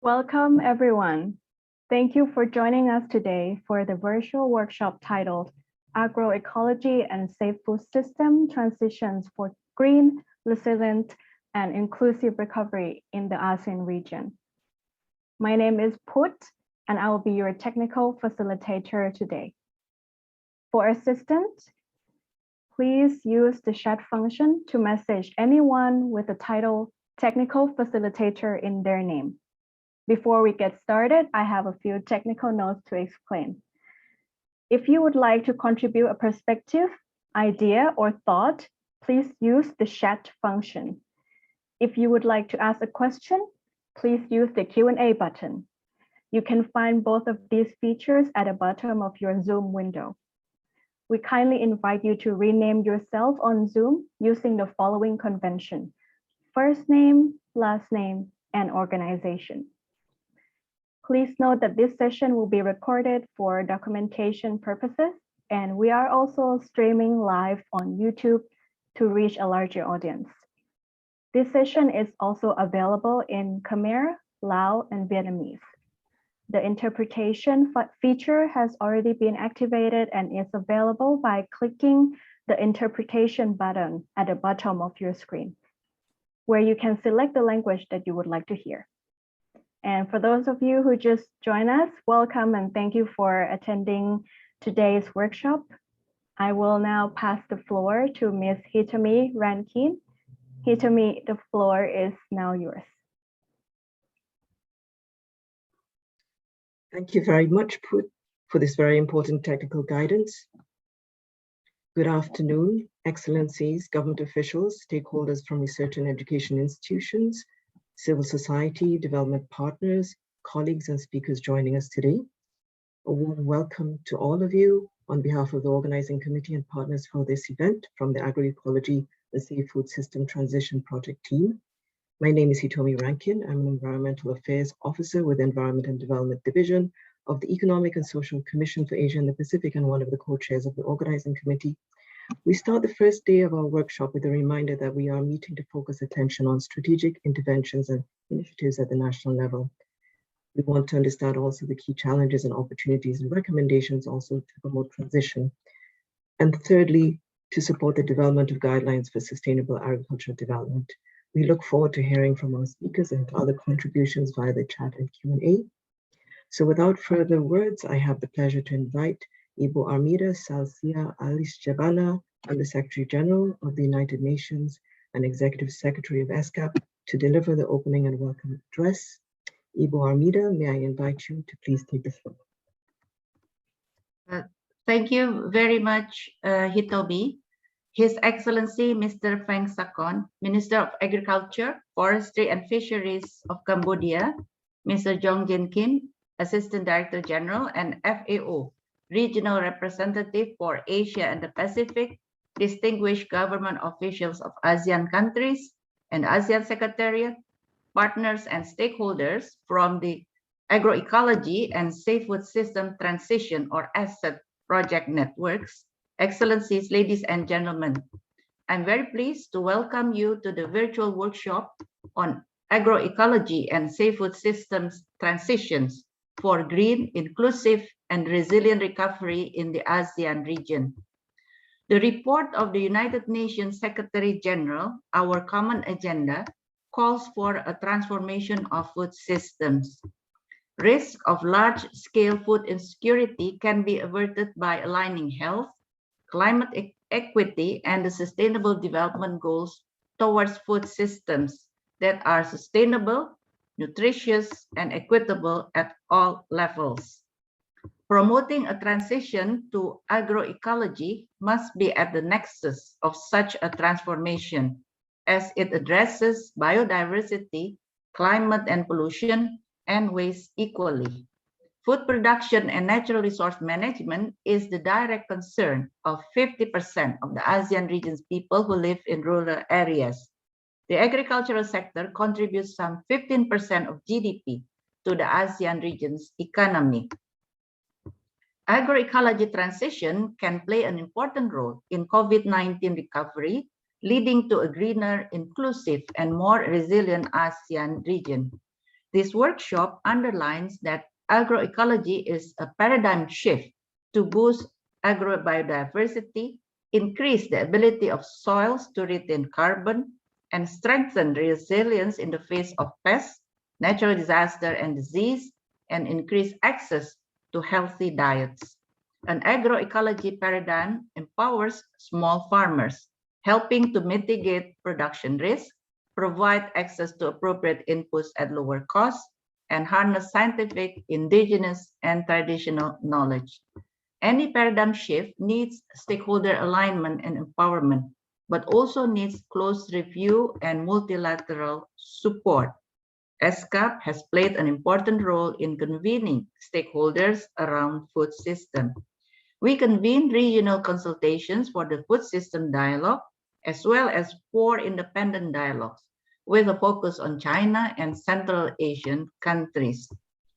Welcome, everyone. Thank you for joining us today for the virtual workshop titled Agroecology and Safe Food System Transitions for Green, Resilient, and Inclusive Recovery in the ASEAN region. My name is Put, and I will be your technical facilitator today. For assistance, please use the chat function to message anyone with the title Technical Facilitator in their name. Before we get started, I have a few technical notes to explain. If you would like to contribute a perspective, idea, or thought, please use the chat function. If you would like to ask a question, please use the Q&A button. You can find both of these features at the bottom of your Zoom window. We kindly invite you to rename yourself on Zoom using the following convention: first name, last name, and organization. Please note that this session will be recorded for documentation purposes, and we are also streaming live on YouTube to reach a larger audience. This session is also available in Khmer, Lao, and Vietnamese. The interpretation feature has already been activated and is available by clicking the interpretation button at the bottom of your screen, where you can select the language that you would like to hear. And for those of you who just joined us, welcome and thank you for attending today's workshop. I will now pass the floor to Ms. Hitomi Rankin. Hitomi, the floor is now yours. Thank you very much, Put, for this very important technical guidance. Good afternoon, Excellencies, government officials, stakeholders from research and education institutions, civil society, development partners, colleagues and speakers joining us today. A warm welcome to all of you on behalf of the organizing committee and partners for this event from the Agroecology and Safe Food System Transition Project team. My name is Hitomi Rankin. I'm an Environmental Affairs Officer with the Environment and Development Division of the Economic and Social Commission for Asia and the Pacific and one of the co-chairs of the organizing committee. We start the first day of our workshop with a reminder that we are meeting to focus attention on strategic interventions and initiatives at the national level. We want to understand also the key challenges and opportunities and recommendations also to promote transition. And thirdly, to support the development of guidelines for sustainable agricultural development. We look forward to hearing from our speakers and other contributions via the chat and Q&A. So without further words, I have the pleasure to invite Ibu Armida Salcia Alice Jabana, Under Secretary General of the United Nations and Executive Secretary of ESCAP, to deliver the opening and welcome address. Ibu Armida, may I invite you to please take the floor. Thank you very much, Hitomi. His Excellency Mr. Feng Sakon, Minister of Agriculture, Forestry and Fisheries of Cambodia, Mr. Jong Jin Kim, Assistant Director General and FAO, Regional Representative for Asia and the Pacific, distinguished government officials of ASEAN countries and ASEAN Secretariat, partners and stakeholders from the Agroecology and Safe Food System Transition or ASEAN project networks. Excellencies, ladies and gentlemen, I'm very pleased to welcome you to the virtual workshop on agroecology and safe food systems transitions for green, inclusive, and resilient recovery in the ASEAN region. The report of the United Nations Secretary General, Our Common Agenda, calls for a transformation of food systems. Risk of large-scale food insecurity can be averted by aligning health, climate equity, and the sustainable development goals towards food systems that are sustainable, nutritious, and equitable at all levels. Promoting a transition to agroecology must be at the nexus of such a transformation, as it addresses biodiversity, climate and pollution, and waste equally. Food production and natural resource management is the direct concern of 50% of the ASEAN region's people who live in rural areas. The agricultural sector contributes some 15% of GDP to the ASEAN region's economy. Agroecology transition can play an important role in COVID-19 recovery, leading to a greener, inclusive, and more resilient ASEAN region. This workshop underlines that agroecology is a paradigm shift to boost agrobiodiversity, increase the ability of soils to retain carbon, and strengthen resilience in the face of pests, natural disaster and disease, and increase access to healthy diets. An agroecology paradigm empowers small farmers, helping to mitigate production risk, provide access to appropriate inputs at lower costs, and harness scientific, indigenous, and traditional knowledge. Any paradigm shift needs stakeholder alignment and empowerment, but also needs close review and multilateral support. ESCAP has played an important role in convening stakeholders around food system. We convened regional consultations for the food system dialogue, as well as 4 independent dialogues, with a focus on China and Central Asian countries.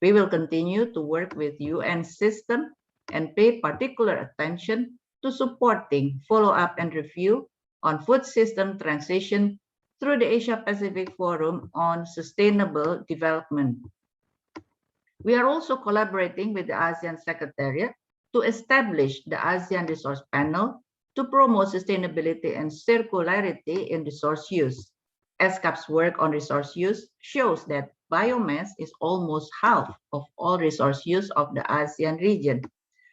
We will continue to work with UN system and pay particular attention to supporting follow-up and review on food system transition through the Asia-Pacific Forum on Sustainable Development. We are also collaborating with the ASEAN Secretariat to establish the ASEAN Resource Panel to promote sustainability and circularity in resource use. ESCAP's work on resource use shows that biomass is almost half of all resource use of the ASEAN region.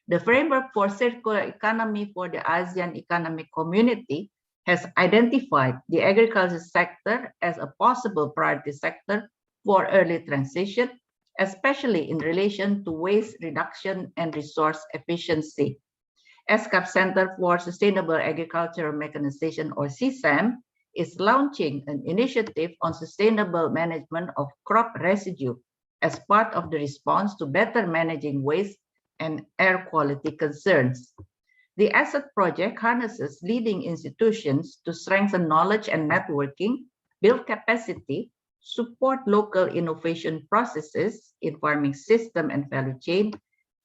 The framework for circular economy for the ASEAN Economic Community has identified the agriculture sector as a possible priority sector for early transition, especially in relation to waste reduction and resource efficiency. ESCAP Center for Sustainable Agricultural Mechanization, or CSAM, is launching an initiative on sustainable management of crop residue as part of the response to better managing waste and air quality concerns. The ASSET project harnesses leading institutions to strengthen knowledge and networking, build capacity, support local innovation processes in farming system and value chain,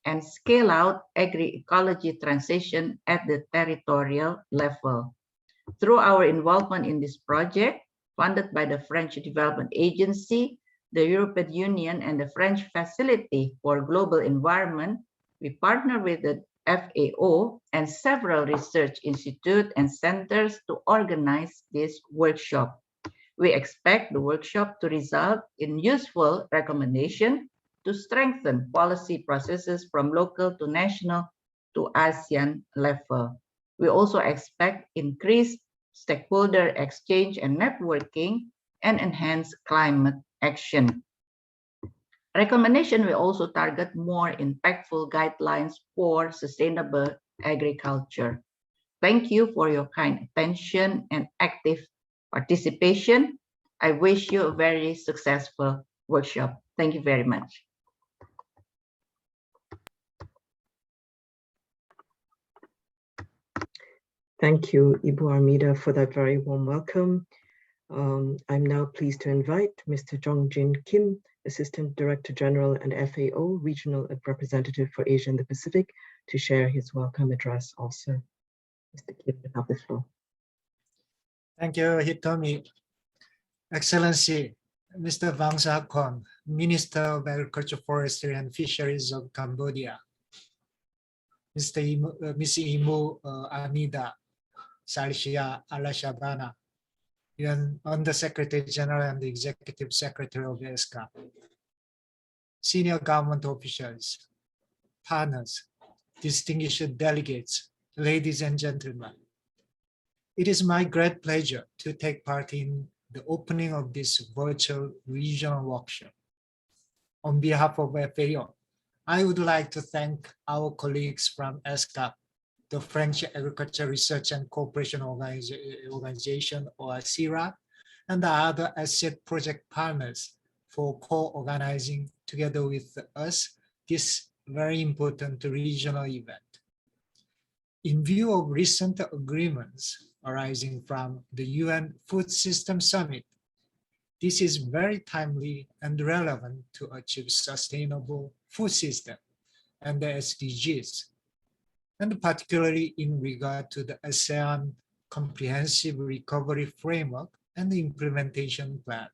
and scale out agroecology transition at the territorial level. Through our involvement in this project, funded by the French Development Agency, the European Union, and the French Facility for Global Environment, we partner with the FAO and several research institutes and centers to organize this workshop. We expect the workshop to result in useful recommendations to strengthen policy processes from local to national to ASEAN level. We also expect increased stakeholder exchange and networking and enhanced climate action. Recommendation will also target more impactful guidelines for sustainable agriculture. Thank you for your kind attention and active participation. I wish you a very successful workshop. Thank you very much. Thank you, Ibu Armida, for that very warm welcome. I'm now pleased to invite Mr. Jong-Jin Kim, Assistant Director General and FAO Regional Representative for Asia and the Pacific, to share his welcome address also. Mr. Kim, you have the floor. Thank you, Hitomi. Excellency, Mr. Vang Sakon, Minister of Agriculture, Forestry and Fisheries of Cambodia, Ms. Ibu Armida Salsia Alashabana, Undersecretary General and Executive Secretary of ESCAP, senior government officials, partners, distinguished delegates, ladies and gentlemen. It is my great pleasure to take part in the opening of this virtual regional workshop. On behalf of FAO, I would like to thank our colleagues from ESCAP, the French Agriculture Research and Cooperation Organization, or CIRA, and the other ASEAN project partners for co-organizing together with us this very important regional event. In view of recent agreements arising from the UN Food System Summit, this is very timely and relevant to achieve sustainable food system and the SDGs, and particularly in regard to the ASEAN Comprehensive Recovery Framework and the Implementation Plan.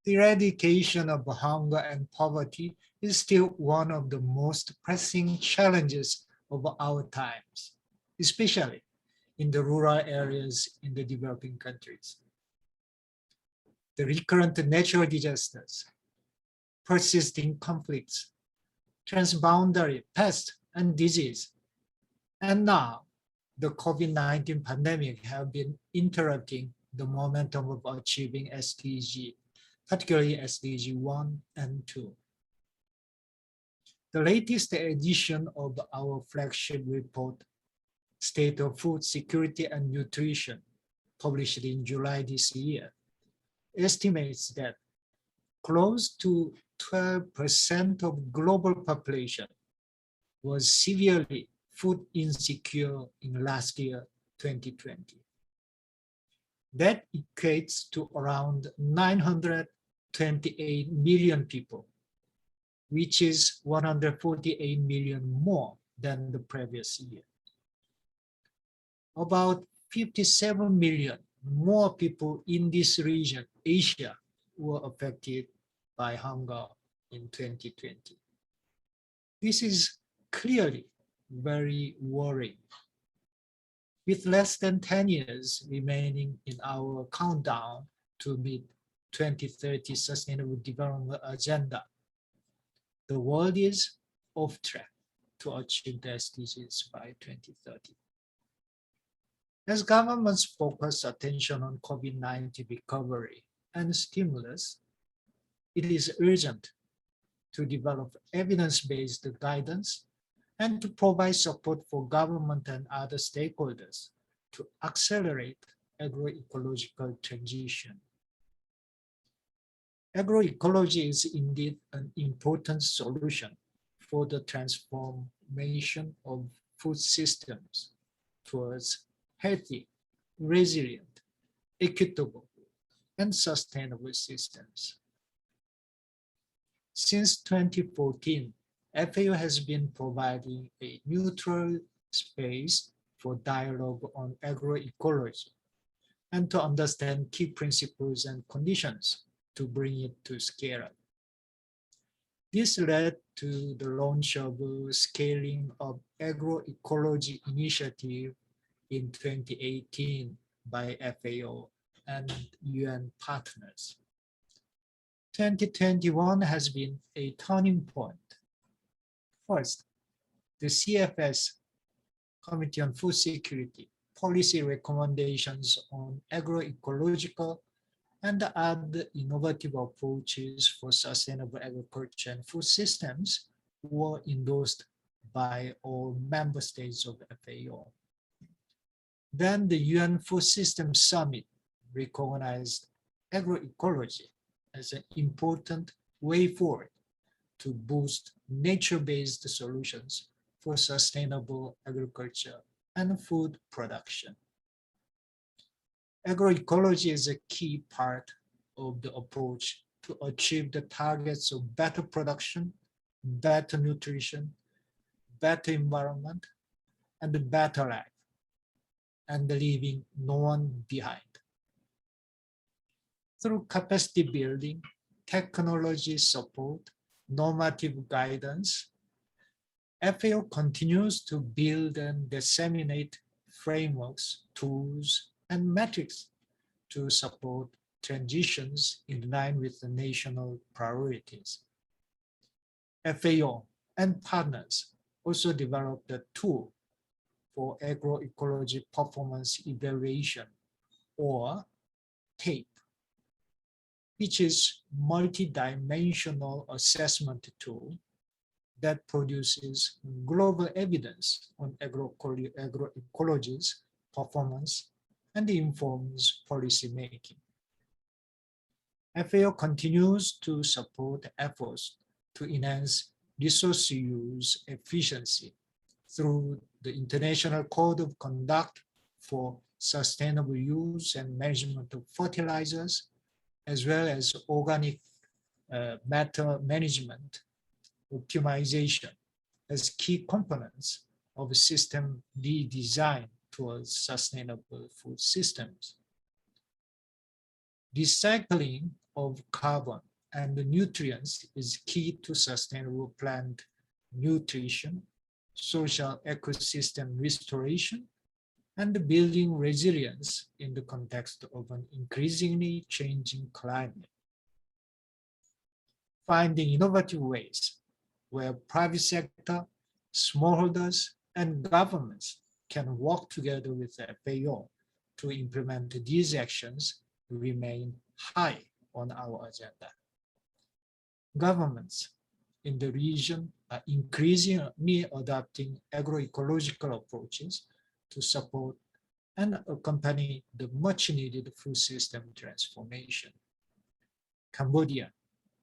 The eradication of hunger and poverty is still one of the most pressing challenges of our times, especially in the rural areas in the developing countries. The recurrent natural disasters, persisting conflicts, transboundary pests and disease, and now the COVID-19 pandemic have been interrupting the momentum of achieving SDG, particularly SDG 1 and 2. The latest edition of our flagship report, State of Food Security and Nutrition, published in July this year, estimates that close to 12% of global population was severely food insecure in last year, 2020. That equates to around 928 million people, which is 148 million more than the previous year. About 57 million more people in this region, Asia, were affected by hunger in 2020. This is clearly very worrying. With less than 10 years remaining in our countdown to meet 2030 Sustainable Development Agenda, the world is off track to achieve the SDGs by 2030. As governments focus attention on COVID-19 recovery and stimulus, it is urgent to develop evidence-based guidance and to provide support for government and other stakeholders to accelerate agroecological transition. Agroecology is indeed an important solution for the transformation of food systems towards healthy, resilient, equitable, and sustainable systems. Since 2014, FAO has been providing a neutral space for dialogue on agroecology and to understand key principles and conditions to bring it to scale up. This led to the launch of Scaling Up Agroecology Initiative in 2018 by FAO and UN partners. 2021 has been a turning point. First, the CFS, Committee on Food Security, policy recommendations on agroecological and other innovative approaches for sustainable agriculture and food systems were endorsed by all member states of FAO. Then the UN Food Systems Summit recognized agroecology as an important way forward to boost nature-based solutions for sustainable agriculture and food production. Agroecology is a key part of the approach to achieve the targets of better production, better nutrition, better environment, and a better life, and leaving no one behind. Through capacity building, technology support, normative guidance, FAO continues to build and disseminate frameworks, tools, and metrics to support transitions in line with the national priorities. FAO and partners also developed a tool for agroecology performance evaluation, or TAPE, which is multi-dimensional assessment tool that produces global evidence on agroecology's performance and informs policy making. FAO continues to support efforts to enhance resource use efficiency through the International Code of Conduct for Sustainable Use and Management of Fertilizers, as well as organic matter management optimization as key components of a system redesign towards sustainable food systems. Recycling of carbon and the nutrients is key to sustainable plant nutrition, social ecosystem restoration, and building resilience in the context of an increasingly changing climate. Finding innovative ways where private sector, smallholders, and governments can work together with the FAO to implement these actions remain high on our agenda. Governments in the region are increasingly adopting agroecological approaches to support and accompany the much-needed food system transformation. Cambodia,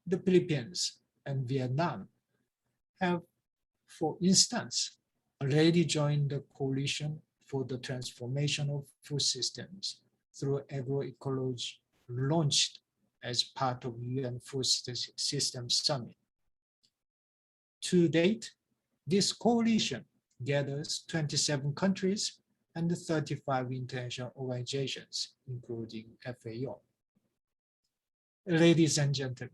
the Philippines, and Vietnam have, for instance, already joined the coalition for the transformation of food systems through agroecology launched as part of UN Food Systems Summit. To date, this coalition gathers 27 countries and 35 international organizations, including FAO. Ladies and gentlemen,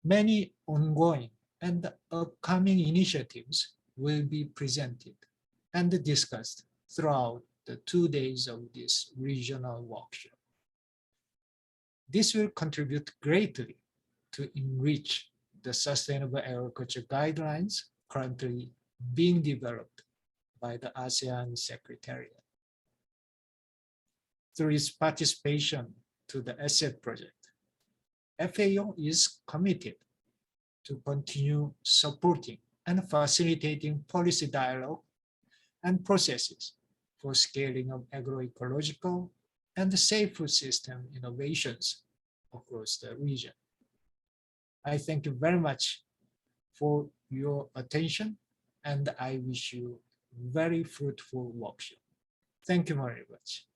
many ongoing and upcoming initiatives will be presented and discussed throughout the 2 days of this regional workshop. This will contribute greatly to enrich the sustainable agriculture guidelines currently being developed by the ASEAN Secretariat. Through its participation to the ASEAN project, FAO is committed to continue supporting and facilitating policy dialogue and processes for scaling of agroecological and safe food system innovations across the region. I thank you very much for your attention, and I wish you very fruitful workshop. Thank you very much.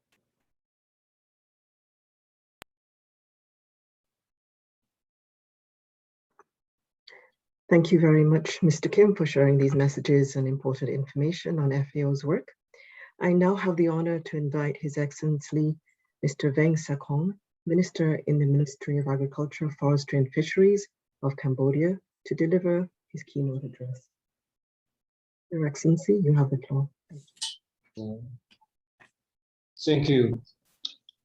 Thank you very much, Mr. Kim, for sharing these messages and important information on FAO's work. I now have the honor to invite His Excellency, Mr. Veng Sakon, Minister in the Ministry of Agriculture, Forestry and Fisheries of Cambodia, to deliver his keynote address. Your Excellency, you have the floor. Thank you.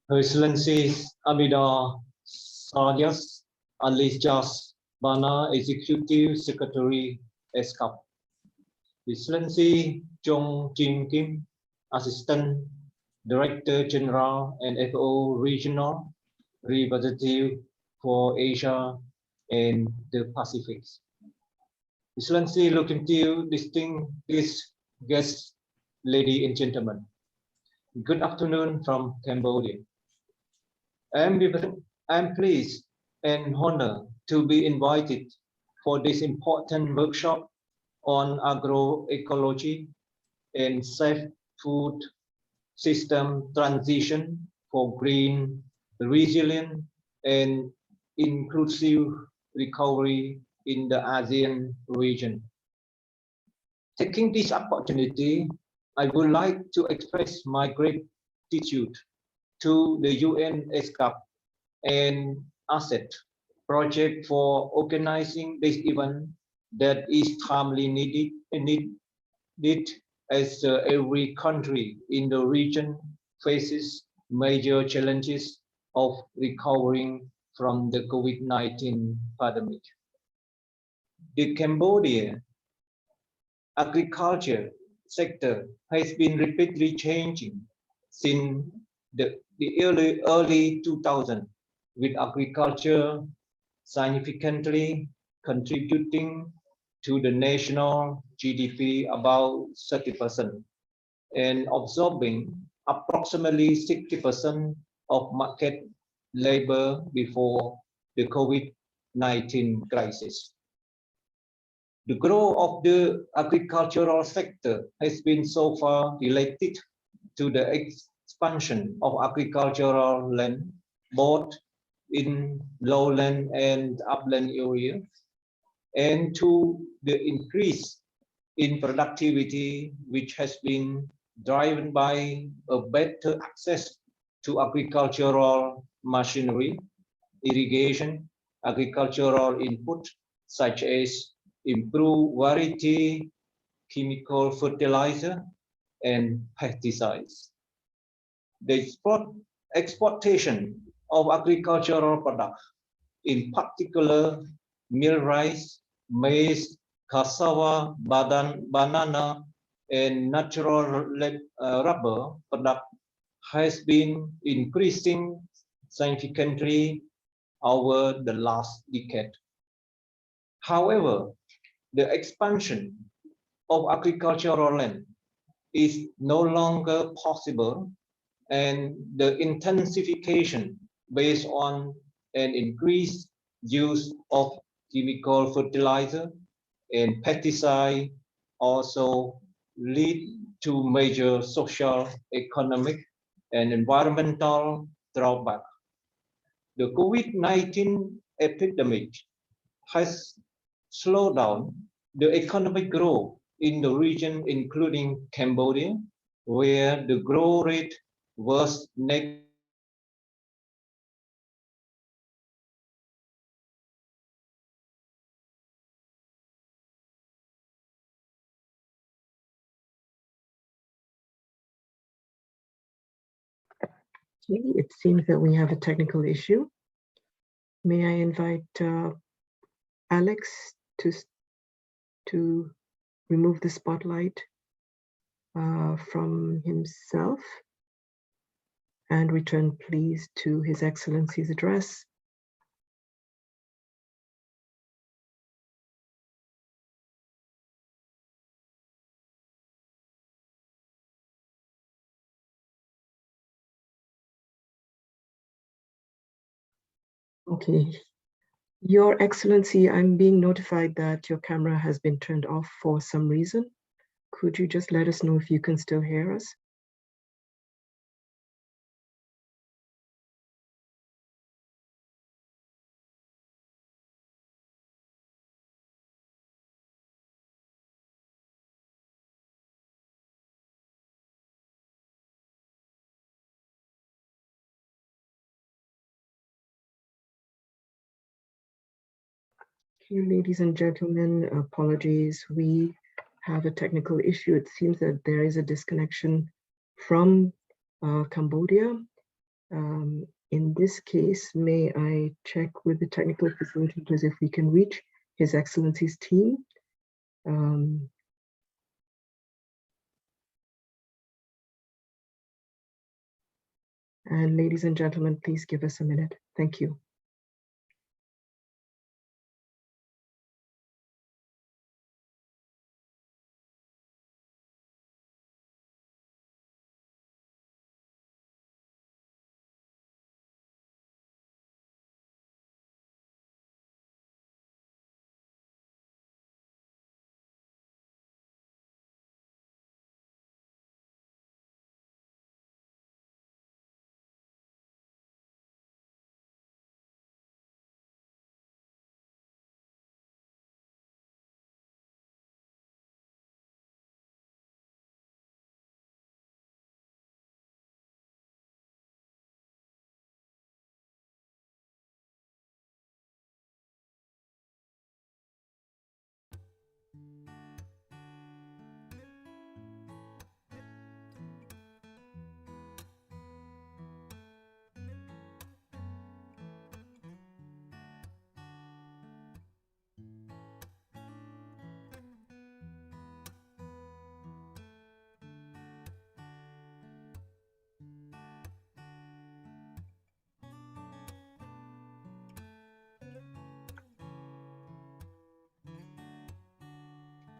Her Excellency Abida Saryas Alijas Bana, Executive Secretary, ESCAP. Excellency Jong Jin Kim, Assistant Director General and FAO Regional Representative for Asia and the Pacific. Excellency, looking to you, distinguished guests, ladies and gentlemen. Good afternoon from Cambodia. I'm pleased and honored to be invited for this important workshop on agroecology and safe food system transition for green, resilient, and inclusive recovery in the ASEAN region. Taking this opportunity, I would like to express my gratitude to the UN ESCAP and ASEAN project for organizing this event that is timely needed as every country in the region faces major challenges of recovering from the COVID-19 pandemic. The Cambodia agriculture sector has been rapidly changing since the early 2000s, with agriculture significantly contributing to the national GDP about 30% and absorbing approximately 60% of market labor before the COVID-19 crisis. The growth of the agricultural sector has been so far related to the expansion of agricultural land, both in lowland and upland areas, and to the increase in productivity, which has been driven by a better access to agricultural machinery, irrigation, agricultural input such as improved variety, chemical fertilizer, and pesticides. The exportation of agricultural products, in particular meal rice, maize, cassava, banana, and natural rubber product has been increasing significantly over the last decade. However, the expansion of agricultural land is no longer possible, and the intensification based on an increased use of chemical fertilizer and pesticide also lead to major social, economic, and environmental drawback. The COVID-19 epidemic has slowed down the economic growth in the region, including Cambodia, where the growth rate was negative. Okay, it seems that we have a technical issue. May I invite Alex to remove the spotlight from himself and return, please, to His Excellency's address. Okay. Your Excellency, I'm being notified that your camera has been turned off for some reason. Could you just let us know if you can still hear us? Okay, ladies and gentlemen, apologies. We have a technical issue. It seems that there is a disconnection from Cambodia. In this case, may I check with the technical facilitators if we can reach His Excellency's team? And ladies and gentlemen, please give us a minute. Thank you.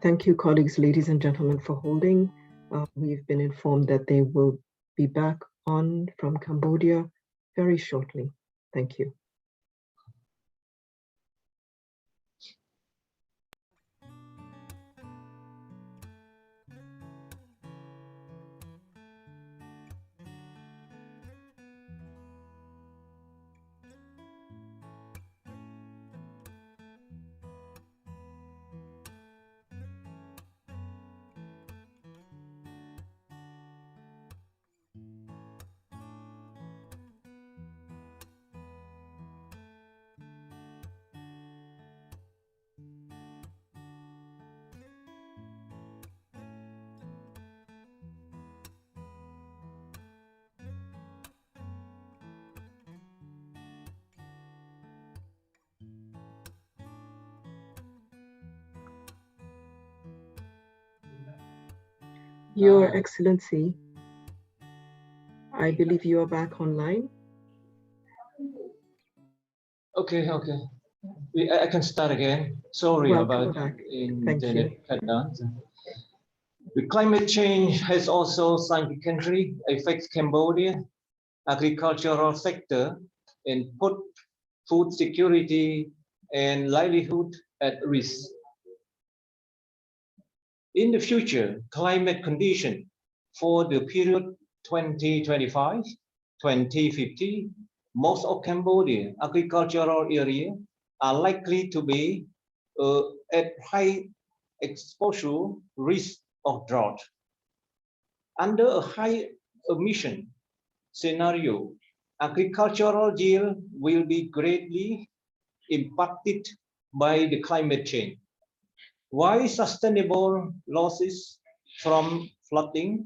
Thank you, colleagues, ladies and gentlemen, for holding. We've been informed that they will be back on from Cambodia very shortly. Thank you. Your Excellency, I believe you are back online. Okay. I can start again. Sorry Welcome about back. Thank internet you. shutdown. The climate change has also significantly affected Cambodia agricultural sector and put food security and livelihood at risk. In the future, climate conditions for the period 2025-2050, most of Cambodia agricultural area are likely to be at high exposure risk of drought. Under a high emission scenario, agricultural yield will be greatly impacted by the climate change. Why sustainable losses from flooding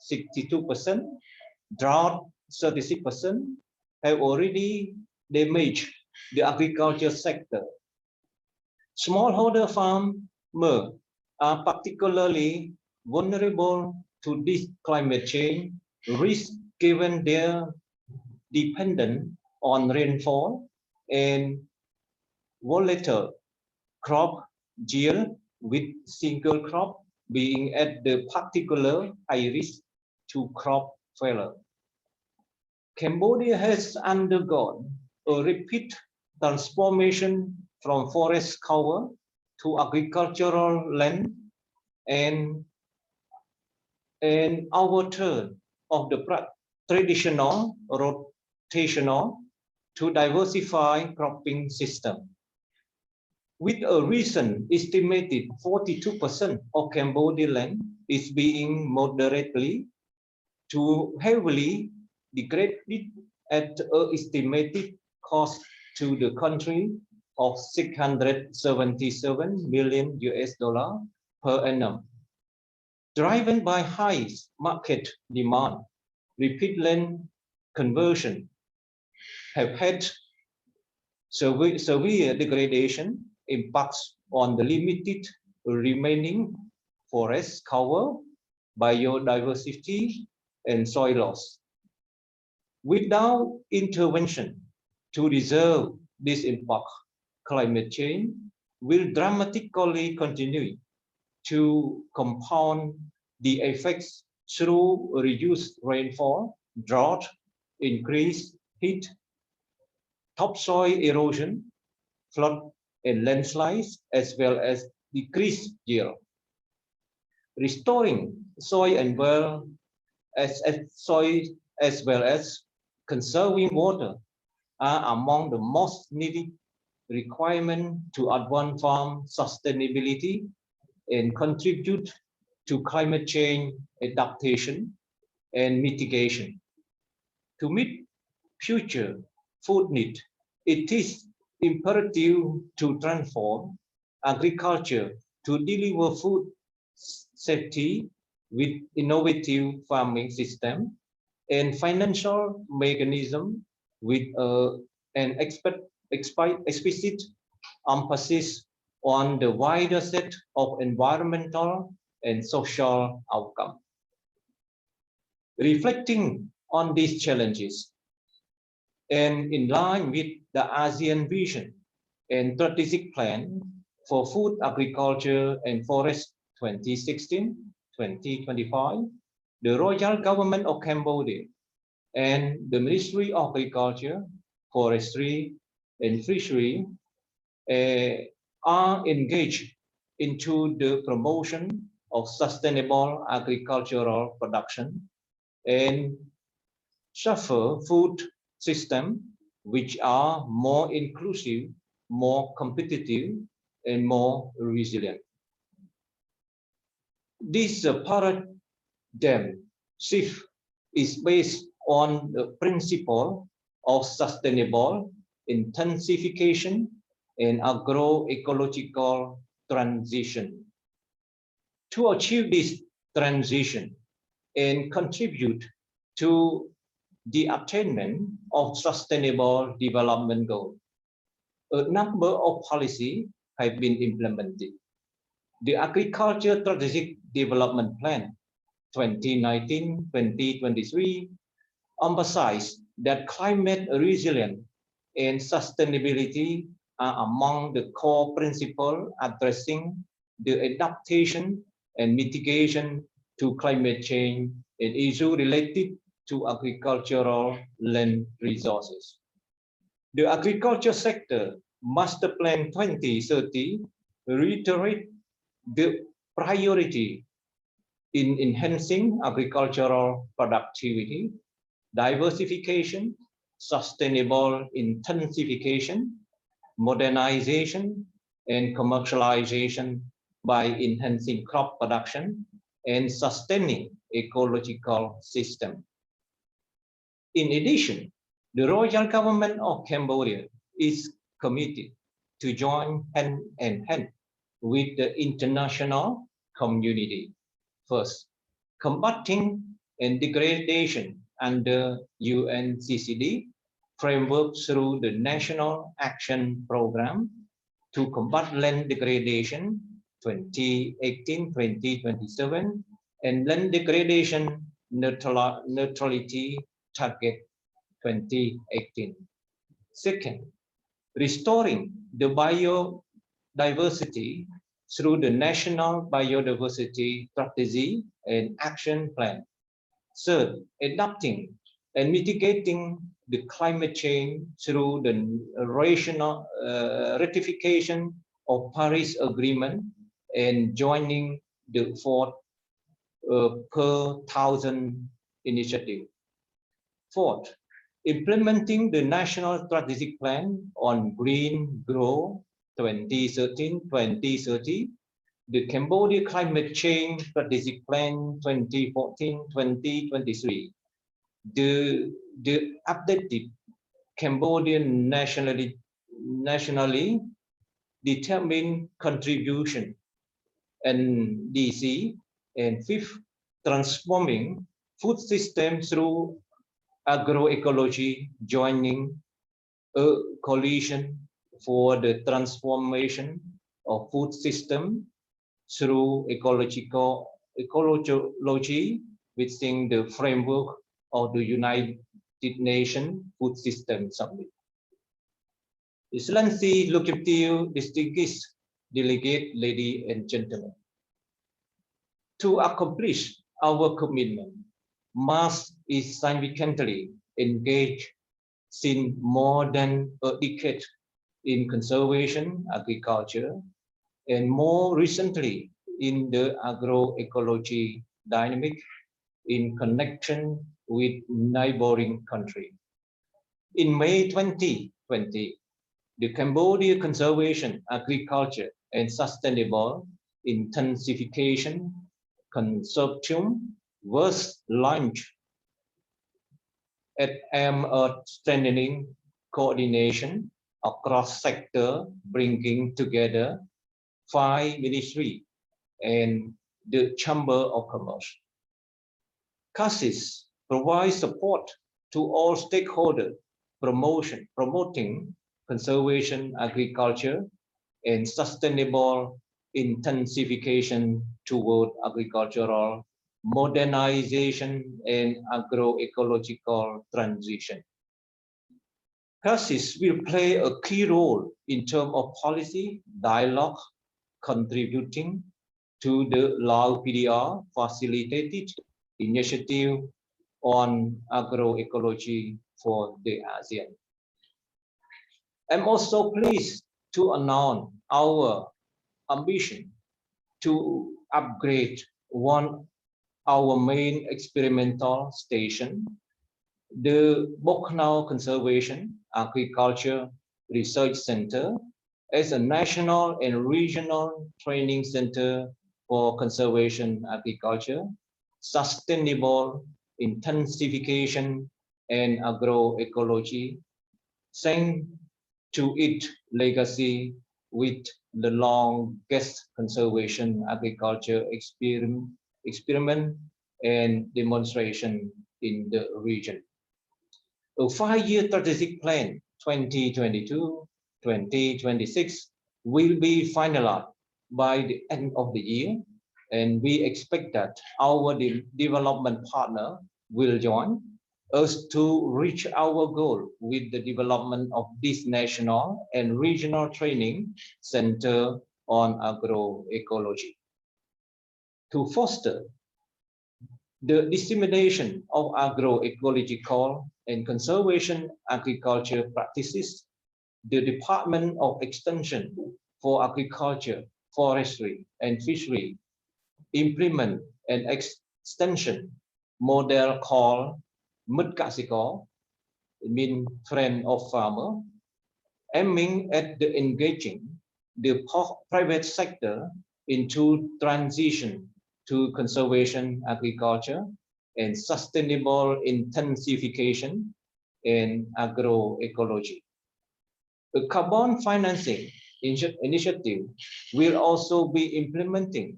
62%, drought 36% have already damaged the agriculture sector. Smallholder farmers are particularly vulnerable to this climate change risk given their dependence on rainfall and volatile crop yield, with single crop being at the particular high risk to crop failure. Cambodia has undergone a rapid transformation from forest cover to agricultural land, and our turn of the traditional rotational to diversify cropping system. With a recent estimated 42% of Cambodian land is being moderately to heavily degraded at an estimated cost to the country of 677 million US dollar per annum. Driven by high market demand, repeat land conversion have had severe degradation impacts on the limited remaining forest cover, biodiversity, and soil loss. Without intervention to resolve this impact, climate change will dramatically continue to compound the effects through reduced rainfall, drought, increased heat, topsoil erosion, flood and landslides, as well as decreased yield. Restoring soil and well as well as conserving water are among the most needed requirements to advance farm sustainability and contribute to climate change adaptation and mitigation. To meet future food need, it is imperative to transform agriculture to deliver food safety with innovative farming system and financial mechanism with an explicit emphasis on the wider set of environmental and social outcomes. Reflecting on these challenges, and in line with the ASEAN vision and strategic plan for food, agriculture, and forest 2016-2025, the Royal Government of Cambodia and the Ministry of Agriculture, Forestry, and Fishery are engaged into the promotion of sustainable agricultural production and suffer food systems which are more inclusive, more competitive, and more resilient. This paradigm shift is based on the principle of sustainable intensification and agroecological transition. To achieve this transition and contribute to the attainment of sustainable development goals, a number of policies have been implemented. The Agriculture Strategic Development Plan 2019-2023 emphasize that climate resilience and sustainability are among the core principles addressing the adaptation and mitigation to climate change and issues related to agricultural land resources. The agriculture sector Master Plan 2030 reiterate the priority in enhancing agricultural productivity, diversification, sustainable intensification, modernization, and commercialization by enhancing crop production and sustaining ecological system. In addition, the Royal Government of Cambodia is committed to join hand in hand with the international community. First, combating and degradation under UNCCD framework through the National Action Program to combat land degradation 2018-2027 and land degradation neutrality target 2018. Second, restoring the biodiversity through the National Biodiversity Strategy and Action Plan. Third, adapting and mitigating the climate change through the ratification of Paris Agreement and joining the fourth per thousand initiative. Fourth, implementing the National Strategic Plan on Green Growth 2013-2030, the Cambodia Climate Change Strategic Plan 2014-2023, the updated Cambodian nationally determined contribution NDC, and fifth, transforming food system through agroecology, joining a coalition for the transformation of food system through ecology within the framework of the United Nations Food System Summit. Excellency, Luciptiu, distinguished delegate, ladies and gentlemen. To accomplish our commitment, MAS is significantly engaged since more than a decade in conservation agriculture and more recently in the agroecology dynamic in connection with neighboring countries. In May 2020, the Cambodia Conservation, Agriculture and Sustainable Intensification Consortium was launched at aim at strengthening coordination across sector, bringing together 5 ministries and the Chamber of Commerce. CASIS provides support to all stakeholders, promoting conservation, agriculture, and sustainable intensification toward agricultural modernization and agroecological transition. CASIS will play a key role in terms of policy dialogue, contributing to the Lao PDR facilitated initiative on agroecology for the ASEAN. I'm also pleased to announce our ambition to upgrade our main experimental station, the Boknau Conservation Agriculture Research Center, as a national and regional training center for conservation agriculture, sustainable intensification, and agroecology, thanks to its legacy with the longest conservation agriculture experiment and demonstration in the region. A 5-year strategic plan 2022-2026 will be finalized by the end of the year, and we expect that our development partner will join us to reach our goal with the development of this national and regional training center on agroecology. To foster the dissemination of agroecological and conservation agriculture practices, the Department of Extension for Agriculture, Forestry and Fishery implement an extension model called Mitkasiko, mean friend of farmer, aiming at the engaging the private sector into transition to conservation agriculture and sustainable intensification in agroecology. The carbon financing initiative will also be implementing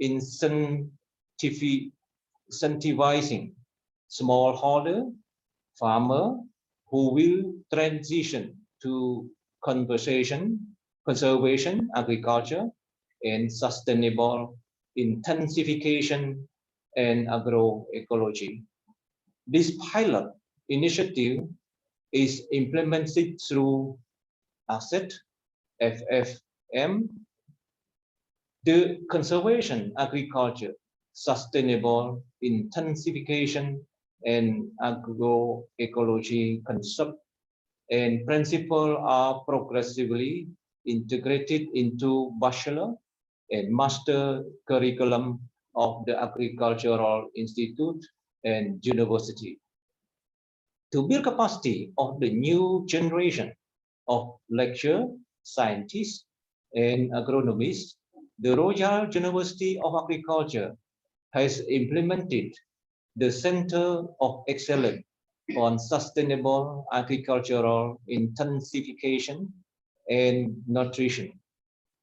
incentivizing smallholder farmer who will transition to conservation agriculture and sustainable intensification and agroecology. This pilot initiative is implemented through ASET, FFM, the conservation agriculture, sustainable intensification and agroecology concept and principles are progressively integrated into bachelor and master curriculum of the Agricultural Institute and University. To build capacity of the new generation of lecturer, scientists, and agronomists, the Royal University of Agriculture has implemented the Center of Excellence on Sustainable Agricultural Intensification and Nutrition,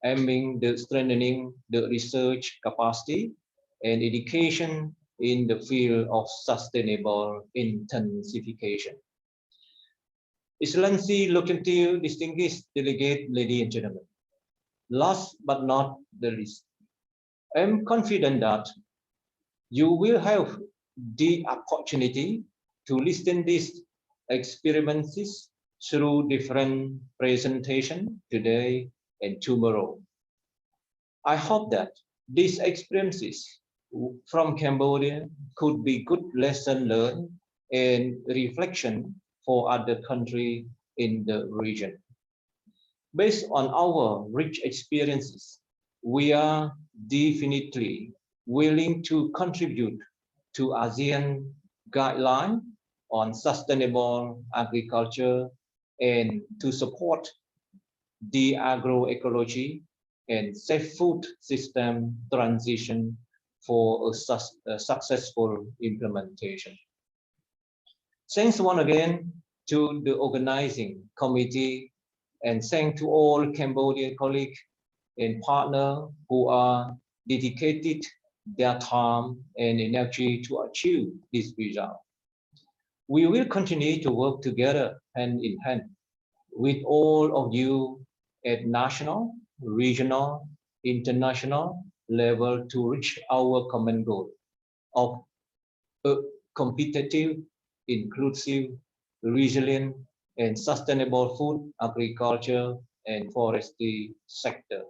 aiming at strengthening the research capacity and education in the field of sustainable intensification. Excellency, Locative, distinguished delegate, ladies and gentlemen. Last but not the least, I'm confident that you will have the opportunity to listen these experiences through different presentations today and tomorrow. I hope that these experiences from Cambodia could be good lesson learned and reflection for other countries in the region. Based on our rich experiences, we are definitely willing to contribute to ASEAN guideline on sustainable agriculture and to support the agroecology and safe food system transition for a successful implementation. Thanks once again to the organizing committee and thanks to all Cambodian colleagues and partners who are dedicated their time and energy to achieve this result. We will continue to work together hand in hand with all of you at national, regional, international level to reach our common goal of a competitive, inclusive, resilient, and sustainable food, agriculture, and forestry sector,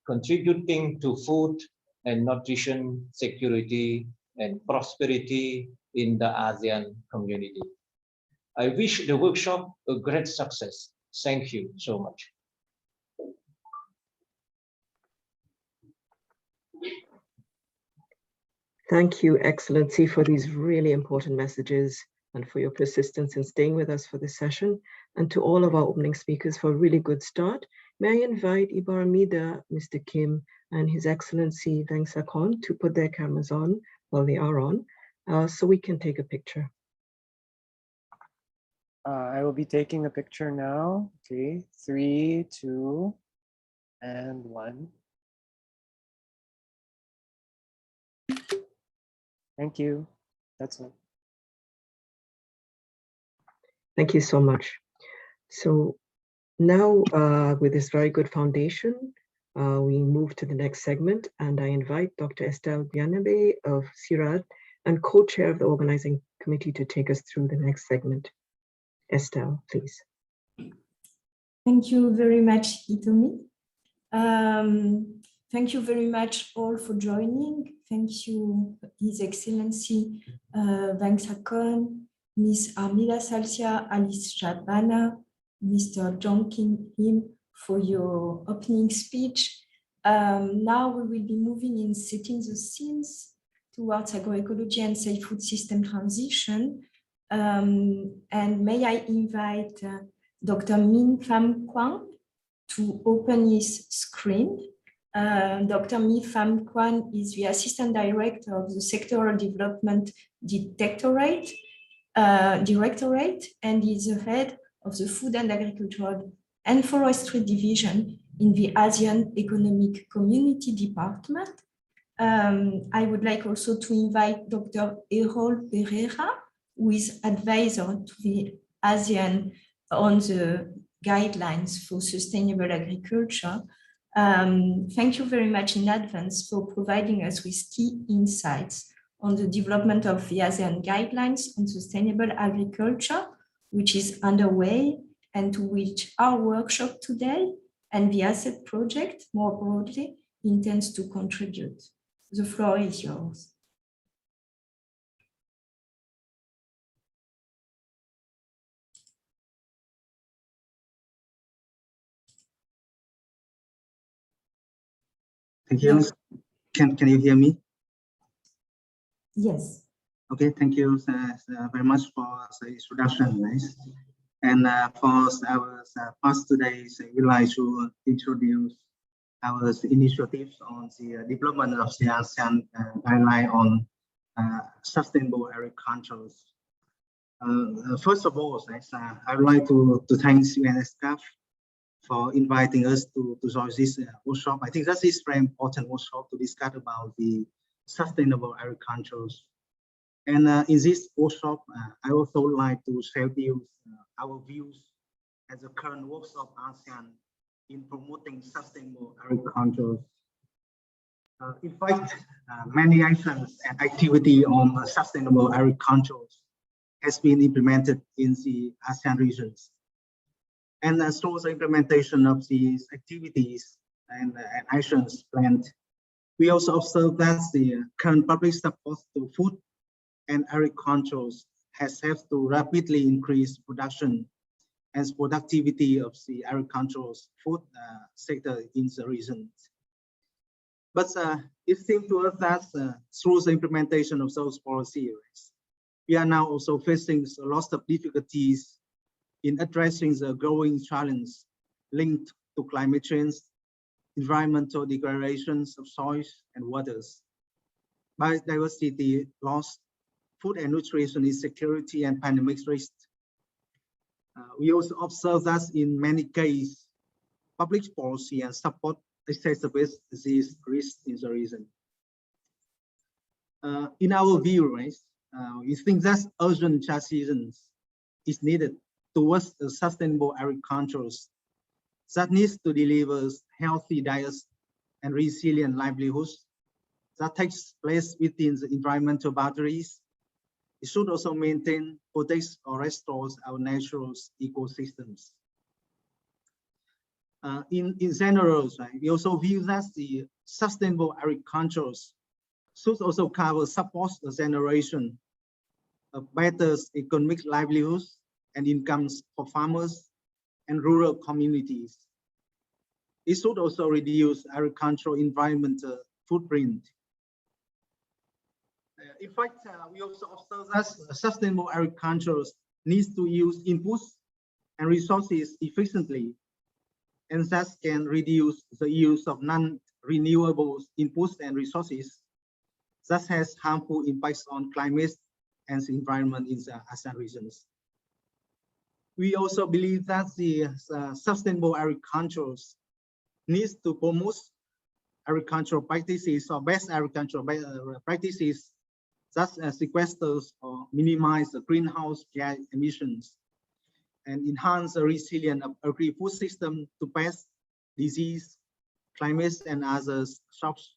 contributing to food and nutrition security and prosperity in the ASEAN community. I wish the workshop a great success. Thank you so much. Thank you, Excellency, for these really important messages and for your persistence in staying with us for this session, and to all of our opening speakers for a really good start. May I invite Ibaramida, Mr. Kim, and His Excellency Veng Sakon to put their cameras on while they are on, so we can take a picture. I will be taking a picture now. Okay, 3, 2, and 1. Thank you. That's it. Thank you so much. So now with this very good foundation, We move to the next segment, and I invite Dr. Estelle Bianabe of CIRAD and co-chair of the organizing committee to take us through the next segment. Estelle, please. Thank you very much, Hitomi. Thank you very much all for joining. Thank you, His Excellency Vang Sakon, Ms. Armila Salcia, Alice Jabana, Mr. Jong Kim Him for your opening speech. Now we will be moving in setting the scenes towards agroecology and safe food system transition. And may I invite Dr. Min Pham Quang to open his screen. Dr. Min Pham Quang is the Assistant Director of the Sectoral Development Directorate, and is the head of the Food and Agricultural and Forestry Division in the ASEAN Economic Community Department. I would like also to invite Dr. Errol Pereira, who is advisor to the ASEAN on the guidelines for sustainable agriculture. Thank you very much in advance for providing us with key insights on the development of the ASEAN guidelines on sustainable agriculture, which is underway and to which our workshop today and the ASET project more broadly intends to contribute. The floor is yours. Thank you. Can you hear me? Yes. Okay, thank you very much for the introduction, guys. And for our past today, we'd like to introduce our initiatives on the development of the ASEAN guideline on sustainable agriculture. First of all, I would like to thank ESCAP for inviting us to join this workshop. I think that is very important workshop to discuss about the sustainable agriculture. And in this workshop, I also like to share with you our views as the current works of ASEAN in promoting sustainable agriculture. In fact, many actions and activity on sustainable agriculture has been implemented in the ASEAN regions. And through the implementation of these activities and actions planned, we also observe that the current public support to food and agriculture has helped to rapidly increase production and productivity of the agricultural food sector in the region. But it seems to us that through the implementation of those policies, we are now also facing a lot of difficulties in addressing the growing challenge linked to climate change, environmental degradations of soils and waters, biodiversity loss, food and nutrition insecurity, and pandemic risk. We also observe that in many cases, public policy and support exacerbate these risks in the region. In our view, we think that urgent transitions is needed towards a sustainable agriculture that needs to deliver healthy diets and resilient livelihoods that takes place within the environmental boundaries. It should also maintain, protect, or restore our natural ecosystems. In general, we also view that the sustainable agriculture should also cover support the generation of better economic livelihoods and incomes for farmers and rural communities. It should also reduce agricultural environmental footprint. In fact, we also observe that sustainable agriculture needs to use inputs and resources efficiently, and thus can reduce the use of non-renewable inputs and resources, thus has harmful impacts on climate and the environment in the ASEAN regions. We also believe that the sustainable agriculture needs to promote agricultural practices or best agricultural practices that sequesters or minimize the greenhouse gas emissions and enhance the resilience of agri-food system to pest, disease, climate and other shocks.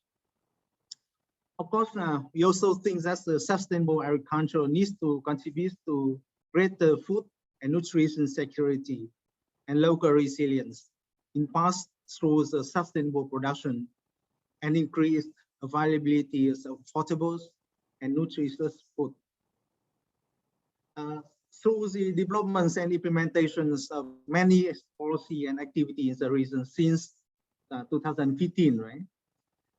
Of course, we also think that the sustainable agriculture needs to contribute to greater food and nutrition security and local resilience, in part through the sustainable production and increased availability of affordable and nutritious food. Through the developments and implementations of many policy and activities in the region since 2015, right?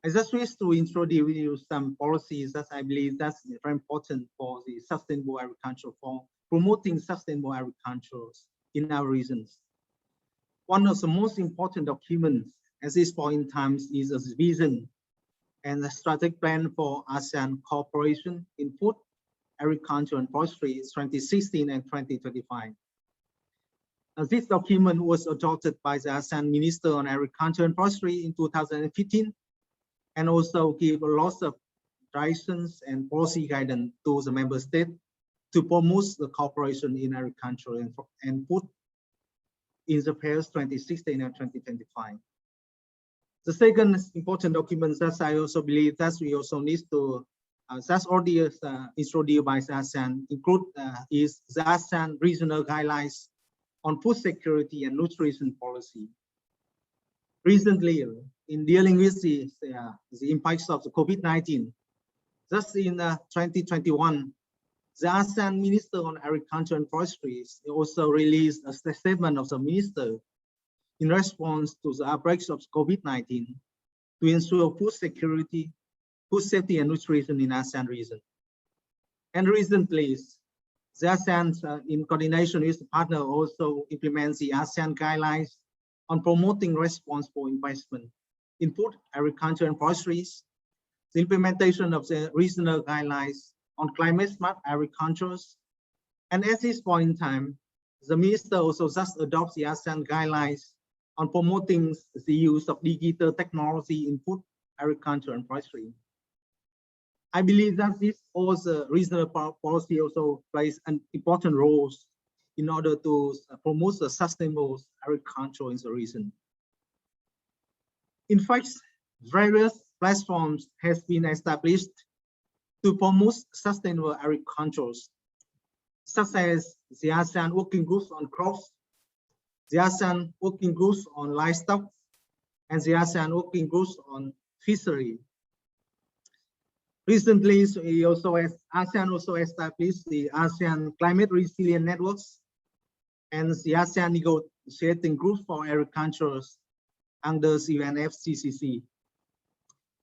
I just wish to introduce some policies that I believe that's very important for the sustainable agriculture, for promoting sustainable agriculture in our regions. One of the most important documents at this point in time is the vision and the strategic plan for ASEAN cooperation in food, agriculture, and forestry in 2016 and 2025. This document was adopted by the ASEAN Minister on Agriculture and Forestry in 2015, and also give a lot of directions and policy guidance to the member states to promote the cooperation in agriculture and food in the period 2016 and 2025. The second important document that I also believe that we also need to, that's already introduced by the ASEAN, include is the ASEAN regional guidelines on food security and nutrition policy. Recently, in dealing with the impacts of the COVID-19, just in 2021, the ASEAN Minister on Agriculture and Forestry also released a statement of the minister in response to the outbreaks of COVID-19 to ensure food security, food safety and nutrition in ASEAN region. And recently, the ASEAN, in coordination with the partner, also implements the ASEAN guidelines on promoting responsible investment in food, agriculture, and forestry, the implementation of the regional guidelines on climate smart agriculture. And at this point in time, the minister also just adopts the ASEAN guidelines on promoting the use of digital technology in food, agriculture, and forestry. I believe that this also regional policy also plays an important role in order to promote the sustainable agriculture in the region. In fact, various platforms have been established to promote sustainable agriculture, such as the ASEAN Working Groups on Crops, the ASEAN Working Groups on Livestock, and the ASEAN Working Groups on Fishery. Recently, ASEAN also established the ASEAN Climate Resilient Networks and the ASEAN Negotiating Group for Agriculture under the UNFCCC.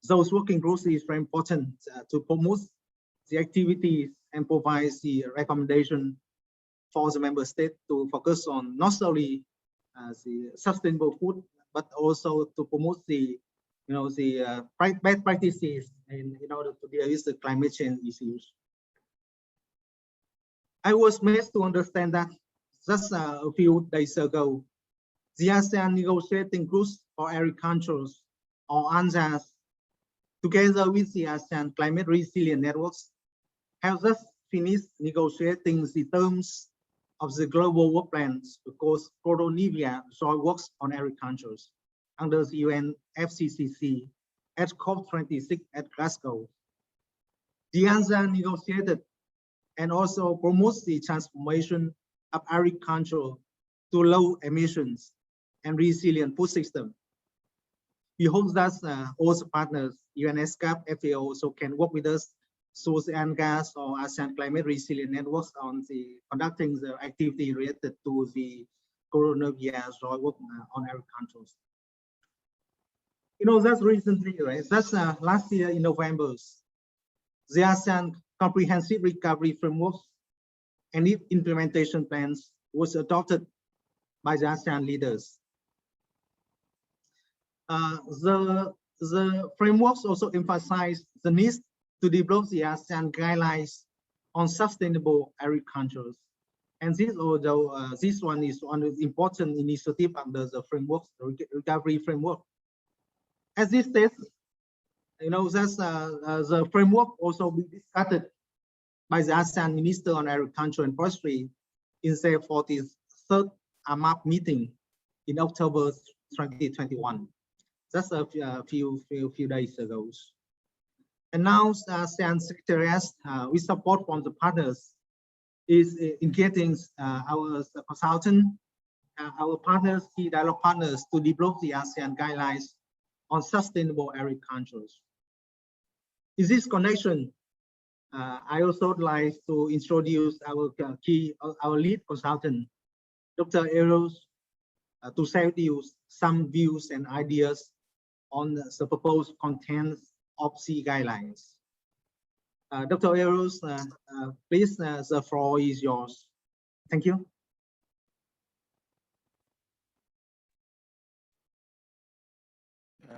Those working groups is very important to promote the activities and provide the recommendation for the member state to focus on not only the sustainable food, but also to promote the best practices in order to deal with the climate change issues. I was made to understand that just a few days ago, the ASEAN Negotiating Groups for Agriculture, or ANZAS, together with the ASEAN Climate Resilient Networks, have just finished negotiating the terms of the global work plans because Coronivia joint works on agriculture under the UNFCCC at COP26 at Glasgow. The ANZAS negotiated and also promotes the transformation of agriculture to low emissions and resilient food system. We hope that all the partners, ESCAP, FAO, also can work with us through the ANGAS or ASEAN Climate Resilient Networks on the conducting the activity related to the coronavirus or work on agriculture. That's recently, right? That's last year in November, the ASEAN Comprehensive Recovery Framework and its implementation plans was adopted by the ASEAN leaders. The frameworks also emphasize the need to develop the ASEAN guidelines on sustainable agriculture. And this, although this one is one of the important initiatives under the framework, the recovery framework. As this stage, that's the framework also be discussed by the ASEAN Minister on Agriculture and Forestry in their 43rd AMAP meeting in October 2021. just a few days ago. And now ASEAN Secretariat, with support from the partners, is engaging our consultant, our partners, key dialogue partners, to develop the ASEAN guidelines on sustainable agriculture. In this connection, I also would like to introduce our lead consultant, Dr. Eros, to share with you some views and ideas on the proposed contents of the guidelines. Dr. Eros, please, the floor is yours. Thank you.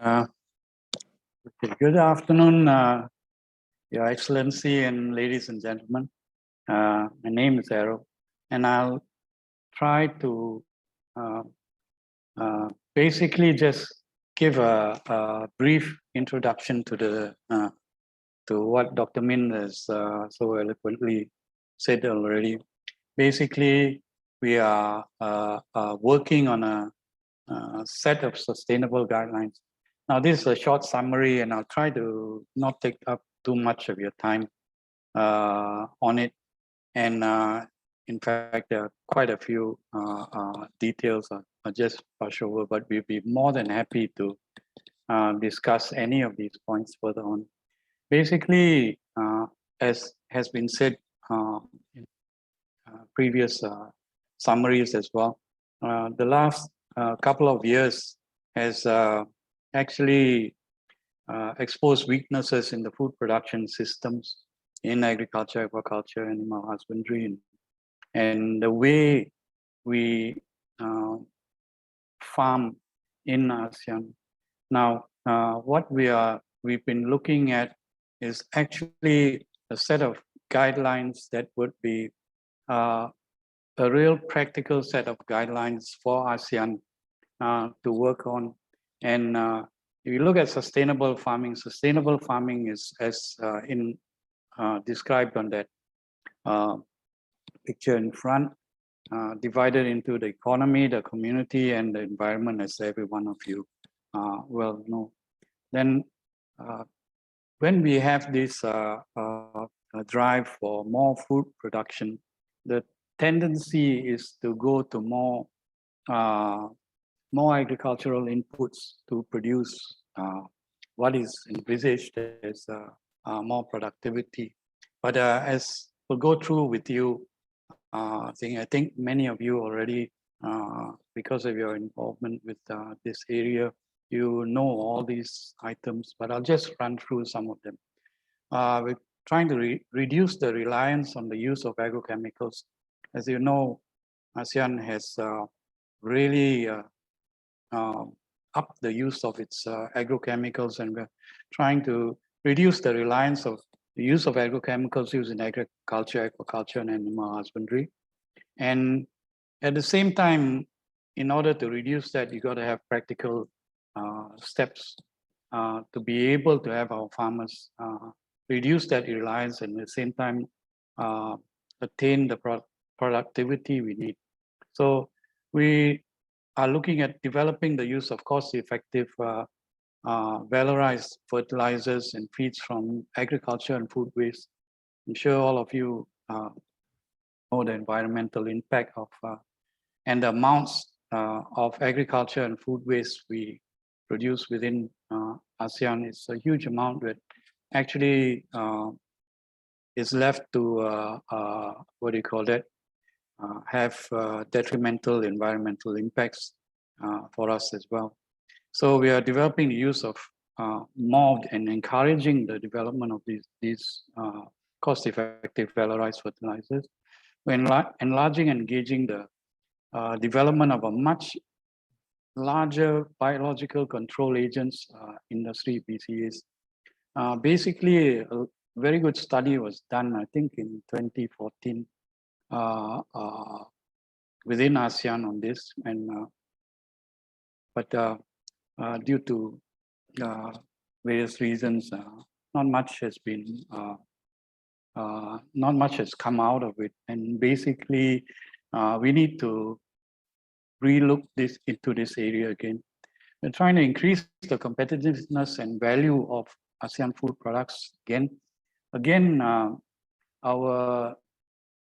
Okay. Good afternoon, Your Excellency and ladies and gentlemen. My name is Ero, and I'll try to basically just give a brief introduction to the to what Dr. Min has so eloquently said already. Basically, we are working on a set of sustainable guidelines. Now, this is a short summary, and I'll try to not take up too much of your time on it. And in fact, there are quite a few details I just brush over, but we'll be more than happy to discuss any of these points further on. Basically, as has been said in previous summaries as well, the last couple of years has actually exposed weaknesses in the food production systems in agriculture, aquaculture, animal husbandry, and the way we farm in ASEAN. Now, what we've been looking at is actually a set of guidelines that would be a real practical set of guidelines for ASEAN to work on. And if you look at sustainable farming is as described on that picture in front, divided into the economy, the community, and the environment, as every one of you well know. Then when we have this drive for more food production, the tendency is to go to more agricultural inputs to produce what is envisaged as more productivity. But as we'll go through with you, I think many of you already, because of your involvement with this area, you know all these items, but I'll just run through some of them. We're trying to reduce the reliance on the use of agrochemicals. As you know, ASEAN has really up the use of its agrochemicals, and we're trying to reduce the reliance of the use of agrochemicals used in agriculture, aquaculture, and animal husbandry. And at the same time, in order to reduce that, you got to have practical steps to be able to have our farmers reduce that reliance and at the same time attain the productivity we need. So we are looking at developing the use of cost-effective valorized fertilizers and feeds from agriculture and food waste. I'm sure all of you know the environmental impact of and the amounts of agriculture and food waste we produce within ASEAN is a huge amount that actually is left to what do you call that? Have detrimental environmental impacts for us as well. So we are developing the use of more and encouraging the development of these cost-effective valorized fertilizers. We're enlarging and engaging the development of a much larger biological control agents industry, BCAs. Basically, a very good study was done, I think, in 2014 within ASEAN on this, and but due to various reasons, not much has come out of it, and basically we need to relook into this area again. We're trying to increase the competitiveness and value of ASEAN food products. Again, our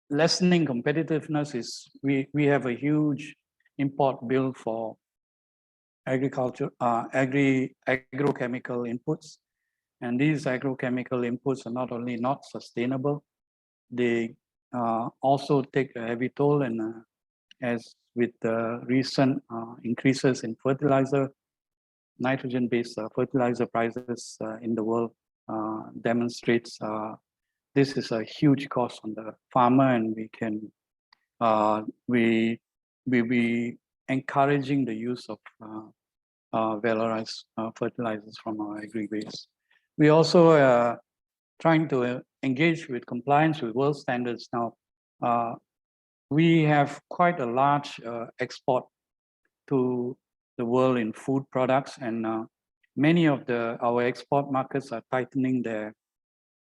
lessening competitiveness is we have a huge import bill for agriculture, agrochemical inputs. And these agrochemical inputs are not only not sustainable, they also take a heavy toll. And as with the recent increases in fertilizer, nitrogen-based fertilizer prices in the world demonstrates this is a huge cost on the farmer, and we can we be encouraging the use of valorized fertilizers from our agri-base. We also trying to engage with compliance with world standards now. We have quite a large export to the world in food products, and many of our export markets are tightening their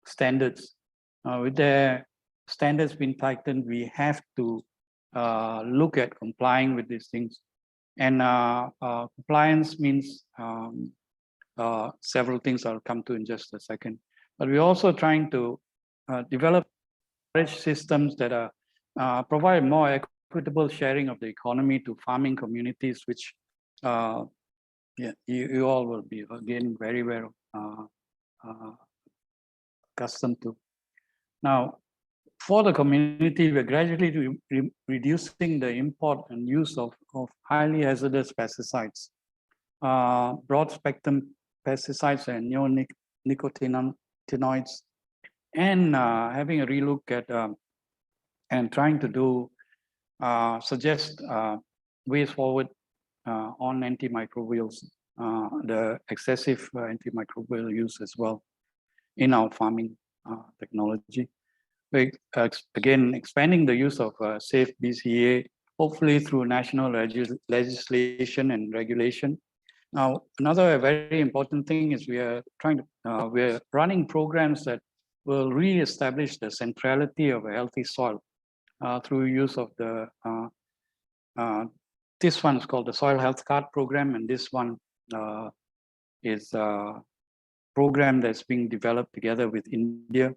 standards. With their standards being tightened, we have to look at complying with these things. And compliance means several things I'll come to in just a second. But we're also trying to develop systems that provide more equitable sharing of the economy to farming communities, which you all will be again very well accustomed to. Now, for the community, we're gradually reducing the import and use of highly hazardous pesticides, broad spectrum pesticides and neonicotinoids, and having a relook at and trying to do suggest ways forward on antimicrobials, the excessive antimicrobial use as well in our farming technology. We, again, expanding the use of safe BCA, hopefully through national legislation and regulation. Now, another very important thing is we're running programs that will re-establish the centrality of a healthy soil through use of the, this one is called the Soil Health Card Program, and this one is a program that's being developed together with India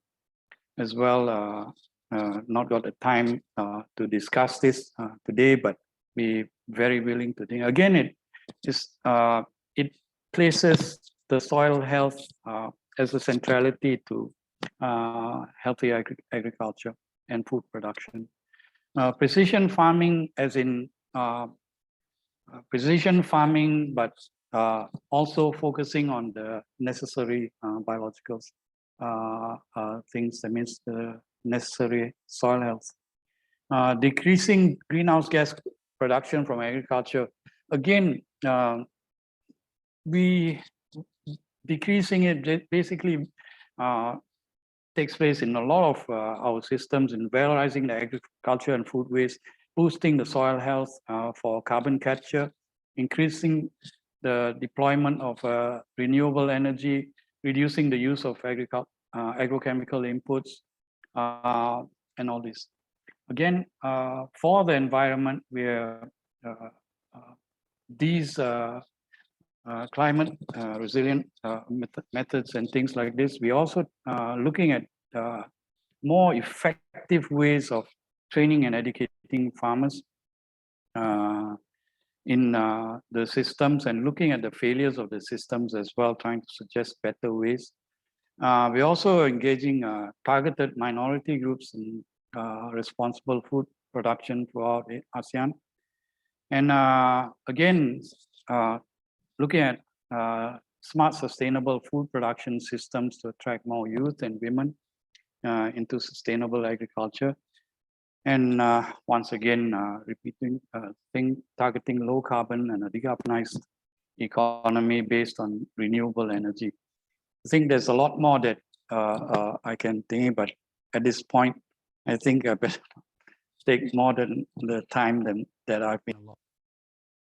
as well. Not got the time to discuss this today, but we're very willing to think. Again, it places the soil health as a centrality to healthy agriculture and food production. Precision farming, as in precision farming, but also focusing on the necessary biological things, that means the necessary soil health. Decreasing greenhouse gas production from agriculture. Again, decreasing it basically takes place in a lot of our systems in valorizing the agriculture and food waste, boosting the soil health for carbon capture, increasing the deployment of renewable energy, reducing the use of agrochemical inputs, and all this. Again, for the environment, we're these climate resilient methods and things like this. We also looking at more effective ways of training and educating farmers in the systems, and looking at the failures of the systems as well, trying to suggest better ways. We're also engaging targeted minority groups in responsible food production throughout ASEAN. And again, looking at smart, sustainable food production systems to attract more youth and women into sustainable agriculture. And once again, repeating targeting low carbon and a decarbonized economy based on renewable energy. I think there's a lot more that I can think, but at this point, I think I better take more than the time that I've been.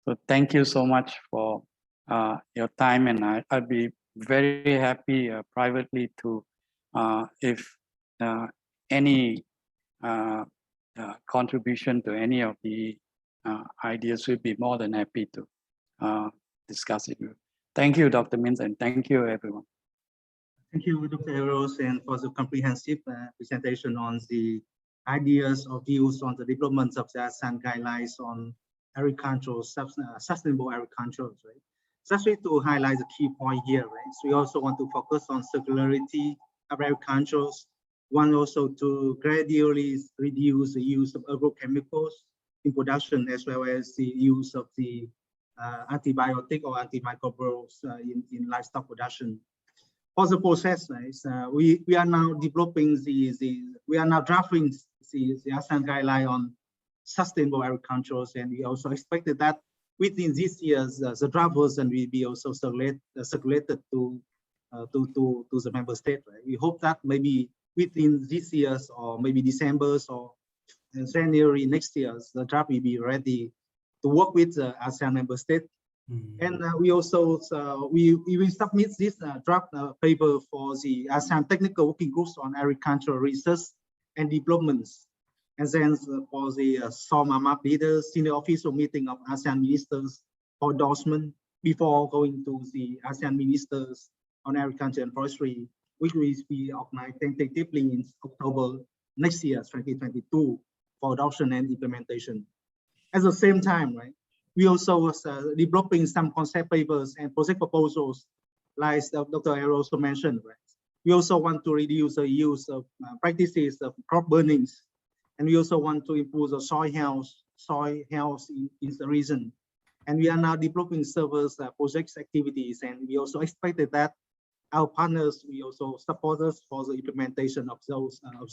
So thank you so much for your time, and I'd be very happy privately to, if any contribution to any of the ideas, we'd be more than happy to discuss it. Thank you, Dr. Min, and thank you, everyone. Thank you, Dr. Eros, and for the comprehensive presentation on the ideas or views on the development of the ASEAN guidelines on agricultural, sustainable agriculture, right? Just to highlight the key point here, right? So we also want to focus on circularity of agriculture. One also to gradually reduce the use of agrochemicals in production, as well as the use of the antibiotic or antimicrobials in livestock production. For the process, right, we are now developing we are now drafting the ASEAN guideline on sustainable agriculture, and we also expected that within this year, the draft version will be also circulated to the member state. Right? We hope that maybe within this year, or maybe December or January next year, the draft will be ready to work with the ASEAN member state. And we also we will submit this draft paper for the ASEAN technical working groups on agricultural research and developments. And then for the SOMAMAP leaders, senior official meeting of ASEAN ministers for endorsement before going to the ASEAN ministers on agriculture and forestry, which will be organized tentatively in October next year, 2022, for adoption and implementation. At the same time, right, we also was developing some concept papers and project proposals, like Dr. Ero also mentioned. Right? We also want to reduce the use of practices of crop burnings, and we also want to improve the soil health in the region. And we are now developing service projects activities, and we also expected that our partners will also support us for the implementation of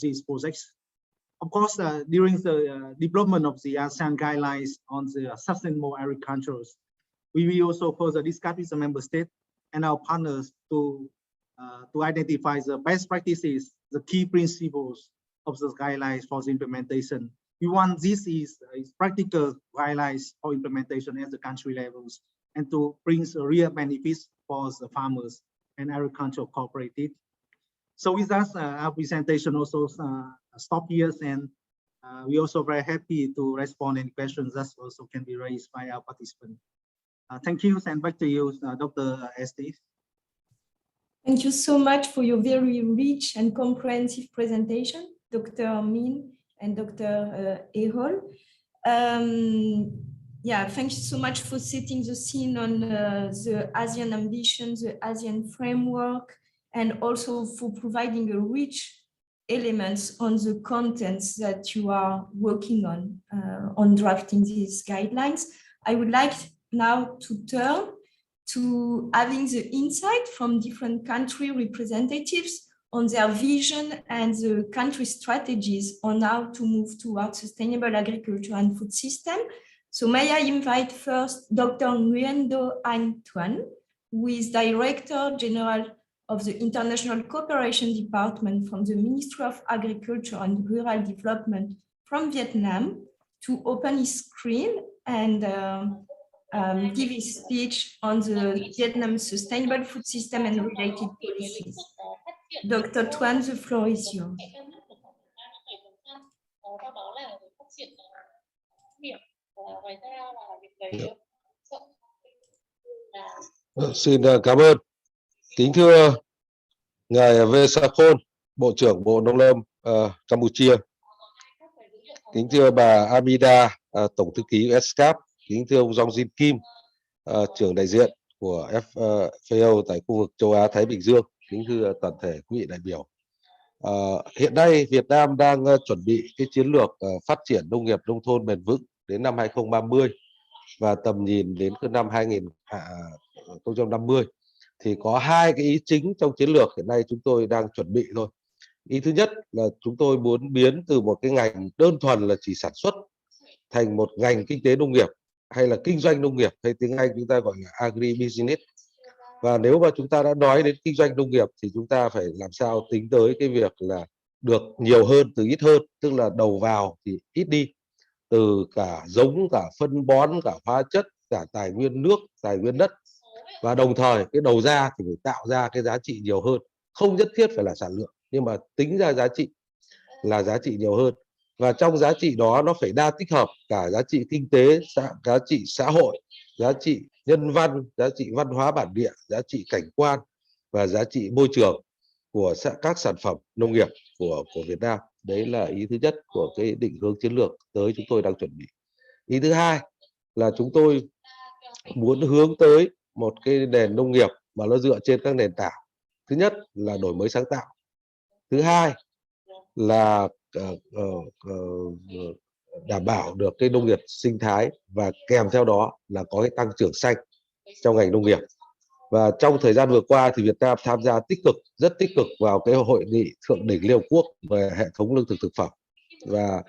these projects. Of course, during the development of the ASEAN guidelines on the sustainable agriculture, we will also further discuss with the member state and our partners to identify the best practices, the key principles of the guidelines for the implementation. We want this is practical guidelines for implementation at the country levels and to bring real benefits for the farmers and agricultural cooperative. So with that, our presentation also stop here, and we also very happy to respond any questions that also can be raised by our participants. Thank you, and back to you, Dr. Estes. Thank you so much for your very rich and comprehensive presentation, Dr. Min and Dr. Ehol. Yeah, thank you so much for setting the scene on the ASEAN ambitions, the ASEAN framework, and also for providing a rich elements on the contents that you are working on drafting these guidelines. I would like now to turn to having the insight from different country representatives on their vision and the country strategies on how to move towards sustainable agriculture and food system. So may I invite first Dr. Nguyen-Do Anh Tuan, who is Director General of the International Cooperation Department from the Ministry of Agriculture and Rural Development from Vietnam, to open his screen and give his speech on the Vietnam sustainable food system and related policies. Dr. Tuan, the floor is yours. Xin cảm ơn. Kính thưa Ngài Vesakhon, Bộ trưởng Bộ Nông lâm Campuchia. Kính thưa bà Amida, Tổng thư ký ESCAP. Kính thưa ông Jong Jin Kim, trưởng đại diện của FAO tại khu vực châu Á Thái Bình Dương. Kính thưa toàn thể quý vị đại biểu. Hiện nay Việt Nam đang chuẩn bị cái chiến lược phát triển nông nghiệp nông thôn bền vững đến năm 2030 và tầm nhìn đến cái năm 2050. Thì có hai cái ý chính trong chiến lược hiện nay chúng tôi đang chuẩn bị thôi. Ý thứ nhất là chúng tôi muốn biến từ một cái ngành đơn thuần là chỉ sản xuất thành một ngành kinh tế nông nghiệp hay là kinh doanh nông nghiệp, hay tiếng Anh chúng ta gọi là agribusiness. Và nếu mà chúng ta đã nói đến kinh doanh nông nghiệp thì chúng ta phải làm sao tính tới cái việc là được nhiều hơn từ ít hơn, tức là đầu vào thì ít đi, từ cả giống, cả phân bón, cả hóa chất, cả tài nguyên nước, tài nguyên đất. Và đồng thời cái đầu ra thì phải tạo ra cái giá trị nhiều hơn, không nhất thiết phải là sản lượng, nhưng mà tính ra giá trị là giá trị nhiều hơn. Và trong giá trị đó nó phải đa tích hợp cả giá trị kinh tế, giá trị xã hội giá trị nhân văn, giá trị văn hóa bản địa, giá trị cảnh quan và giá trị môi trường của các sản phẩm nông nghiệp của Việt Nam. Đấy là ý thứ nhất của cái định hướng chiến lược tới chúng tôi đang chuẩn bị. Ý thứ hai là chúng tôi muốn hướng tới một cái nền nông nghiệp mà nó dựa trên các nền tảng. Thứ nhất là đổi mới sáng tạo. Thứ hai là đảm bảo được cái nông nghiệp sinh thái và kèm theo đó là có cái tăng trưởng xanh trong ngành nông nghiệp. Và trong thời gian vừa qua thì Việt Nam tham gia rất tích cực vào cái hội nghị thượng đỉnh Liên Hợp Quốc về hệ thống lương thực thực phẩm. Và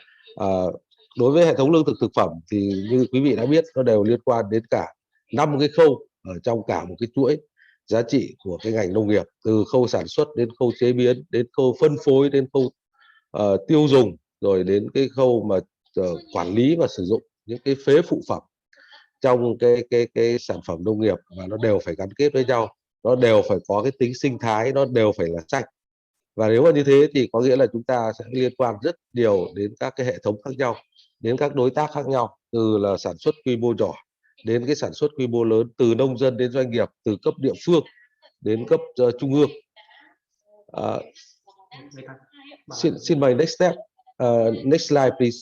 đối với hệ thống lương thực thực phẩm thì như quý vị đã biết, nó đều liên quan đến cả 5 cái khâu ở trong cả một cái chuỗi giá trị của cái ngành nông nghiệp, từ khâu sản xuất đến khâu chế biến, đến khâu phân phối, đến khâu tiêu dùng, rồi đến cái khâu mà quản lý và sử dụng những cái phế phụ phẩm trong cái sản phẩm nông nghiệp, và nó đều phải gắn kết với nhau, nó đều phải có cái tính sinh thái, nó đều phải là sạch. Và nếu mà như thế thì có nghĩa là chúng ta sẽ liên quan rất nhiều đến các cái hệ thống khác nhau, đến các đối tác khác nhau, từ là sản xuất quy mô nhỏ đến cái sản xuất quy mô lớn, từ nông dân đến doanh nghiệp, từ cấp địa phương đến cấp trung ương. Xin mời next step, next slide please.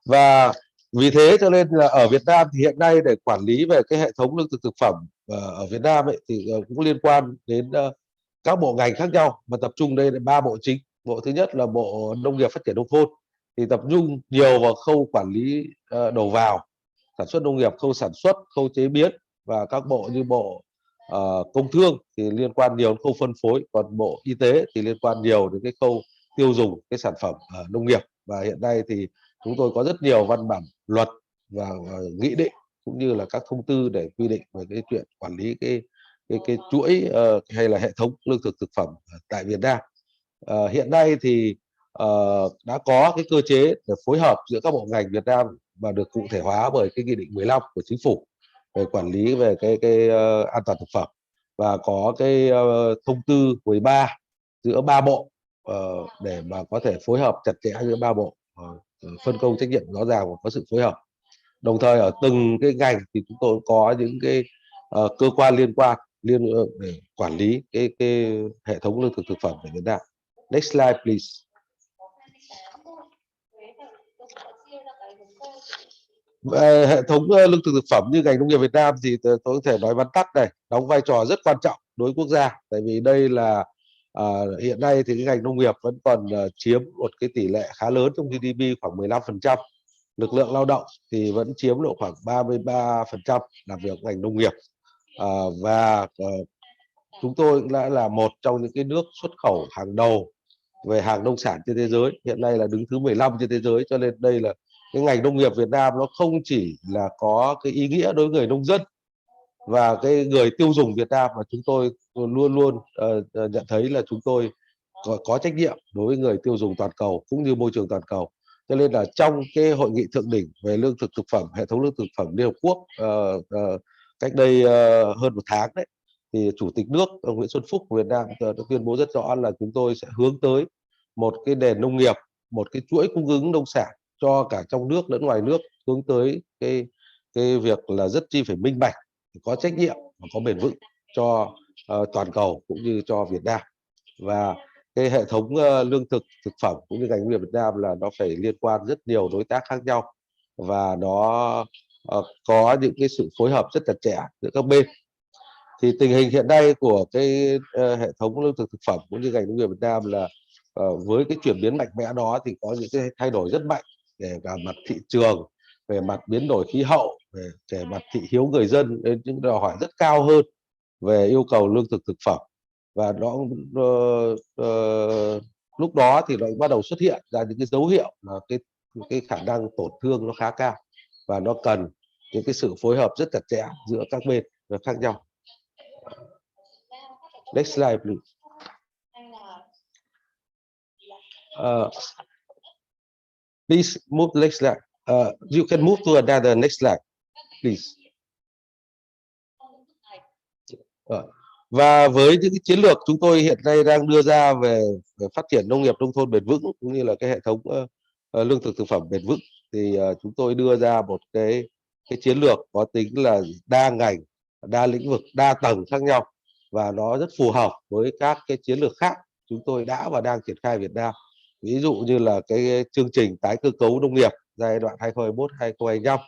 Và vì thế cho nên là ở Việt Nam thì hiện nay để quản lý về cái hệ thống lương thực thực phẩm ở Việt Nam ấy, thì cũng liên quan đến các bộ ngành khác nhau, mà tập trung đây là 3 bộ chính. Bộ thứ nhất là Bộ Nông nghiệp Phát triển Nông thôn, thì tập trung nhiều vào khâu quản lý đầu vào sản xuất nông nghiệp, khâu sản xuất, khâu chế biến, và các bộ như Bộ Công Thương thì liên quan nhiều đến khâu phân phối, còn Bộ Y tế thì liên quan nhiều đến cái khâu tiêu dùng cái sản phẩm nông nghiệp. Và hiện nay thì chúng tôi có rất nhiều văn bản luật và nghị định cũng như là các thông tư để quy định về cái chuyện quản lý cái chuỗi hay là hệ thống lương thực thực phẩm tại Việt Nam. Hiện nay thì đã có cái cơ chế để phối hợp giữa các bộ ngành Việt Nam và được cụ thể hóa bởi cái nghị định 15 của chính phủ về quản lý về cái an toàn thực phẩm, và có cái thông tư 13 giữa 3 bộ để mà có thể phối hợp chặt chẽ giữa 3 bộ, phân công trách nhiệm rõ ràng và có sự phối hợp. Đồng thời ở từng cái ngành thì chúng tôi có những cái cơ quan liên quan để quản lý cái hệ thống lương thực thực phẩm của Việt Nam. Next slide please. Về hệ thống lương thực thực phẩm như ngành nông nghiệp Việt Nam thì tôi có thể nói vắn tắt này, đóng vai trò rất quan trọng đối với quốc gia, tại vì đây là hiện nay thì cái ngành nông nghiệp vẫn còn chiếm một cái tỷ lệ khá lớn trong GDP, khoảng 15%. Lực lượng lao động thì vẫn chiếm độ khoảng 33% làm việc ngành nông nghiệp, và chúng tôi cũng đã là một trong những cái nước xuất khẩu hàng đầu về hàng nông sản trên thế giới, hiện nay là đứng thứ 15 trên thế giới. Cho nên đây là cái ngành nông nghiệp Việt Nam nó không chỉ là có cái ý nghĩa đối với người nông dân và cái người tiêu dùng Việt Nam, mà chúng tôi luôn luôn nhận thấy là chúng tôi có trách nhiệm đối với người tiêu dùng toàn cầu cũng như môi trường toàn cầu. Cho nên là trong cái hội nghị thượng đỉnh về lương thực thực phẩm, hệ thống lương thực thực phẩm Liên Hợp Quốc cách đây hơn 1 tháng đấy, thì Chủ tịch nước ông Nguyễn Xuân Phúc của Việt Nam đã tuyên bố rất rõ là chúng tôi sẽ hướng tới một cái nền nông nghiệp, một cái chuỗi cung ứng nông sản cho cả trong nước lẫn ngoài nước, hướng tới cái việc là rất chi phải minh bạch, có trách nhiệm và có bền vững cho toàn cầu cũng như cho Việt Nam. Và cái hệ thống lương thực thực phẩm cũng như ngành nông nghiệp Việt Nam là nó phải liên quan rất nhiều đối tác khác nhau, và nó có những cái sự phối hợp rất chặt chẽ giữa các bên. Thì tình hình hiện nay của cái hệ thống lương thực thực phẩm cũng như ngành nông nghiệp Việt Nam là với cái chuyển biến mạnh mẽ đó thì có những cái thay đổi rất mạnh về cả mặt thị trường, về mặt biến đổi khí hậu, về mặt thị hiếu người dân, đến những đòi hỏi rất cao hơn về yêu cầu lương thực thực phẩm. Và nó lúc đó thì nó bắt đầu xuất hiện ra những cái dấu hiệu là cái khả năng tổn thương nó khá cao, và nó cần những cái sự phối hợp rất chặt chẽ giữa các bên khác nhau. Next slide please. Please move next slide. You can move to another next slide, please. Và với những cái chiến lược chúng tôi hiện nay đang đưa ra về phát triển nông nghiệp nông thôn bền vững cũng như là cái hệ thống lương thực thực phẩm bền vững, thì chúng tôi đưa ra một cái chiến lược có tính là đa ngành, đa lĩnh vực, đa tầng khác nhau, và nó rất phù hợp với các cái chiến lược khác chúng tôi đã và đang triển khai Việt Nam. Ví dụ như là cái chương trình tái cơ cấu nông nghiệp giai đoạn 2021-2025,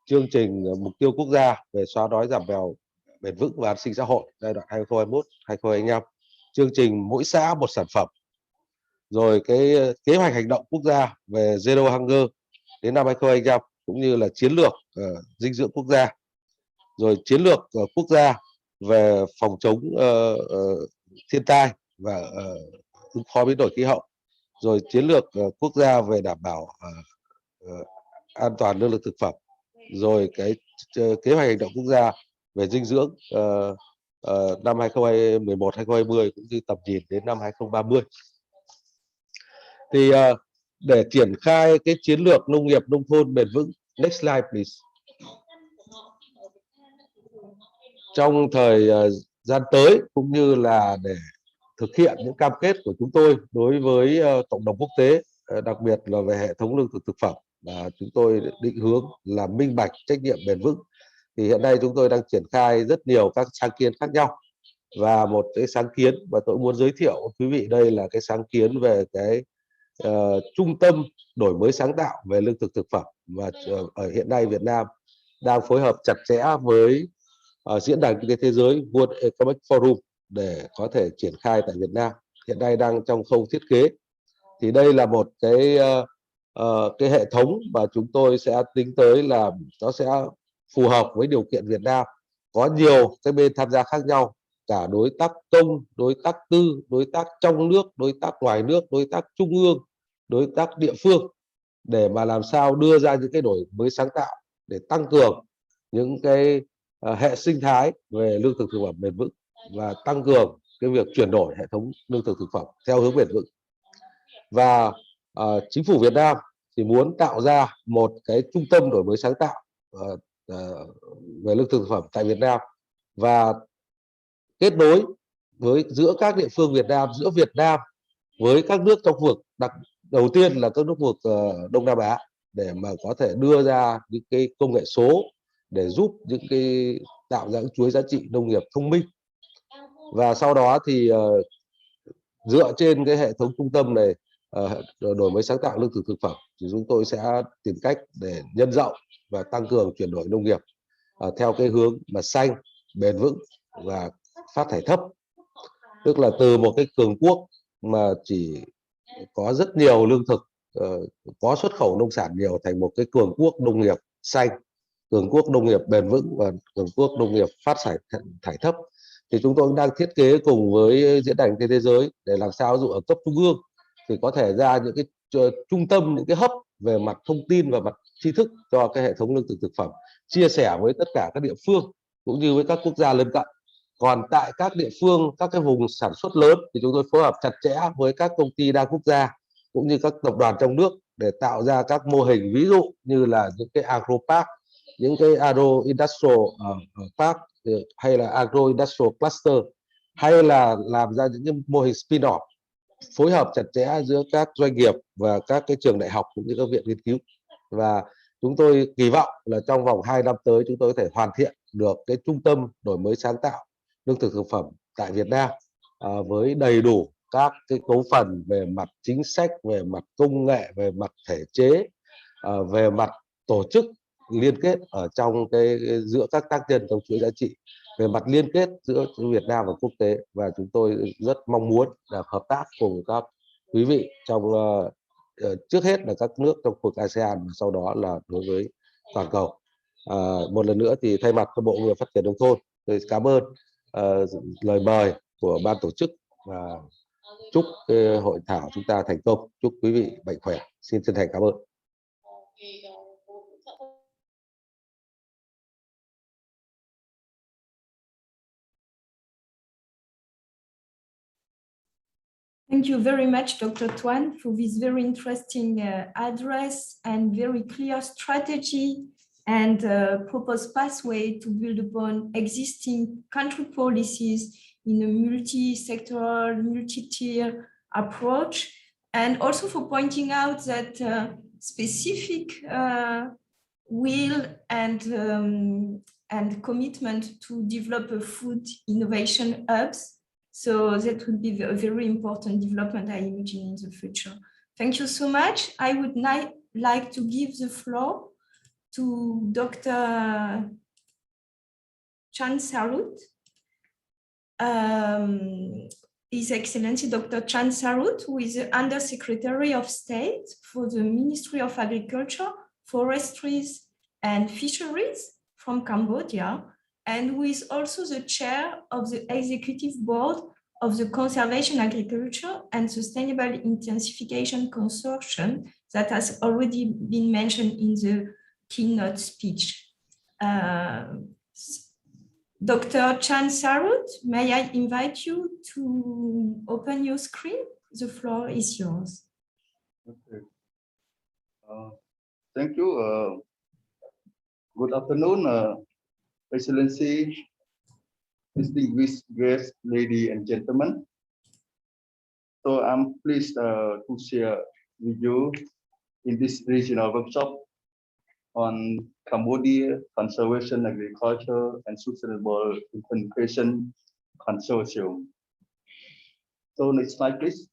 chương trình mục tiêu quốc gia về xóa đói giảm nghèo bền vững và an sinh xã hội giai đoạn 2021-2025, chương trình mỗi xã một sản phẩm, rồi cái kế hoạch hành động quốc gia về Zero Hunger đến năm 2025, cũng như là chiến lược dinh dưỡng quốc gia, rồi chiến lược quốc gia về phòng chống thiên tai và ứng phó biến đổi khí hậu, rồi chiến lược quốc gia về đảm bảo an toàn lương thực thực phẩm, rồi cái kế hoạch hành động quốc gia về dinh dưỡng năm 2011-2020 cũng như tầm nhìn đến năm 2030. Thì để triển khai cái chiến lược nông nghiệp nông thôn bền vững, next slide please. Trong thời gian tới, cũng như là để thực hiện những cam kết của chúng tôi đối với cộng đồng quốc tế, đặc biệt là về hệ thống lương thực thực phẩm, và chúng tôi định hướng là minh bạch, trách nhiệm, bền vững, thì hiện nay chúng tôi đang triển khai rất nhiều các sáng kiến khác nhau. Và một cái sáng kiến mà tôi muốn giới thiệu quý vị đây là cái sáng kiến về cái trung tâm đổi mới sáng tạo về lương thực thực phẩm, và ở hiện nay Việt Nam đang phối hợp chặt chẽ với diễn đàn kinh tế thế giới World Economic Forum để có thể triển khai tại Việt Nam. Hiện nay đang trong khâu thiết kế. Thì đây là một cái hệ thống mà chúng tôi sẽ tính tới là nó sẽ phù hợp với điều kiện Việt Nam. Có nhiều cái bên tham gia khác nhau, cả đối tác công, đối tác tư, đối tác trong nước, đối tác ngoài nước, đối tác trung ương, đối tác địa phương, để mà làm sao đưa ra những cái đổi mới sáng tạo để tăng cường những cái hệ sinh thái về lương thực thực phẩm bền vững và tăng cường cái việc chuyển đổi hệ thống lương thực thực phẩm theo hướng bền vững. Và chính phủ Việt Nam thì muốn tạo ra một cái trung tâm đổi mới sáng tạo về lương thực thực phẩm tại Việt Nam, và kết nối với giữa các địa phương Việt Nam, giữa Việt Nam với các nước trong khu vực, đầu tiên là các nước khu vực Đông Nam Á, để mà có thể đưa ra những cái công nghệ số để giúp những cái tạo ra những chuỗi giá trị nông nghiệp thông minh. Và sau đó thì dựa trên cái hệ thống trung tâm này đổi mới sáng tạo lương thực thực phẩm, thì chúng tôi sẽ tìm cách để nhân rộng và tăng cường chuyển đổi nông nghiệp theo cái hướng mà xanh, bền vững và phát thải thấp. Tức là từ một cái cường quốc mà chỉ có rất nhiều lương thực, có xuất khẩu nông sản nhiều, thành một cái cường quốc nông nghiệp xanh, cường quốc nông nghiệp bền vững và cường quốc nông nghiệp phát thải thấp. Thì chúng tôi đang thiết kế cùng với diễn đàn kinh tế thế giới để làm sao dụ ở cấp trung ương thì có thể ra những cái trung tâm, những cái hub về mặt thông tin và mặt tri thức cho cái hệ thống lương thực thực phẩm, chia sẻ với tất cả các địa phương cũng như với các quốc gia lân cận. Còn tại các địa phương, các cái vùng sản xuất lớn thì chúng tôi phối hợp chặt chẽ với các công ty đa quốc gia cũng như các tập đoàn trong nước để tạo ra các mô hình, ví dụ như là những cái agro park, những cái agro industrial park, hay là agro industrial cluster, hay là làm ra những cái mô hình spin-off, phối hợp chặt chẽ giữa các doanh nghiệp và các cái trường đại học cũng như các viện nghiên cứu. Và chúng tôi kỳ vọng là trong vòng 2 năm tới chúng tôi có thể hoàn thiện được cái trung tâm đổi mới sáng tạo lương thực thực phẩm tại Việt Nam với đầy đủ các cái cấu phần về mặt chính sách, về mặt công nghệ, về mặt thể chế, về mặt tổ chức liên kết ở trong cái giữa các tác nhân trong chuỗi giá trị, về mặt liên kết giữa Việt Nam và quốc tế. Và chúng tôi rất mong muốn là hợp tác cùng các quý vị trong trước hết là các nước trong khu vực ASEAN, và sau đó là đối với toàn cầu. Một lần nữa thì thay mặt cho Bộ Nông nghiệp Phát triển Nông thôn, tôi cảm ơn lời mời của ban tổ chức và chúc hội thảo chúng ta thành công, chúc quý vị mạnh khỏe. Xin chân thành cảm ơn. Thank you very much, Dr. Tuan, for this very interesting address and very clear strategy and proposed pathway to build upon existing country policies in a multi-sectoral, multi-tier approach. and also for pointing out that specific will and commitment to develop a food innovation hubs. So that would be a very important development, I imagine, in the future. Thank you so much. I would now like to give the floor to Dr. Chan Sarut. His Excellency Dr. Chan Sarut, who is the Under Secretary of State for the Ministry of Agriculture, Forestries and Fisheries from Cambodia, and who is also the chair of the Executive Board of the Conservation Agriculture and Sustainable Intensification Consortium that has already been mentioned in the keynote speech. Dr. Chan Sarut, may I invite you to open your screen? The floor is yours. Okay. Thank you. Good afternoon, Excellency, distinguished guests, ladies and gentlemen. So I'm pleased to share with you in this regional workshop on Cambodia Conservation, Agriculture, and Sustainable Implementation Consortium. So next slide, please.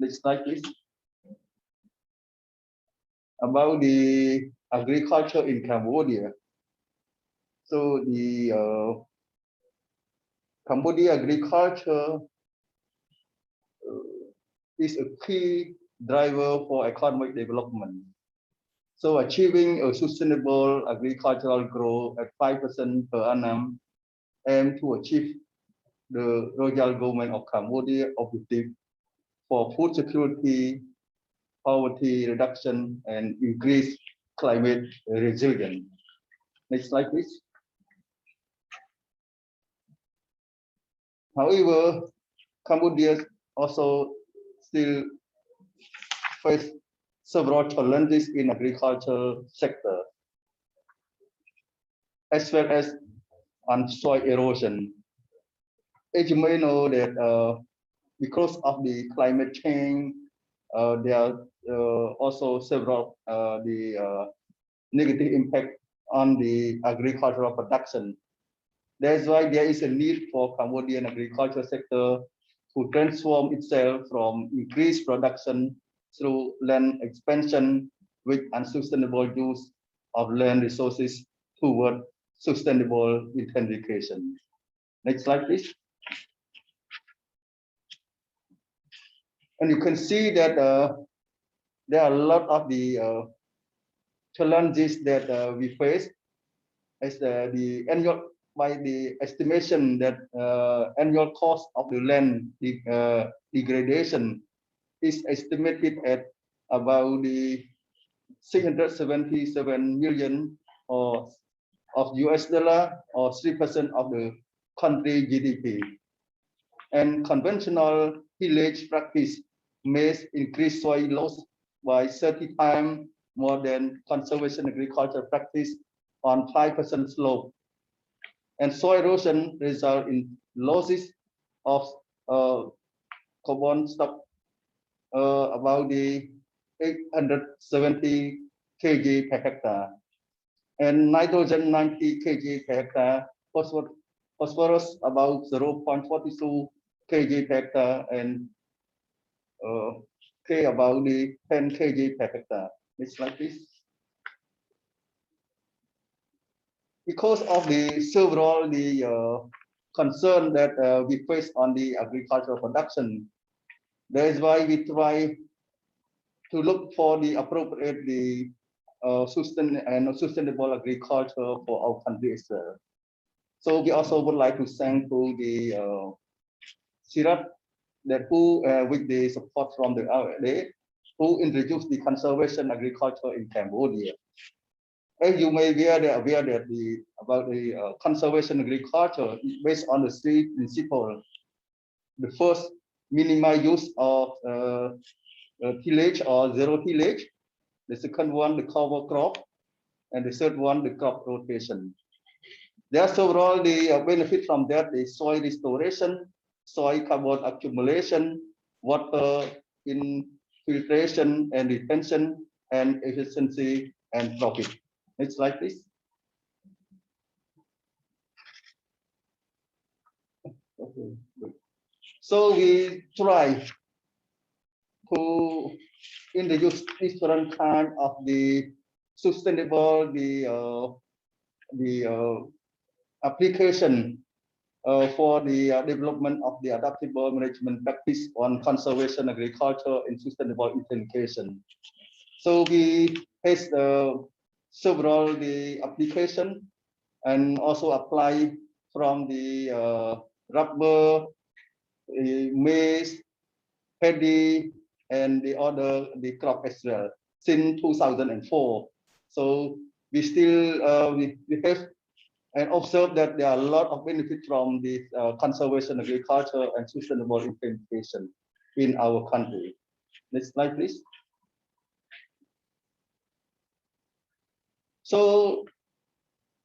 Next slide, please. About the agriculture in Cambodia. So the Cambodia agriculture is a key driver for economic development. So achieving a sustainable agricultural growth at 5% per annum aim to achieve the Royal Government of Cambodia objective for food security, poverty reduction, and increased climate resilience. Next slide, please. However, Cambodia also still face several challenges in agricultural sector, as well as on soil erosion. As you may know that because of the climate change, there are also several negative impact on the agricultural production. That's why there is a need for Cambodian agriculture sector to transform itself from increased production through land expansion with unsustainable use of land resources toward sustainable intensification. Next slide, please. And you can see that there are a lot of the challenges that we face as the annual, by the estimation that annual cost of the land degradation is estimated at about the 677 million of US dollar, or 3% of the country GDP. And conventional tillage practice may increase soil loss by 30 times more than conservation agriculture practice on 5% slope. And soil erosion result in losses of carbon stock about the 870 kg per hectare, and nitrogen 90 kg per hectare, phosphorus about 0.42 kg per hectare, and K about the 10 kg per hectare. Next slide, please. Because of the several concern that we face on the agricultural production, that is why we try to look for the appropriate sustainable agriculture for our country as well. So we also would like to thank to the CIRAT that who with the support from the RLA, who introduced the conservation agriculture in Cambodia. As you may be aware that about the conservation agriculture is based on the three principles. The first, minimize use of tillage or zero tillage. The second one, the cover crop, and the third one, the crop rotation. There are several benefits from that: the soil restoration, soil carbon accumulation, water infiltration and retention, and efficiency and profit. Next slide, please. Okay, good. So we try to introduce different kind of the sustainable application for the development of the adaptable management practice on conservation agriculture and sustainable intensification. So we test several the application and also apply from the rubber, maize, paddy, and the other the crop as well since 2004. So we still we have and observe that there are a lot of benefit from this conservation agriculture and sustainable implementation in our country. Next slide, please. So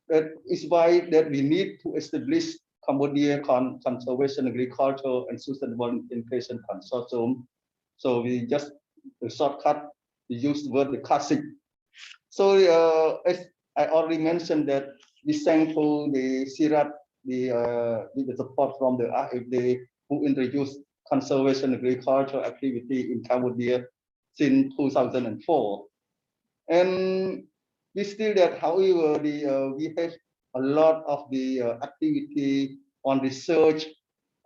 that is why that we need to establish Cambodia Conservation Agriculture and Sustainable Implementation Consortium. So we just a shortcut we use the word the classic. So as I already mentioned that we thankful the CIRAT, with the support from the AFD who introduced conservation agriculture activity in Cambodia since 2004. And we still that, however, we have a lot of the activity on research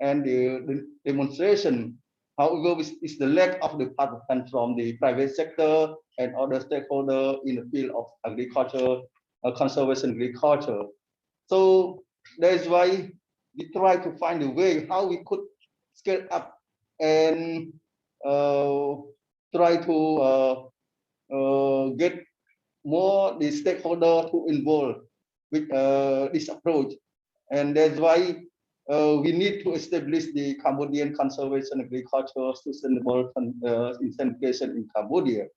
and the demonstration. However, it's the lack of the participants from the private sector and other stakeholders in the field of agriculture, conservation agriculture. So that's why we try to find a way how we could scale up and try to get more the stakeholder to involve with this approach. And that's why we need to establish the Cambodian Conservation Agriculture Sustainable Intensification in Cambodia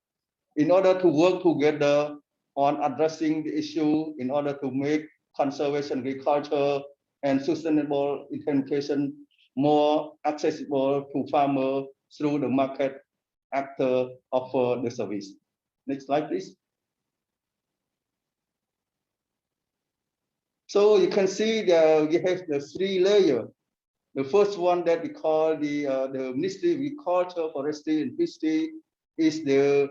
in order to work together on addressing the issue in order to make conservation agriculture and sustainable intensification more accessible to farmers through the market actor offer the service. Next slide, please. So you can see we have the three layers. The first one that we call the Ministry of Agriculture, Forestry and Fishery is the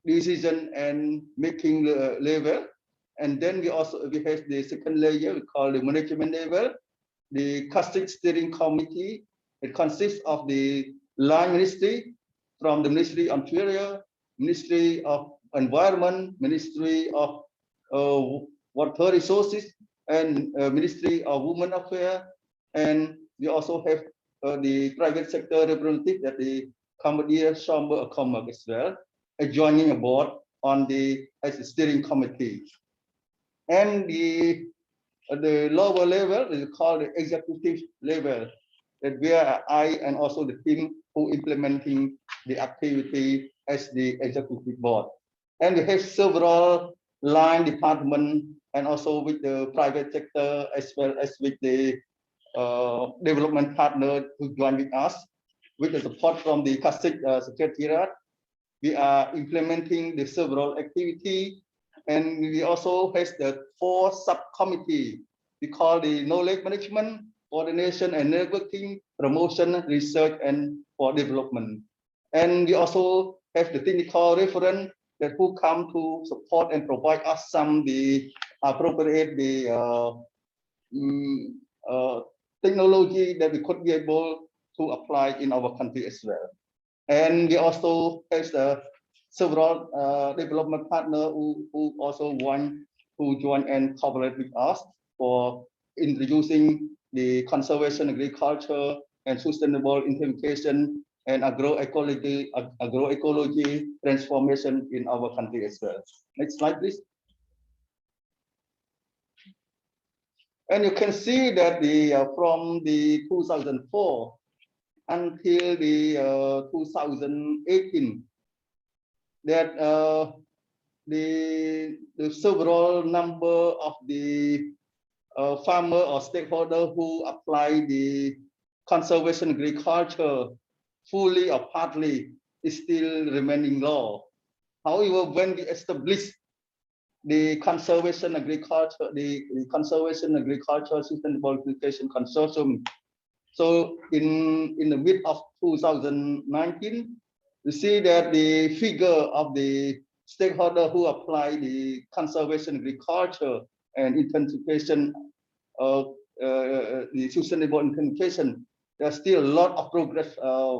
decision and making level. And then we have the second layer we call the management level, the Casting Steering Committee. It consists of the line ministry from the Ministry of Interior, Ministry of Environment, Ministry of Water Resources, and Ministry of Women Affairs. And we also have the private sector representative at the Cambodia Chamber of Commerce as well, joining a board on as a steering committee. And the lower level is called the executive level, that where I and also the team who implementing the activity as the executive board. And we have several line department and also with the private sector as well as with the development partner who join with us. With the support from the CASIC Secretariat, we are implementing the several activity, and we also have the 4 subcommittee. We call the knowledge management, coordination and networking, promotion, research, and for development. And we also have the technical referent that who come to support and provide us some the appropriate technology that we could be able to apply in our country as well. And we also have several development partners who also want to join and cooperate with us for introducing the conservation agriculture and sustainable implementation and agroecology transformation in our country as well. Next slide, please. And you can see that from the 2004 until the 2018, that the several number of the farmer or stakeholder who apply the conservation agriculture fully or partly is still remaining law. However, when we establish the conservation agriculture, the conservation agriculture sustainable application consortium, so in the mid of 2019, you see that the figure of the stakeholder who apply the conservation agriculture and intensification of the sustainable implementation, there's still a lot of progress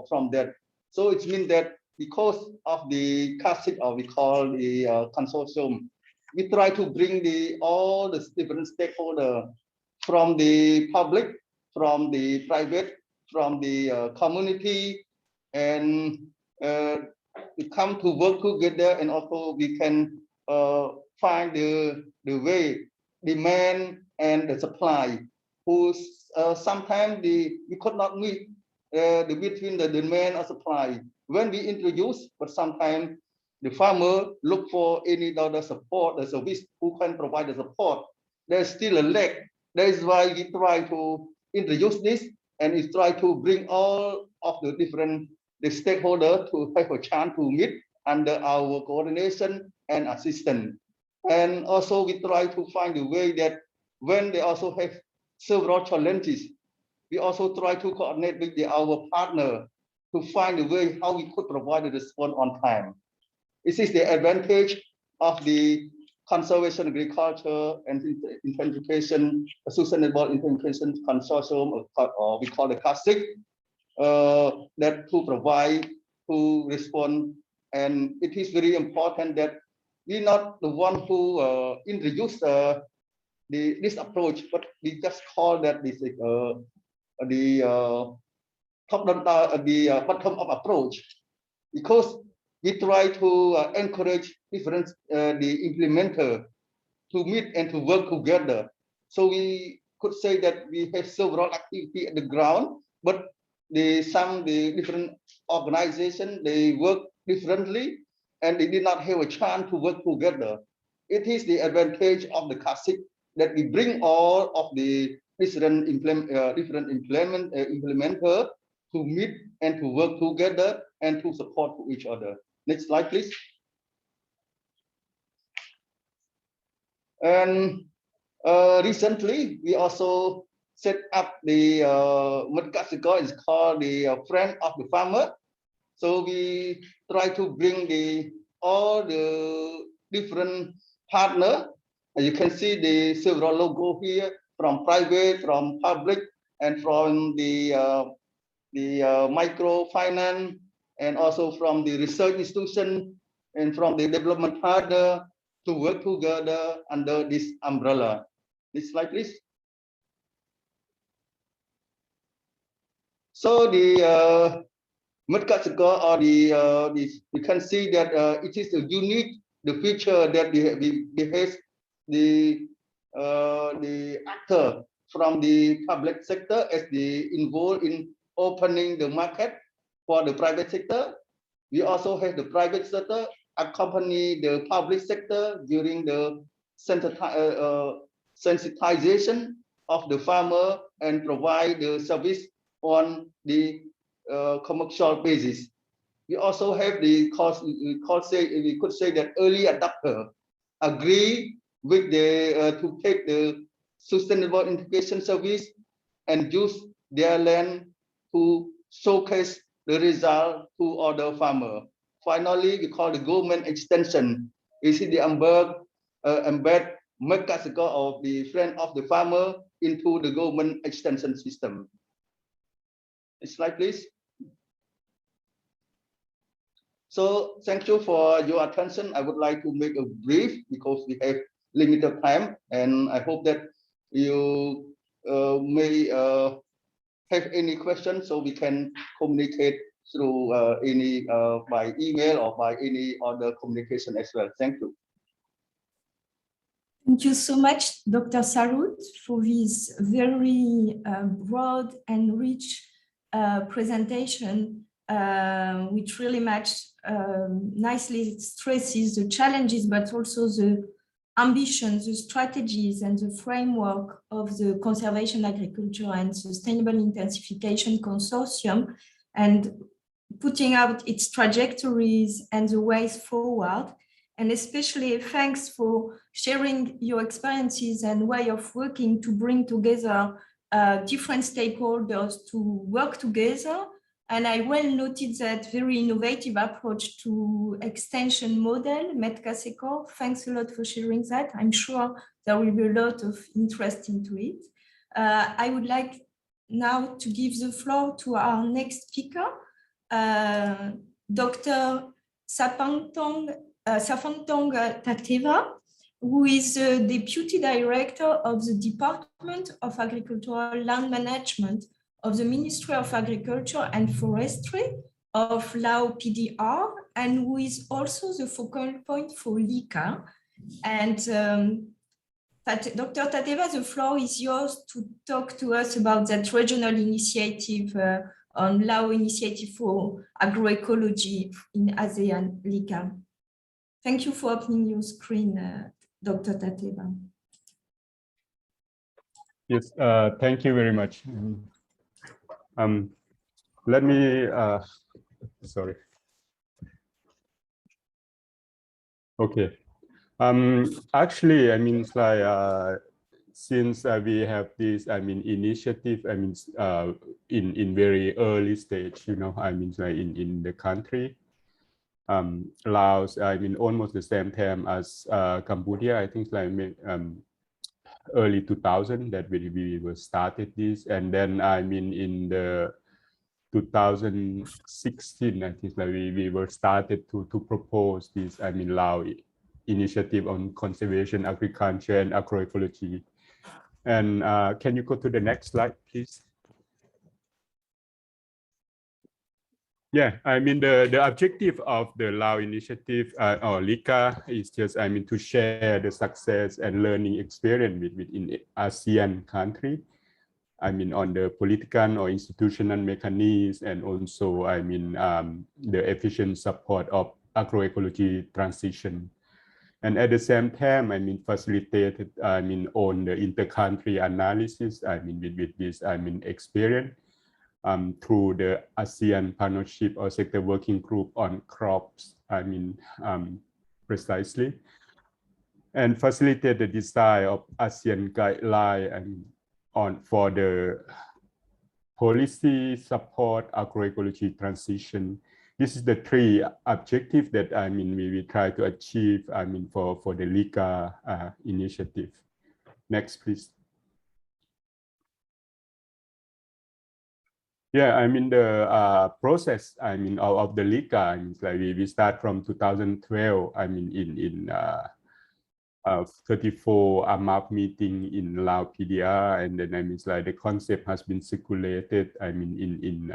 from that. So it means that because of the classic, or we call the consortium, we try to bring all the different stakeholders from the public, from the private, from the community, and we come to work together, and also we can find the way, demand and the supply, who's sometimes we could not meet the between the demand or supply when we introduce, but sometimes the farmer look for any other support, the service who can provide the support. There's still a lack. That is why we try to introduce this, and we try to bring all of the different stakeholders to have a chance to meet under our coordination and assistance. And also we try to find a way that when they also have several challenges, we also try to coordinate with our partner to find a way how we could provide a response on time. This is the advantage of the conservation agriculture and intensification, sustainable intensification consortium, or we call the CASIC, that to provide, to respond. And it is very important that we're not the one who introduced this approach, but we just call that this the bottom-up approach, because we try to encourage different the implementer to meet and to work together. So we could say that we have several activities at the ground, but the different organizations, they work differently and they did not have a chance to work together. It is the advantage of the CASIC that we bring all of the different implementer to meet and to work together and to support each other. Next slide, please. And recently, we also set up the Medkasiko is called the friend of the farmer. So we try to bring all the different partners. You can see the several logo here from private, from public, and from the microfinance, and also from the research institution and from the development partner to work together under this umbrella. Next slide, please. So the Medkasiko, or you can see that it is a unique feature that we have the actor from the public sector as the involved in opening the market for the private sector. We also have the private sector accompany the public sector during the sensitization of the farmer and provide the service on the commercial basis. We also have the we could say that early adopter agree with the to take the sustainable integration service and use their land to showcase the result to other farmer. Finally, we call the government extension. Is the embed Medkasiko of the friend of the farmer into the government extension system. Next slide, please. So thank you for your attention. I would like to make a brief because we have limited time, and I hope that you may have any questions so we can communicate through any by email or by any other communication as well. Thank you. Thank you so much, Dr. Sarut, for this very broad and rich presentation, which really matched nicely stresses the challenges, but also the ambitions, the strategies, and the framework of the Conservation, Agriculture, and Sustainable Intensification Consortium, and putting out its trajectories and the ways forward. And especially thanks for sharing your experiences and way of working to bring together different stakeholders to work together. And I well noted that very innovative approach to extension model, Metcasecor. Thanks a lot for sharing that. I'm sure there will be a lot of interest into it. I would like now to give the floor to our next speaker, Dr. Sapantong Tateva, who is the Deputy Director of the Department of Agricultural Land Management of the Ministry of Agriculture and Forestry of Lao PDR, and who is also the focal point for LICA. And Dr. Tateva, the floor is yours to talk to us about that regional initiative on Lao Initiative for Agroecology in ASEAN, LICA. Thank you for opening your screen, Dr. Tateva. Yes, thank you very much. Let me, sorry. Okay. Actually, I mean, it's like, since we have this, I mean, initiative, I mean, in very early stage, you know, I mean, like in the country, Laos, I mean, almost the same time as Cambodia, I think, like early 2000 that we were started this, and then I mean in the 2016, I think, like we were started to propose this, I mean, Lao initiative on conservation, agriculture, and agroecology. And can you go to the next slide, please? Yeah, I mean, the objective of the Lao initiative or LICA is just, I mean, to share the success and learning experience within ASEAN country. I mean, on the political or institutional mechanisms, and also, I mean, the efficient support of agroecology transition. And at the same time, I mean, facilitated, I mean, on the inter-country analysis, I mean, with this, I mean, experience through the ASEAN Partnership or Sector Working Group on crops, I mean, precisely, and facilitate the design of ASEAN guideline and for the policy support agroecology transition. This is the three objectives that, I mean, we try to achieve, I mean, for the LICA initiative. Next, please. Yeah, I mean, the process, I mean, of the LICA, I mean, like we start from 2012, I mean, in 34 AMAP meeting in Lao PDR, and then, I mean, like the concept has been circulated, I mean, in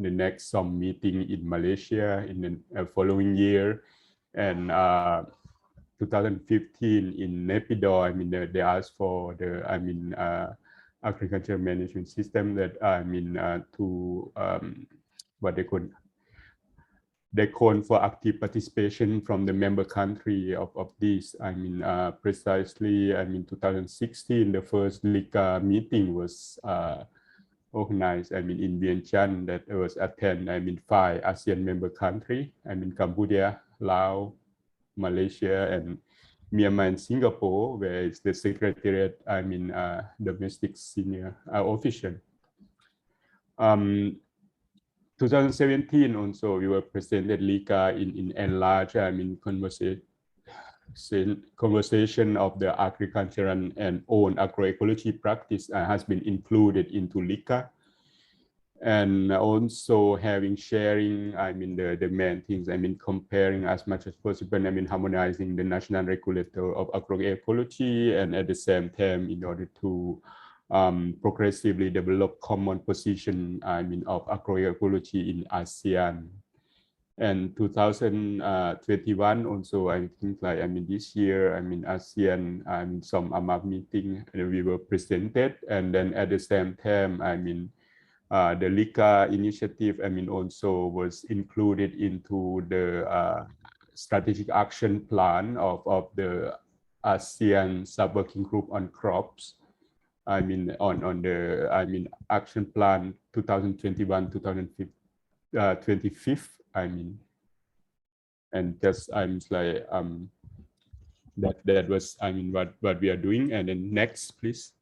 the next some meeting in Malaysia in the following year, and 2015 in Naypyidaw, I mean, they asked for the, I mean, agriculture management system that, I mean, to what they call for active participation from the member country of this. I mean, precisely, I mean, 2016, the first LICA meeting was organized, I mean, in Vientiane, that was attended, I mean, 5 ASEAN member country, I mean, Cambodia, Laos, Malaysia, and Myanmar and Singapore, where it's the secretariat, I mean, domestic senior official. 2017 also, we were presented LICA in enlarged, I mean, conversation of the agriculture and own agroecology practice has been included into LICA. And also having sharing, I mean, the main things, I mean, comparing as much as possible, I mean, harmonizing the national regulator of agroecology, and at the same time, in order to progressively develop common position, I mean, of agroecology in ASEAN. And 2021 also, I think, like, I mean, this year, I mean, ASEAN and some AMAP meeting, we were presented, and then at the same time, I mean, the LICA initiative, I mean, also was included into the strategic action plan of the ASEAN sub-working group on crops. I mean, on the action plan 2021-2025. I mean, and just like that was what we are doing. And then next, please.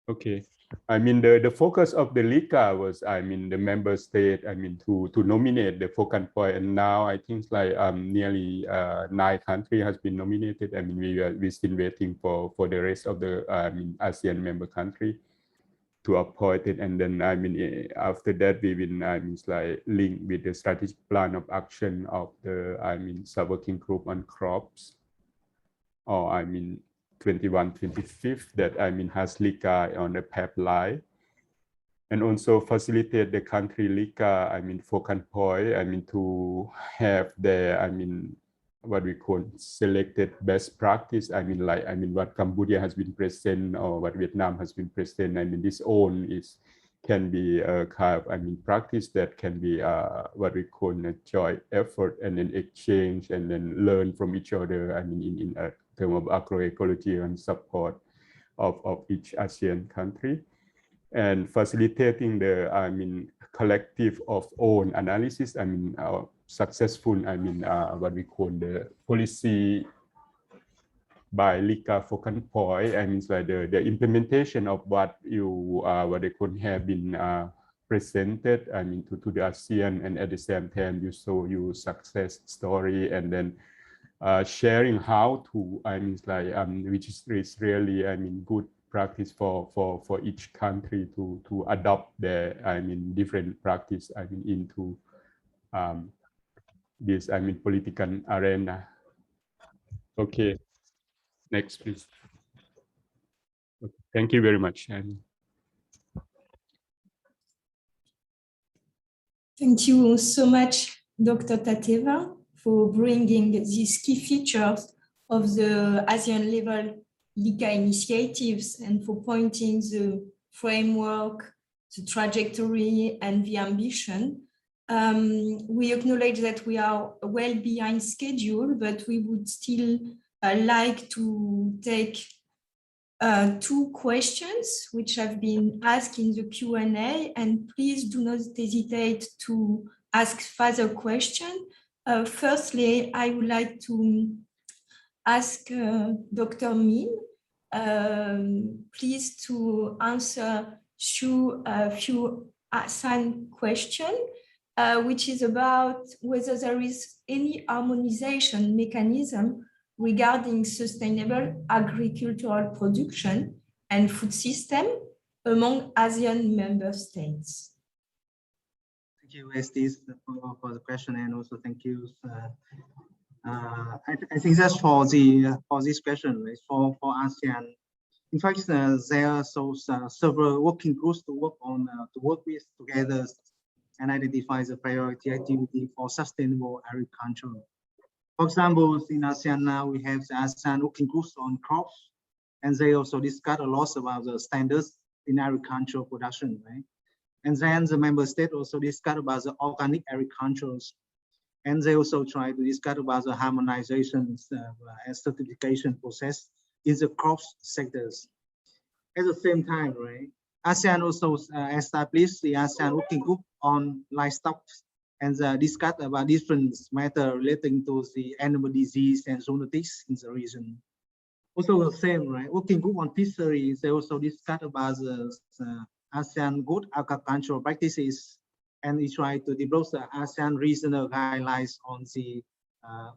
Okay. I mean, the focus of the LICA was, the member state, to nominate the focal point. And now I think like nearly 9 countries has been nominated. I mean, we're still waiting for the rest of the ASEAN member country to appoint it. And then, after that, we will, like link with the strategic plan of action of the, sub-working group on crops, or 21-25 that has LICA on the pipeline, and also facilitate the country LICA focal point to have the what we call selected best practice, what Cambodia has been present or what Vietnam has been present. This own can be a kind of practice that can be what we call a joint effort, and then exchange and then learn from each other. In terms of agroecology and support of each ASEAN country, and facilitating the collective of own analysis. Successful what we call the policy by LICA focal point. Like the implementation of what what they could have been presented to the ASEAN, and at the same time you show your success story, and then sharing how to which is really good practice for each country to adopt the different practice into this political arena. Okay, next please. Okay. Thank you very much. Thank you so much, Dr. Tateva, for bringing these key features of the ASEAN level LICA initiatives, and for pointing the framework, the trajectory, and the ambition. We acknowledge that we are well behind schedule, but we would still like to take 2 questions which have been asked in the Q&A, and please do not hesitate to ask further questions. Firstly, I would like to ask Dr. Min, please to answer a few ASEAN questions, which is about whether there is any harmonization mechanism regarding sustainable agricultural production and food system among ASEAN member states. Thank you, Estes, for the question, and also thank you. I think that's for this question, right? For ASEAN. In fact, there are several working groups to work with together and identify the priority activity for sustainable agriculture. For example, in ASEAN now we have the ASEAN working groups on crops, and they also discuss a lot about the standards in agricultural production, right? And then the member state also discuss about the organic agriculture, and they also try to discuss about the harmonization and certification process in the crops sectors. At the same time, right, ASEAN also established the ASEAN working group on livestock, and discuss about different matters relating to the animal disease and zoonotics in the region. Also the same, right, working group on fisheries, they also discuss about the ASEAN good agricultural practices, and we try to develop the ASEAN regional guidelines on the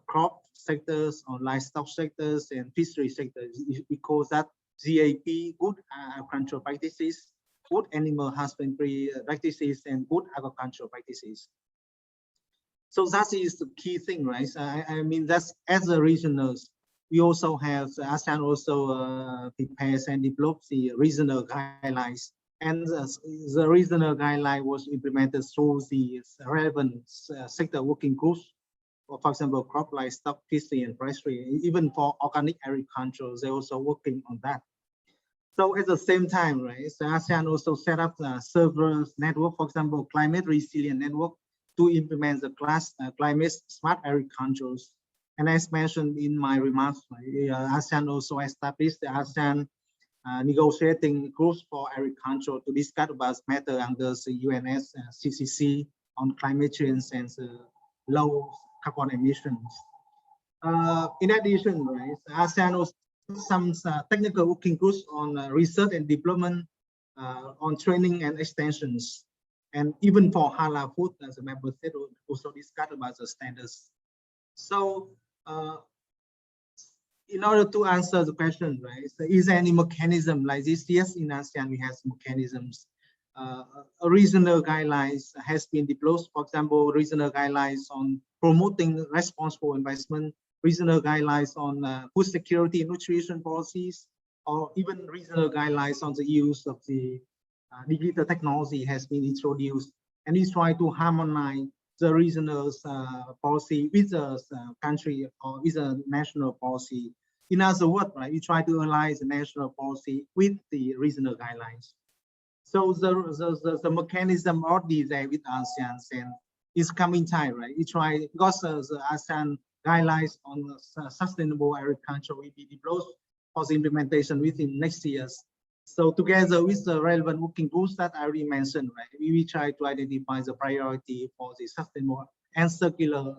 crop sectors, on livestock sectors, and fishery sectors. We call that GAP, good agricultural practices, good animal husbandry practices, and good agricultural practices. So that is the key thing, right? So I mean, that's as a regionals. We also have ASEAN also prepares and develops the regional guidelines, and the regional guideline was implemented through the relevant sector working groups. For example, crop, livestock, fishery, and forestry. Even for organic agriculture, they're also working on that. So at the same time, right, so ASEAN also set up the several network, for example, climate resilient network, to implement the climate smart agriculture. And as mentioned in my remarks, ASEAN also established the ASEAN negotiating groups for agriculture to discuss about matter under the UNSCCC on climate change and low carbon emissions. In addition, right, ASEAN also some technical working groups on research and development, on training and extensions, and even for halal food, as the member said, also discuss about the standards. So, in order to answer the question, right, so is there any mechanism like this? Yes, in ASEAN we have mechanisms. A regional guidelines has been developed. For example, regional guidelines on promoting responsible investment, regional guidelines on food security and nutrition policies, or even regional guidelines on the use of the digital technology has been introduced. And we try to harmonize the regional policy with the country or with a national policy. In other words, right, we try to align the national policy with the regional guidelines. So the mechanism already there with ASEAN, and it's coming time, right? We try, because the ASEAN guidelines on sustainable agriculture will be developed for the implementation within next years. So together with the relevant working groups that I already mentioned, right, we will try to identify the priority for the sustainable and circular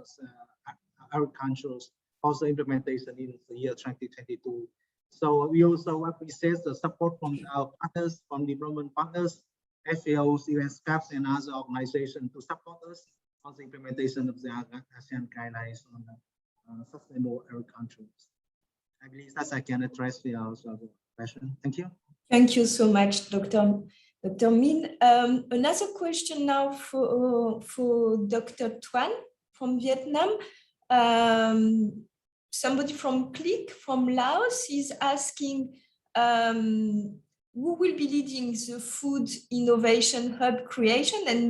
agriculture for the implementation in the year 2022. So we also appreciate the support from our partners, from development partners, FAOs, ESCAP, and other organizations to support us on the implementation of the ASEAN guidelines on sustainable agriculture. I believe that I can address the question. Thank you. Thank you so much, Dr. Min. Another question now for Dr. Tuan from Vietnam. Somebody from CLIC from Laos is asking who will be leading the food innovation hub creation and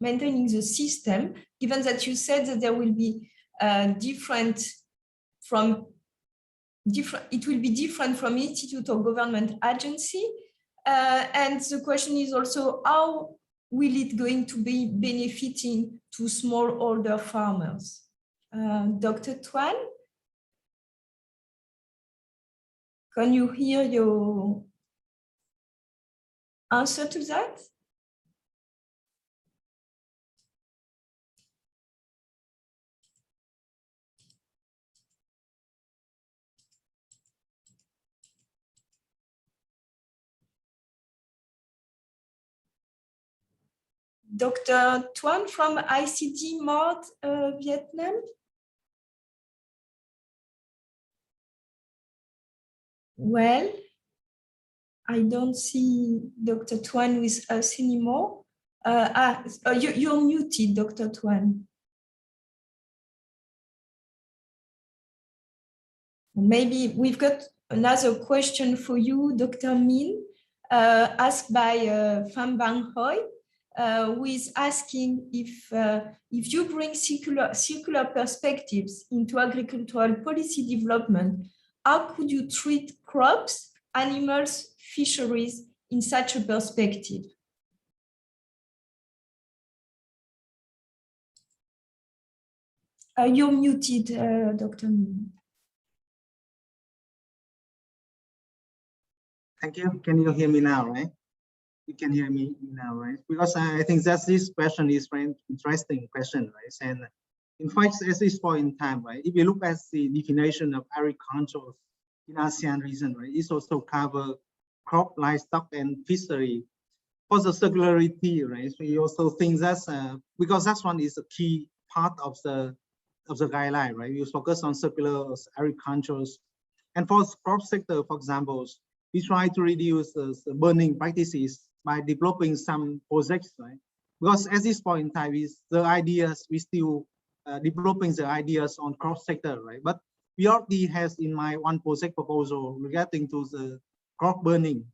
maintaining the system, given that you said that there will be it will be different from institute or government agency. And the question is also, how will it going to be benefiting to smallholder farmers? Dr. Tuan, can you hear your answer to that? Dr. Tuan from ICT Mod Vietnam. Well, I don't see Dr. Tuan with us anymore. You're muted, Dr. Tuan. Maybe we've got another question for you, Dr. Min, asked by Pham Bang Hoi, who is asking if you bring circular perspectives into agricultural policy development, how could you treat crops, animals, fisheries in such a perspective? You're muted, Dr. Min. Thank you. Can you hear me now, right? You can hear me now, right? Because I think that this question is very interesting question, right? And in fact, at this point in time, right, if you look at the definition of agriculture in ASEAN region, right, it's also cover crop, livestock, and fishery. For the circularity, right, we also think that's because that one is a key part of the guideline, right? We focus on circular agriculture, and for crop sector, for example, we try to reduce the burning practices by developing some projects, right? Because at this point in time, the ideas, we still developing the ideas on crop sector, right? But we already has in my one project proposal regarding to the crop burning.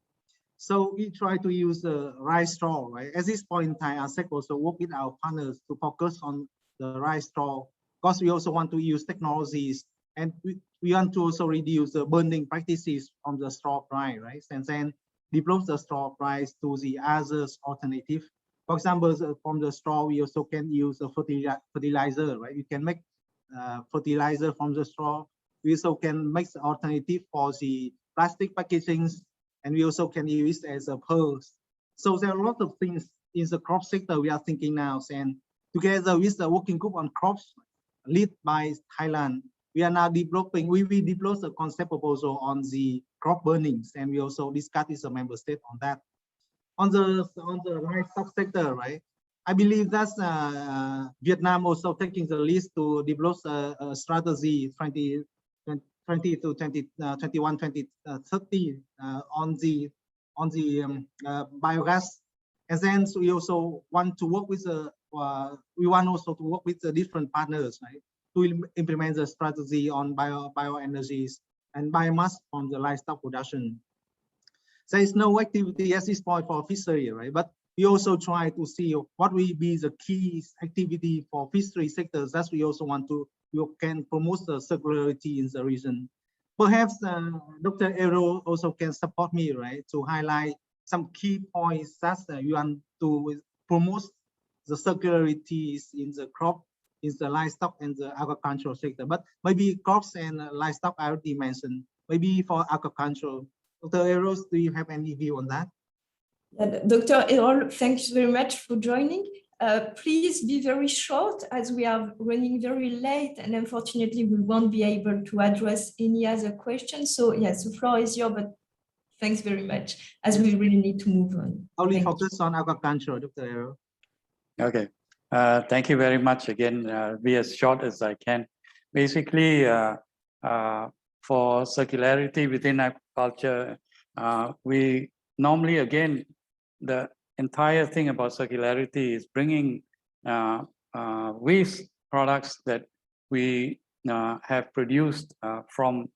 So we try to use the rice straw, right? At this point in time, ASEC also work with our partners to focus on the rice straw, because we also want to use technologies, and we want to also reduce the burning practices from the straw price, right? And then develop the straw price to the other alternative. For example, from the straw, we also can use a fertilizer, right? You can make fertilizer from the straw. We also can make the alternative for the plastic packaging, and we also can use it as a pearls. So there are a lot of things in the crop sector we are thinking now, and together with the working group on crops led by Thailand, we are now developing, we will develop a concept proposal on the crop burnings, and we also discuss with the member state on that. On the livestock sector, right? I believe that Vietnam also taking the lead to develop a strategy 2020 to 2021, 2030 on the biogas, and then we also want to work with the with the different partners, right, to implement the strategy on bioenergies and biomass from the livestock production. There is no activity at this point for fishery, right? But we also try to see what will be the key activity for fishery sectors. That we also want to, you can promote the circularity in the region. Perhaps Dr. Aero also can support me, right, to highlight some key points that you want to promote the circularities in the crop, in the livestock and the agricultural sector. But maybe crops and livestock I already mentioned. Maybe for agriculture, Dr. Eros, do you have any view on that? Dr. Errol, thanks very much for joining. Please be very short as we are running very late and unfortunately we won't be able to address any other questions. So yes, the floor is yours, but thanks very much as we really need to move on. Only focus on agriculture, Dr. Errol. Okay, thank you very much again. Be as short as I can. Basically, for circularity within agriculture, we normally, again, the entire thing about circularity is bringing waste products that we have produced from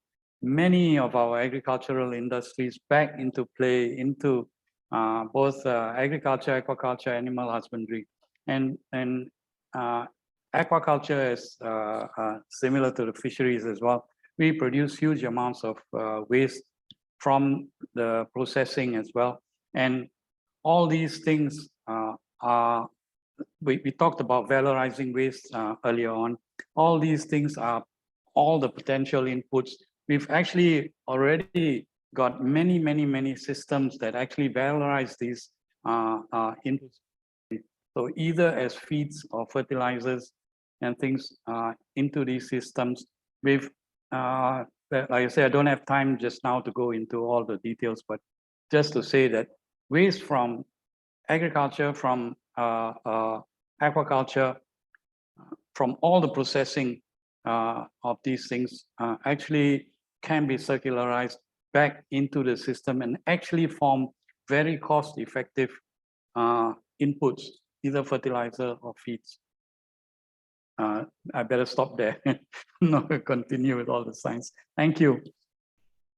many of our agricultural industries back into play, into both agriculture, aquaculture, animal husbandry. And aquaculture is similar to the fisheries as well. We produce huge amounts of waste from the processing as well. And all these things are, we talked about valorizing waste earlier on. All these things are all the potential inputs. We've actually already got many systems that actually valorize these inputs. So either as feeds or fertilizers and things into these systems. We've, like I say, I don't have time just now to go into all the details, but just to say that waste from agriculture, from aquaculture, from all the processing of these things actually can be circularized back into the system and actually form very cost-effective inputs, either fertilizer or feeds. I better stop there. No, continue with all the science. Thank you.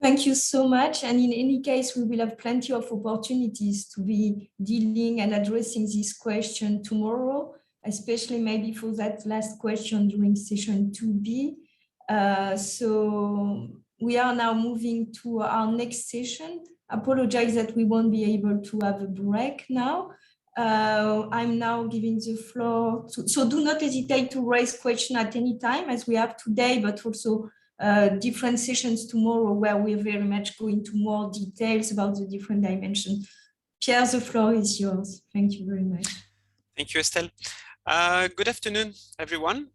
Thank you so much. And in any case, we will have plenty of opportunities to be dealing and addressing this question tomorrow, especially maybe for that last question during session 2B. So we are now moving to our next session. Apologize that we won't be able to have a break now. I'm now giving the floor to, so do not hesitate to raise questions at any time as we have today, but also different sessions tomorrow where we're very much go into more details about the different dimensions. Pierre, the floor is yours. Thank you very much. Thank you, Estelle. Good afternoon, everyone.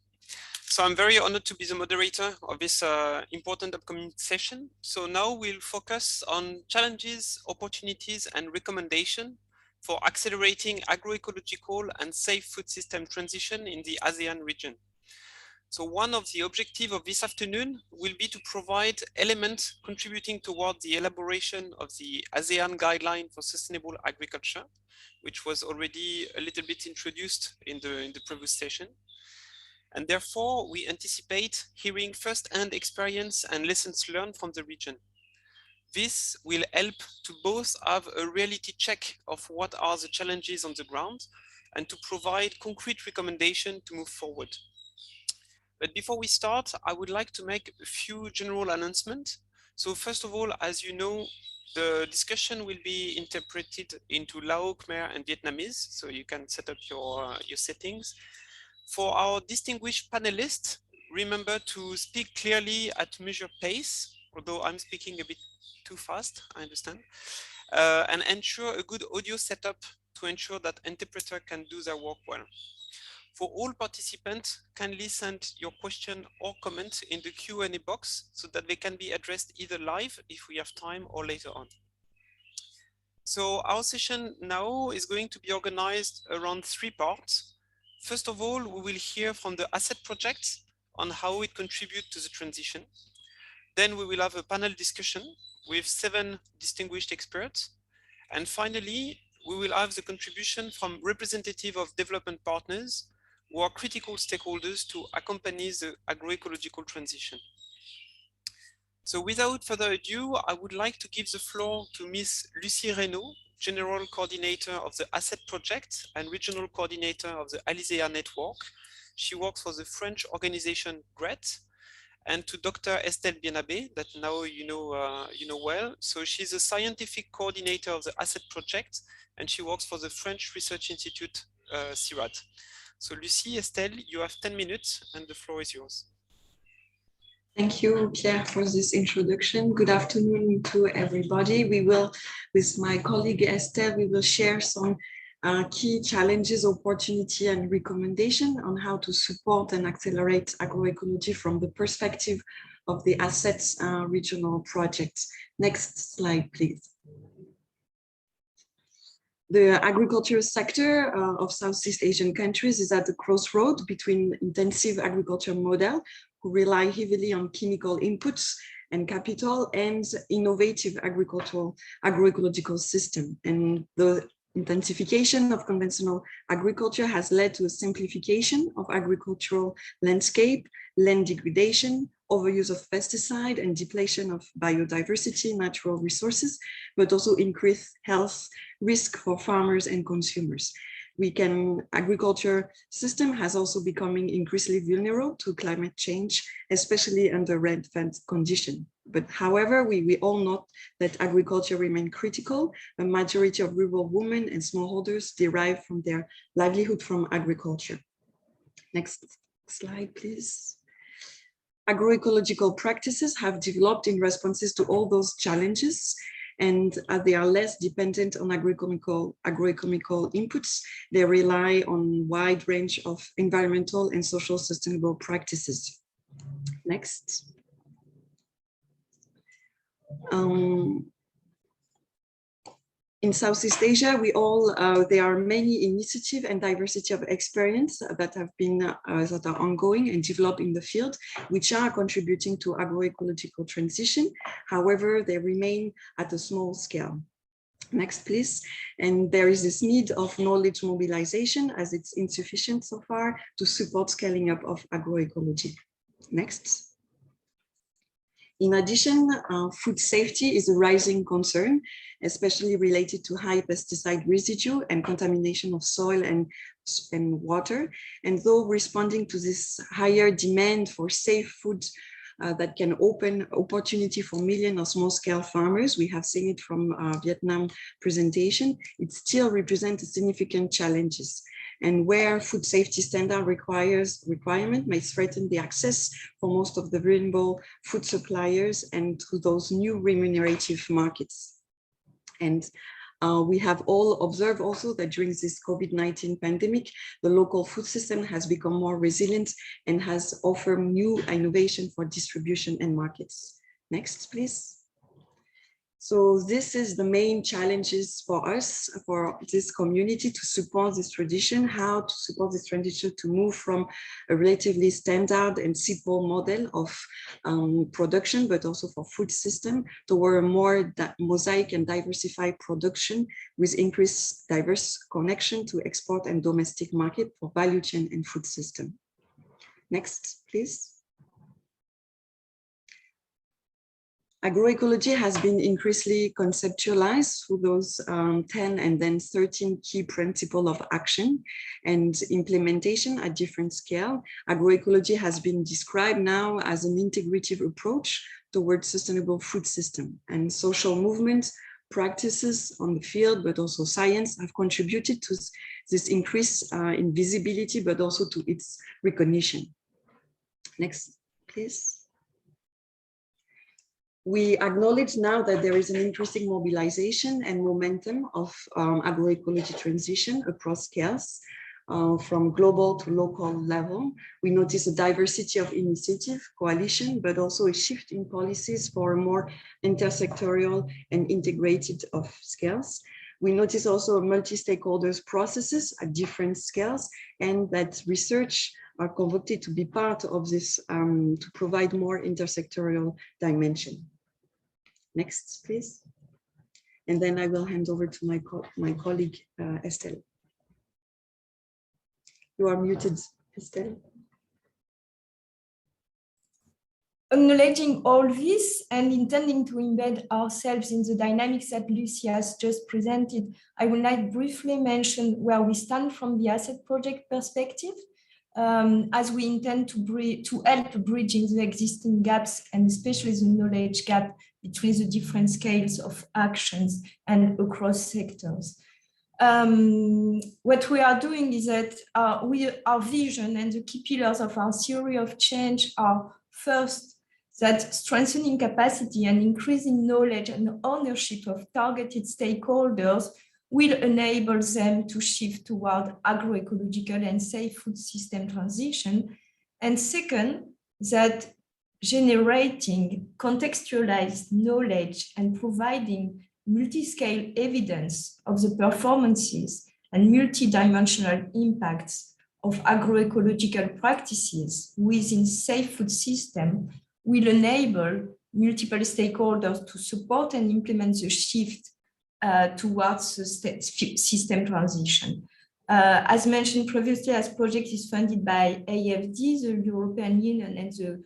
So I'm very honored to be the moderator of this important upcoming session. So now we'll focus on challenges, opportunities, and recommendations for accelerating agroecological and safe food system transition in the ASEAN region. So one of the objectives of this afternoon will be to provide elements contributing toward the elaboration of the ASEAN guideline for sustainable agriculture, which was already a little bit introduced in the previous session. And therefore, we anticipate hearing first-hand experience and lessons learned from the region. This will help to both have a reality check of what are the challenges on the ground and to provide concrete recommendations to move forward. But before we start, I would like to make a few general announcements. So first of all, as you know, the discussion will be interpreted into Lao, Khmer, and Vietnamese, so you can set up your settings. For our distinguished panelists, remember to speak clearly at measured pace, although I'm speaking a bit too fast, I understand, and ensure a good audio setup to ensure that interpreter can do their work well. For all participants, kindly send your question or comment in the Q&A box so that they can be addressed either live if we have time or later on. So our session now is going to be organized around 3 parts. First of all, we will hear from the ASET project on how it contributes to the transition. Then we will have a panel discussion with 7 distinguished experts. And finally, we will have the contribution from representative of development partners who are critical stakeholders to accompany the agroecological transition. So without further ado, I would like to give the floor to Ms. Lucie Reynaud, General Coordinator of the ASET project and Regional Coordinator of the ASEAN Network. She works for the French organization GRET, and to Dr. Estelle Bienabe, that now you know well. So she's a scientific coordinator of the ASET project, and she works for the French Research Institute, CIRAD. So Lucie, Estelle, you have 10 minutes and the floor is yours. Thank you, Pierre, for this introduction. Good afternoon to everybody. We will, with my colleague Estelle, we will share some key challenges, opportunity, and recommendation on how to support and accelerate agroecology from the perspective of the ASET regional projects. Next slide, please. The agricultural sector of Southeast Asian countries is at the crossroad between intensive agriculture model who rely heavily on chemical inputs and capital and innovative agroecological system. And the intensification of conventional agriculture has led to a simplification of agricultural landscape, land degradation, overuse of pesticide and depletion of biodiversity, natural resources, but also increased health risk for farmers and consumers. Agriculture system has also becoming increasingly vulnerable to climate change, especially under rainfall condition. But however, we all know that agriculture remains critical. A majority of rural women and smallholders derive from their livelihood from agriculture. Next slide, please. Agroecological practices have developed in responses to all those challenges, and they are less dependent on agroeconomical inputs. They rely on a wide range of environmental and social sustainable practices. Next. In Southeast Asia, there are many initiatives and diversity of experience that have been that are ongoing and developed in the field, which are contributing to agroecological transition. However, they remain at a small scale. Next, please. And there is this need of knowledge mobilization as it's insufficient so far to support scaling up of agroecology. Next. In addition, food safety is a rising concern, especially related to high pesticide residue and contamination of soil and water. And though responding to this higher demand for safe food that can open opportunity for millions of small-scale farmers, we have seen it from Vietnam presentation, it still represents significant challenges. And where food safety standard requirement may threaten the access for most of the vulnerable food suppliers and to those new remunerative markets. And we have all observed also that during this COVID-19 pandemic, the local food system has become more resilient and has offered new innovation for distribution and markets. Next, please. So this is the main challenges for us, for this community to support this tradition, how to support this tradition to move from a relatively standard and simple model of production, but also for food system toward a more mosaic and diversified production with increased diverse connection to export and domestic market for value chain and food system. Next, please. Agroecology has been increasingly conceptualized through those 10 and then 13 key principles of action and implementation at different scale. Agroecology has been described now as an integrative approach towards sustainable food system, and social movements, practices on the field, but also science have contributed to this increase in visibility, but also to its recognition. Next, please. We acknowledge now that there is an increasing mobilization and momentum of agroecology transition across scales, from global to local level. We notice a diversity of initiative, coalition, but also a shift in policies for a more intersectorial and integrated of scales. We notice also multi-stakeholders processes at different scales, and that research are convoced to be part of this to provide more intersectorial dimension. Next, please. And then I will hand over to my colleague, Estelle. You are muted, Estelle. Acknowledging all this and intending to embed ourselves in the dynamics that Lucy has just presented, I would like briefly mention where we stand from the asset project perspective, as we intend to help bridging the existing gaps, and especially the knowledge gap between the different scales of actions and across sectors. What we are doing is that our vision and the key pillars of our theory of change are, first, that strengthening capacity and increasing knowledge and ownership of targeted stakeholders will enable them to shift toward agroecological and safe food system transition. And second, that generating contextualized knowledge and providing multi-scale evidence of the performances and multi-dimensional impacts of agroecological practices within safe food system will enable multiple stakeholders to support and implement the shift towards the system transition. As mentioned previously, this project is funded by AFD, the European Union, and the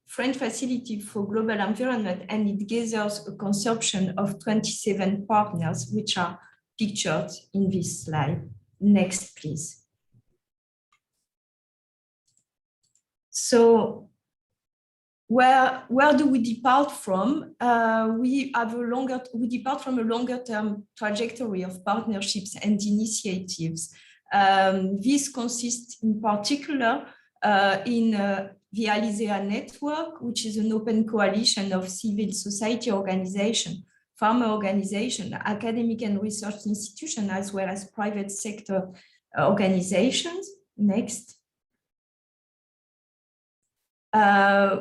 French Facility for Global Environment, and it gathers a consortium of 27 partners, which are pictured in this slide. Next, please. So, where do we depart from? We depart from a longer-term trajectory of partnerships and initiatives. This consists in particular in the ASEAN network, which is an open coalition of civil society organizations, farmer organizations, academic and research institutions, as well as private sector organizations. Next.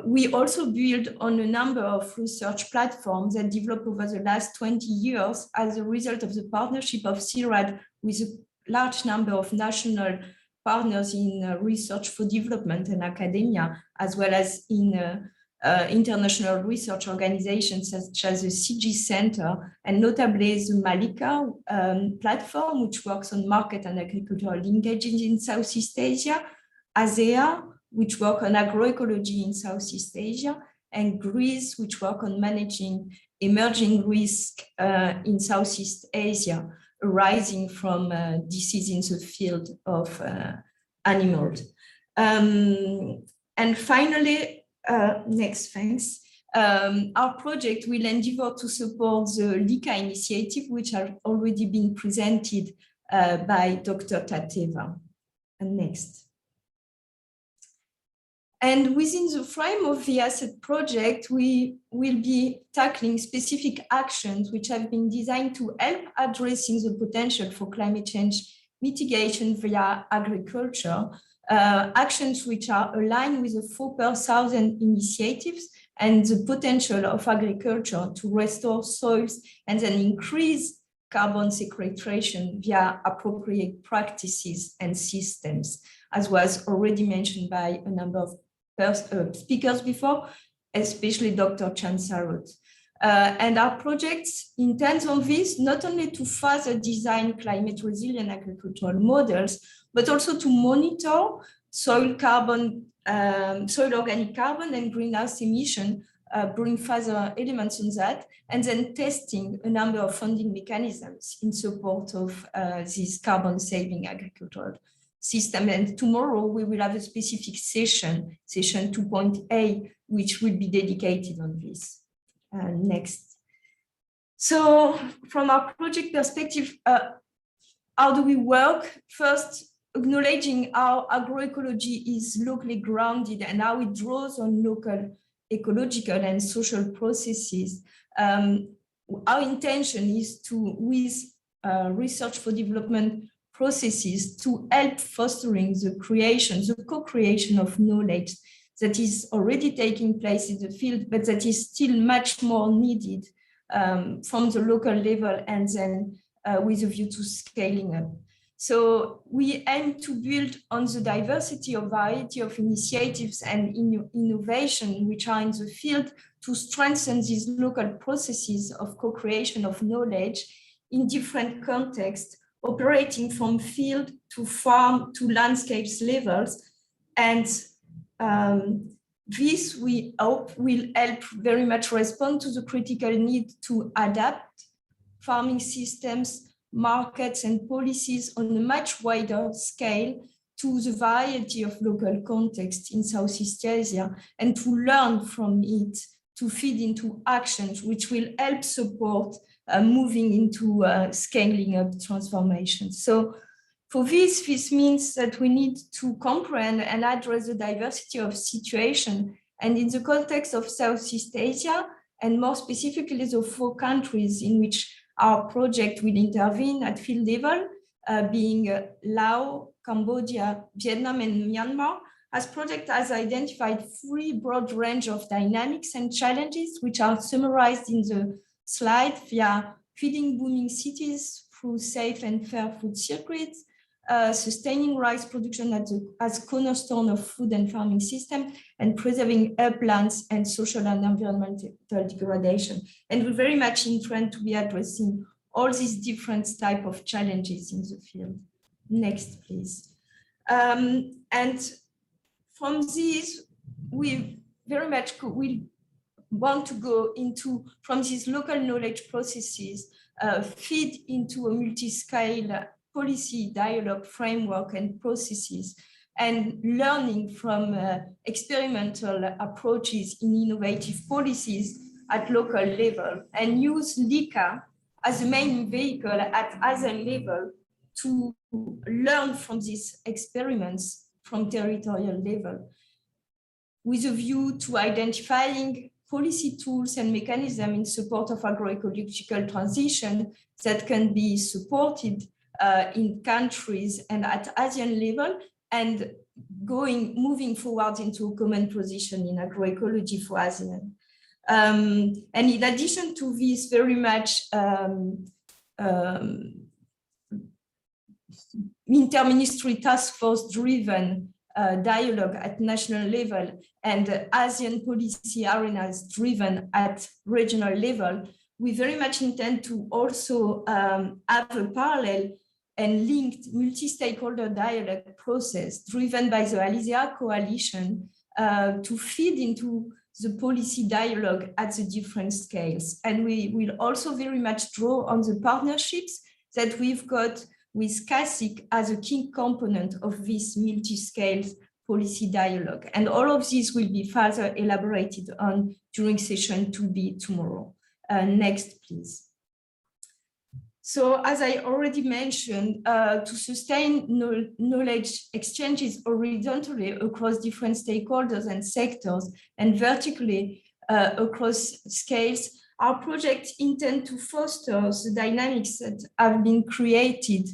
We also build on a number of research platforms that developed over the last 20 years as a result of the partnership of CIRAD with a large number of national partners in research for development and academia, as well as in international research organizations such as the CG Center, and notably the Malika platform, which works on market and agricultural linkages in Southeast Asia, ASEAN, which work on agroecology in Southeast Asia, and GREECE, which work on managing emerging risk in Southeast Asia, arising from disease in the field of animals. And finally, next, thanks. Our project will endeavor to support the LICA initiative, which have already been presented by Dr. Tateva. And next. And within the frame of the asset project, we will be tackling specific actions which have been designed to help addressing the potential for climate change mitigation via agriculture, actions which are aligned with the 4 per 1,000 initiatives and the potential of agriculture to restore soils and then increase carbon sequestration via appropriate practices and systems, as was already mentioned by a number of speakers before, especially Dr. Chansarut. And our project intends on this, not only to further design climate resilient agricultural models, but also to monitor soil carbon, soil organic carbon and greenhouse emission, bring further elements on that, and then testing a number of funding mechanisms in support of this carbon saving agricultural system. And tomorrow we will have a specific session 2.A, which will be dedicated on this. Next. So from our project perspective, how do we work? First, acknowledging how agroecology is locally grounded and how it draws on local ecological and social processes. Our intention is to, with research for development processes, to help fostering the creation, the co-creation of knowledge that is already taking place in the field, but that is still much more needed from the local level and then with a view to scaling up. So we aim to build on the diversity or variety of initiatives and innovation which are in the field to strengthen these local processes of co-creation of knowledge in different contexts, operating from field to farm to landscapes levels. And this, we hope, will help very much respond to the critical need to adapt farming systems, markets and policies on a much wider scale to the variety of local contexts in Southeast Asia, and to learn from it, to feed into actions which will help support moving into scaling up transformation. So for this means that we need to comprehend and address the diversity of situation. And in the context of Southeast Asia, and more specifically the 4 countries in which our project will intervene at field level, being Laos, Cambodia, Vietnam, and Myanmar, as project has identified 3 broad range of dynamics and challenges, which are summarized in the slide via feeding booming cities through safe and fair food circuits, sustaining rice production as cornerstone of food and farming system, and preserving uplands and social and environmental degradation. And we very much intend to be addressing all these different type of challenges in the field. Next, please. And from this, we very much will want to go into, from these local knowledge processes, feed into a multi-scale policy dialogue framework and processes, and learning from experimental approaches in innovative policies at local level, and use LICA as a main vehicle at ASEAN level to learn from these experiments from territorial level, with a view to identifying policy tools and mechanisms in support of agroecological transition that can be supported in countries and at ASEAN level, and moving forward into a common position in agroecology for ASEAN. And in addition to this very much interministry task force driven dialogue at national level and ASEAN policy arenas driven at regional level, we very much intend to also have a parallel and linked multi-stakeholder dialogue process driven by the ASEAN coalition to feed into the policy dialogue at the different scales. And we will also very much draw on the partnerships that we've got with CASIC as a key component of this multi-scale policy dialogue. And all of this will be further elaborated on during session 2B tomorrow. Next, please. So as I already mentioned, to sustain knowledge exchanges horizontally across different stakeholders and sectors and vertically across scales, our project intends to foster the dynamics that have been created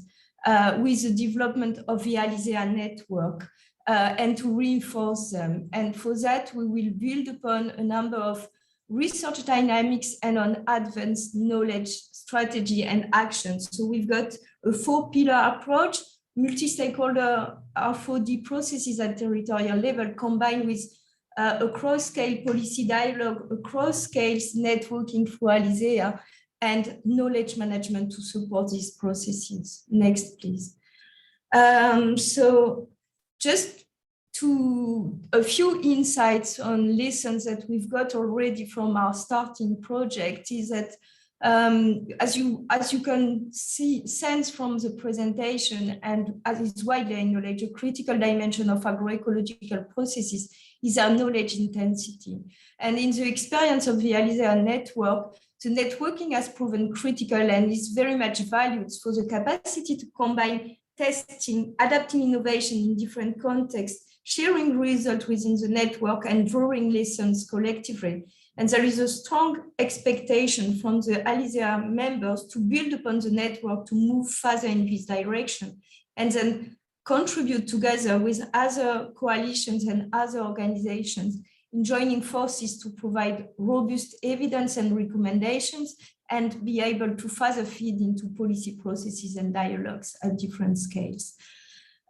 with the development of the ASEAN network and to reinforce them. And for that, we will build upon a number of research dynamics and on advanced knowledge strategy and actions. So we've got a 4-pillar approach, multi-stakeholder R4D processes at territorial level combined with a cross-scale policy dialogue, across scales networking through ASEAN, and knowledge management to support these processes. Next, please. So just to a few insights on lessons that we've got already from our starting project is that as you can sense from the presentation, and as is widely acknowledged, a critical dimension of agroecological processes is our knowledge intensity. And in the experience of the ASEAN network, the networking has proven critical and is very much valued for the capacity to combine testing, adapting innovation in different contexts, sharing results within the network and drawing lessons collectively. And there is a strong expectation from the ASEAN members to build upon the network to move further in this direction and then contribute together with other coalitions and other organizations in joining forces to provide robust evidence and recommendations and be able to further feed into policy processes and dialogues at different scales.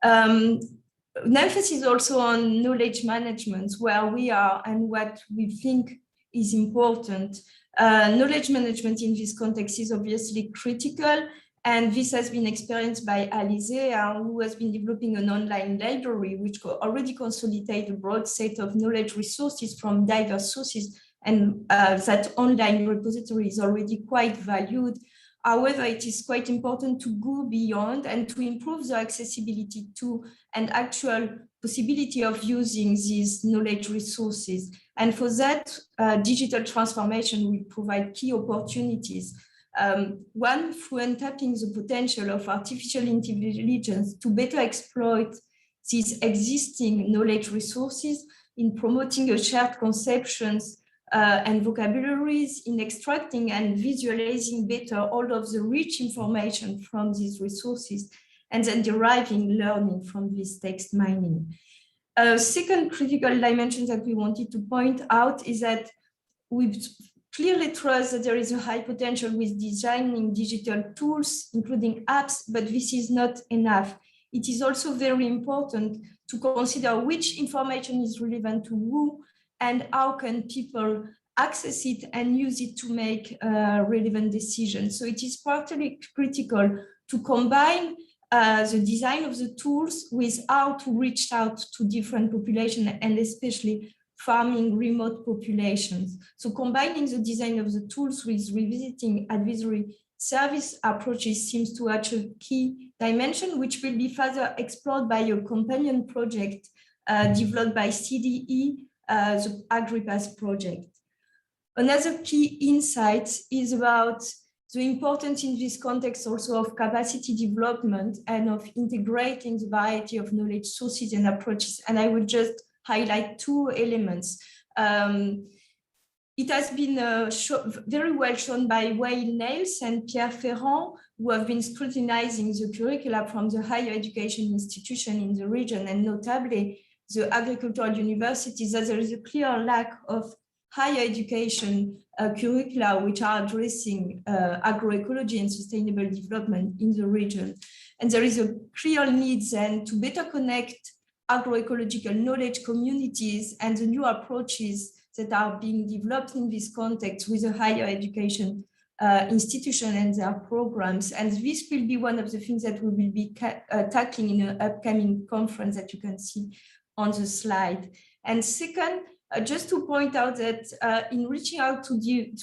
An emphasis also on knowledge management, where we are and what we think is important. Knowledge management in this context is obviously critical, and this has been experienced by ASEAN, who has been developing an online library which already consolidates a broad set of knowledge resources from diverse sources, and that online repository is already quite valued. However, it is quite important to go beyond and to improve the accessibility to and actual possibility of using these knowledge resources. And for that, digital transformation will provide key opportunities. One, through untapping the potential of artificial intelligence to better exploit these existing knowledge resources in promoting a shared conceptions and vocabularies, in extracting and visualizing better all of the rich information from these resources, and then deriving learning from this text mining. A second critical dimension that we wanted to point out is that we clearly trust that there is a high potential with designing digital tools, including apps, but this is not enough. It is also very important to consider which information is relevant to who and how can people access it and use it to make relevant decisions. So it is partly critical to combine the design of the tools with how to reach out to different populations, and especially farming remote populations. So combining the design of the tools with revisiting advisory service approaches seems to add a key dimension, which will be further explored by a companion project developed by CDE, the AgriPass project. Another key insight is about the importance in this context also of capacity development and of integrating the variety of knowledge sources and approaches. And I will just highlight two elements. It has been very well shown by Wael Nails and Pierre Ferrand, who have been scrutinizing the curricula from the higher education institution in the region, and notably the agricultural universities, that there is a clear lack of higher education curricula which are addressing agroecology and sustainable development in the region. And there is a clear need then to better connect agroecological knowledge communities and the new approaches that are being developed in this context with a higher education institution and their programs. And this will be one of the things that we will be tackling in an upcoming conference that you can see on the slide. And second, just to point out that in reaching out to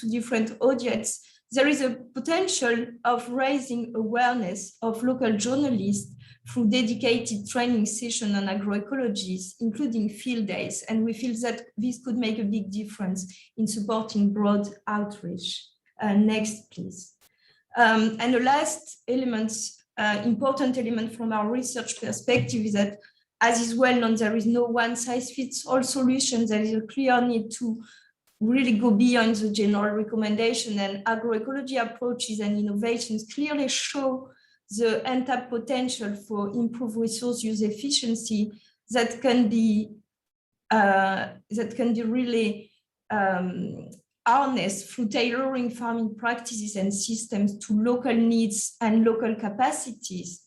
different audiences, there is a potential of raising awareness of local journalists through dedicated training sessions on agroecologies, including field days. And we feel that this could make a big difference in supporting broad outreach. Next, please. And the last element, important element from our research perspective is that, as is well known, there is no one-size-fits-all solution. There is a clear need to really go beyond the general recommendation, and agroecology approaches and innovations clearly show the untapped potential for improved resource use efficiency that can be really harnessed through tailoring farming practices and systems to local needs and local capacities.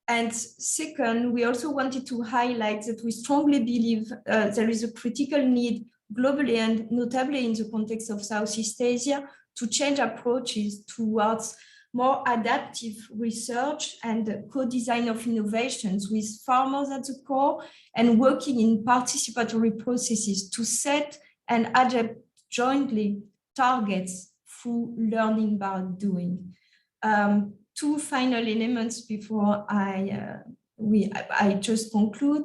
And second, we also wanted to highlight that we strongly believe there is a critical need globally and notably in the context of Southeast Asia to change approaches towards more adaptive research and co-design of innovations with farmers at the core and working in participatory processes to set and adapt jointly targets through learning by doing. Two final elements before I just conclude.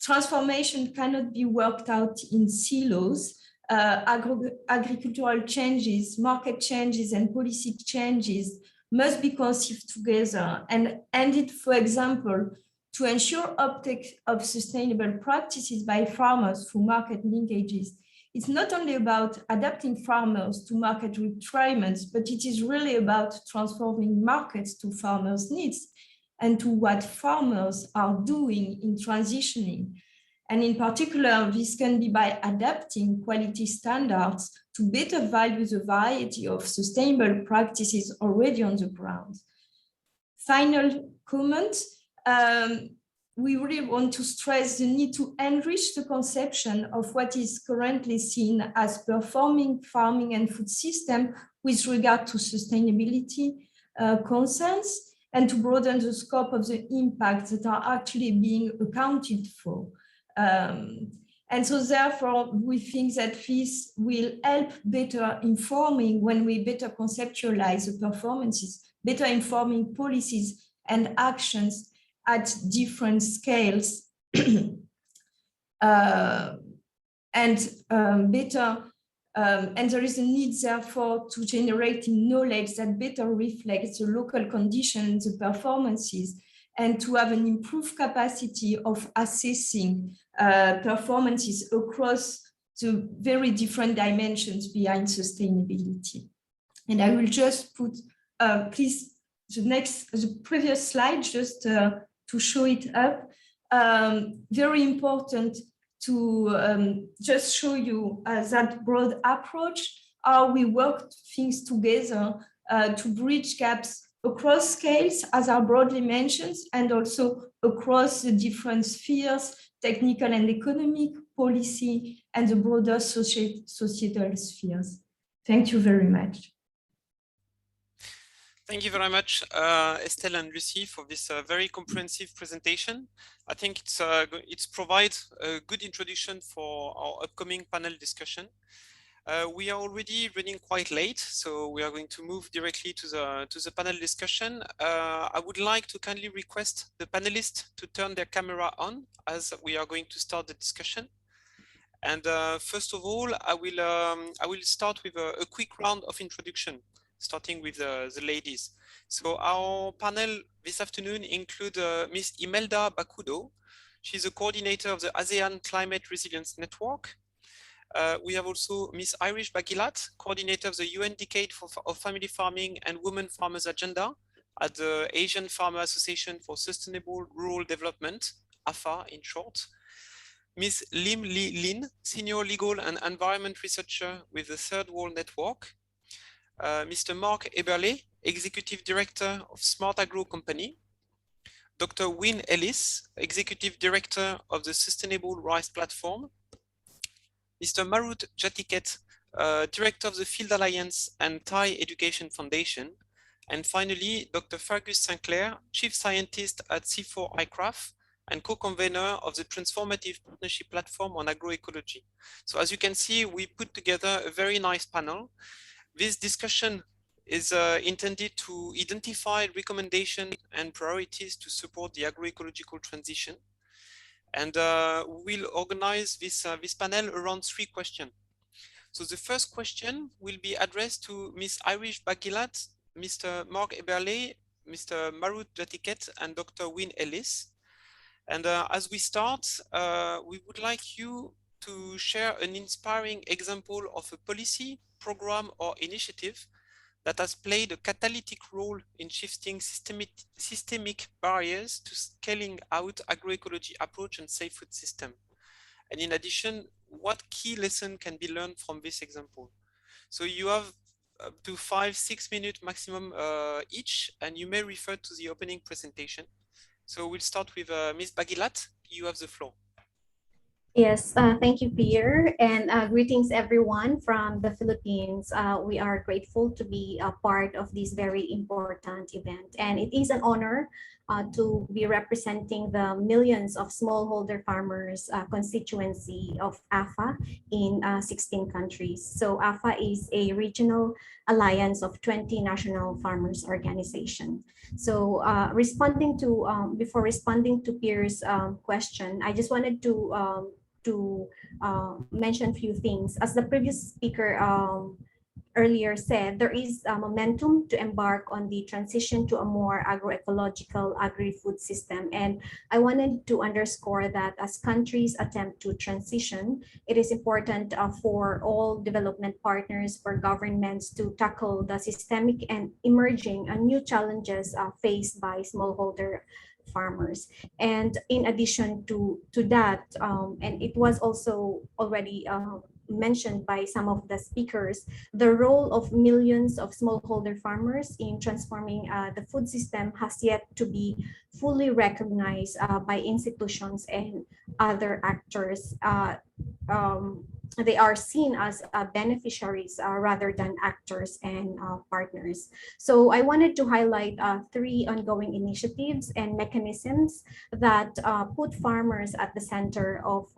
Transformation cannot be worked out in silos. Agricultural changes, market changes, and policy changes must be conceived together and it, for example, to ensure uptake of sustainable practices by farmers through market linkages. It's not only about adapting farmers to market requirements, but it is really about transforming markets to farmers' needs and to what farmers are doing in transitioning. And in particular, this can be by adapting quality standards to better value the variety of sustainable practices already on the ground. Final comment, we really want to stress the need to enrich the conception of what is currently seen as performing farming and food system with regard to sustainability concerns, and to broaden the scope of the impacts that are actually being accounted for. And so therefore, we think that this will help better informing when we better conceptualize the performances, better informing policies and actions at different scales, and there is a need, therefore, to generate knowledge that better reflects the local conditions, the performances, and to have an improved capacity of assessing performances across the very different dimensions behind sustainability. And I will just put, please, the previous slide, just to show it up. Very important to just show you that broad approach, how we work things together to bridge gaps across scales, as are broadly mentioned, and also across the different spheres, technical and economic, policy, and the broader societal spheres. Thank you very much. Thank you very much, Estelle and Lucy, for this very comprehensive presentation. I think it's provides a good introduction for our upcoming panel discussion. We are already running quite late, so we are going to move directly to the panel discussion. I would like to kindly request the panelists to turn their camera on as we are going to start the discussion. And first of all, I will start with a quick round of introduction, starting with the ladies. So our panel this afternoon include Ms. Imelda Bakudo. She's a coordinator of the ASEAN Climate Resilience Network. We have also Ms. Irish Bagilat, coordinator of the UN Decade of Family Farming and Women Farmers Agenda at the Asian Farmer Association for Sustainable Rural Development, AFA in short. Ms. Lim Li Lin, senior legal and environment researcher with the Third World Network. Mr. Mark Eberle, executive director of Smart Agro Company. Dr. Wynne Ellis, executive director of the Sustainable Rice Platform. Mr. Marut Jatiket, director of the Field Alliance and Thai Education Foundation. And finally, Dr. Fergus Sinclair, chief scientist at C4 ICRAF and co-convener of the Transformative Partnership Platform on Agroecology. So as you can see, we put together a very nice panel. This discussion is intended to identify recommendations and priorities to support the agroecological transition. And we'll organize this panel around 3 questions. So the first question will be addressed to Ms. Irish Bagilat, Mr. Mark Eberle, Mr. Marut Jatiket, and Dr. Wynne Ellis. And as we start, we would like you to share an inspiring example of a policy, program, or initiative that has played a catalytic role in shifting systemic barriers to scaling out agroecology approach and safe food system. And in addition, what key lesson can be learned from this example? So you have up to 5-6 minutes maximum each, and you may refer to the opening presentation. So we'll start with Ms. Bagilat. You have the floor. Yes, thank you, Pierre, and greetings everyone from the Philippines. We are grateful to be a part of this very important event, and it is an honor to be representing the millions of smallholder farmers constituency of AFA in 16 countries. So AFA is a regional alliance of 20 national farmers organization. So before responding to Pierre's question, I just wanted to mention a few things. As the previous speaker earlier said, there is a momentum to embark on the transition to a more agroecological agri-food system. And I wanted to underscore that as countries attempt to transition, it is important for all development partners, for governments to tackle the systemic and emerging new challenges faced by smallholder farmers. And in addition to that, and it was also already mentioned by some of the speakers, the role of millions of smallholder farmers in transforming the food system has yet to be fully recognized by institutions and other actors. They are seen as beneficiaries rather than actors and partners. So I wanted to highlight 3 ongoing initiatives and mechanisms that put farmers at the center of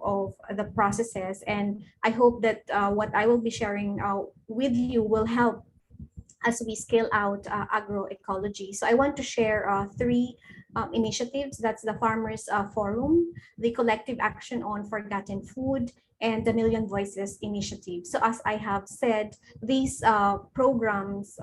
the processes. And I hope that what I will be sharing with you will help as we scale out agroecology. So I want to share 3 initiatives. That's the Farmers Forum, the Collective Action on Forgotten Food, and the Million Voices Initiative. So as I have said, these programs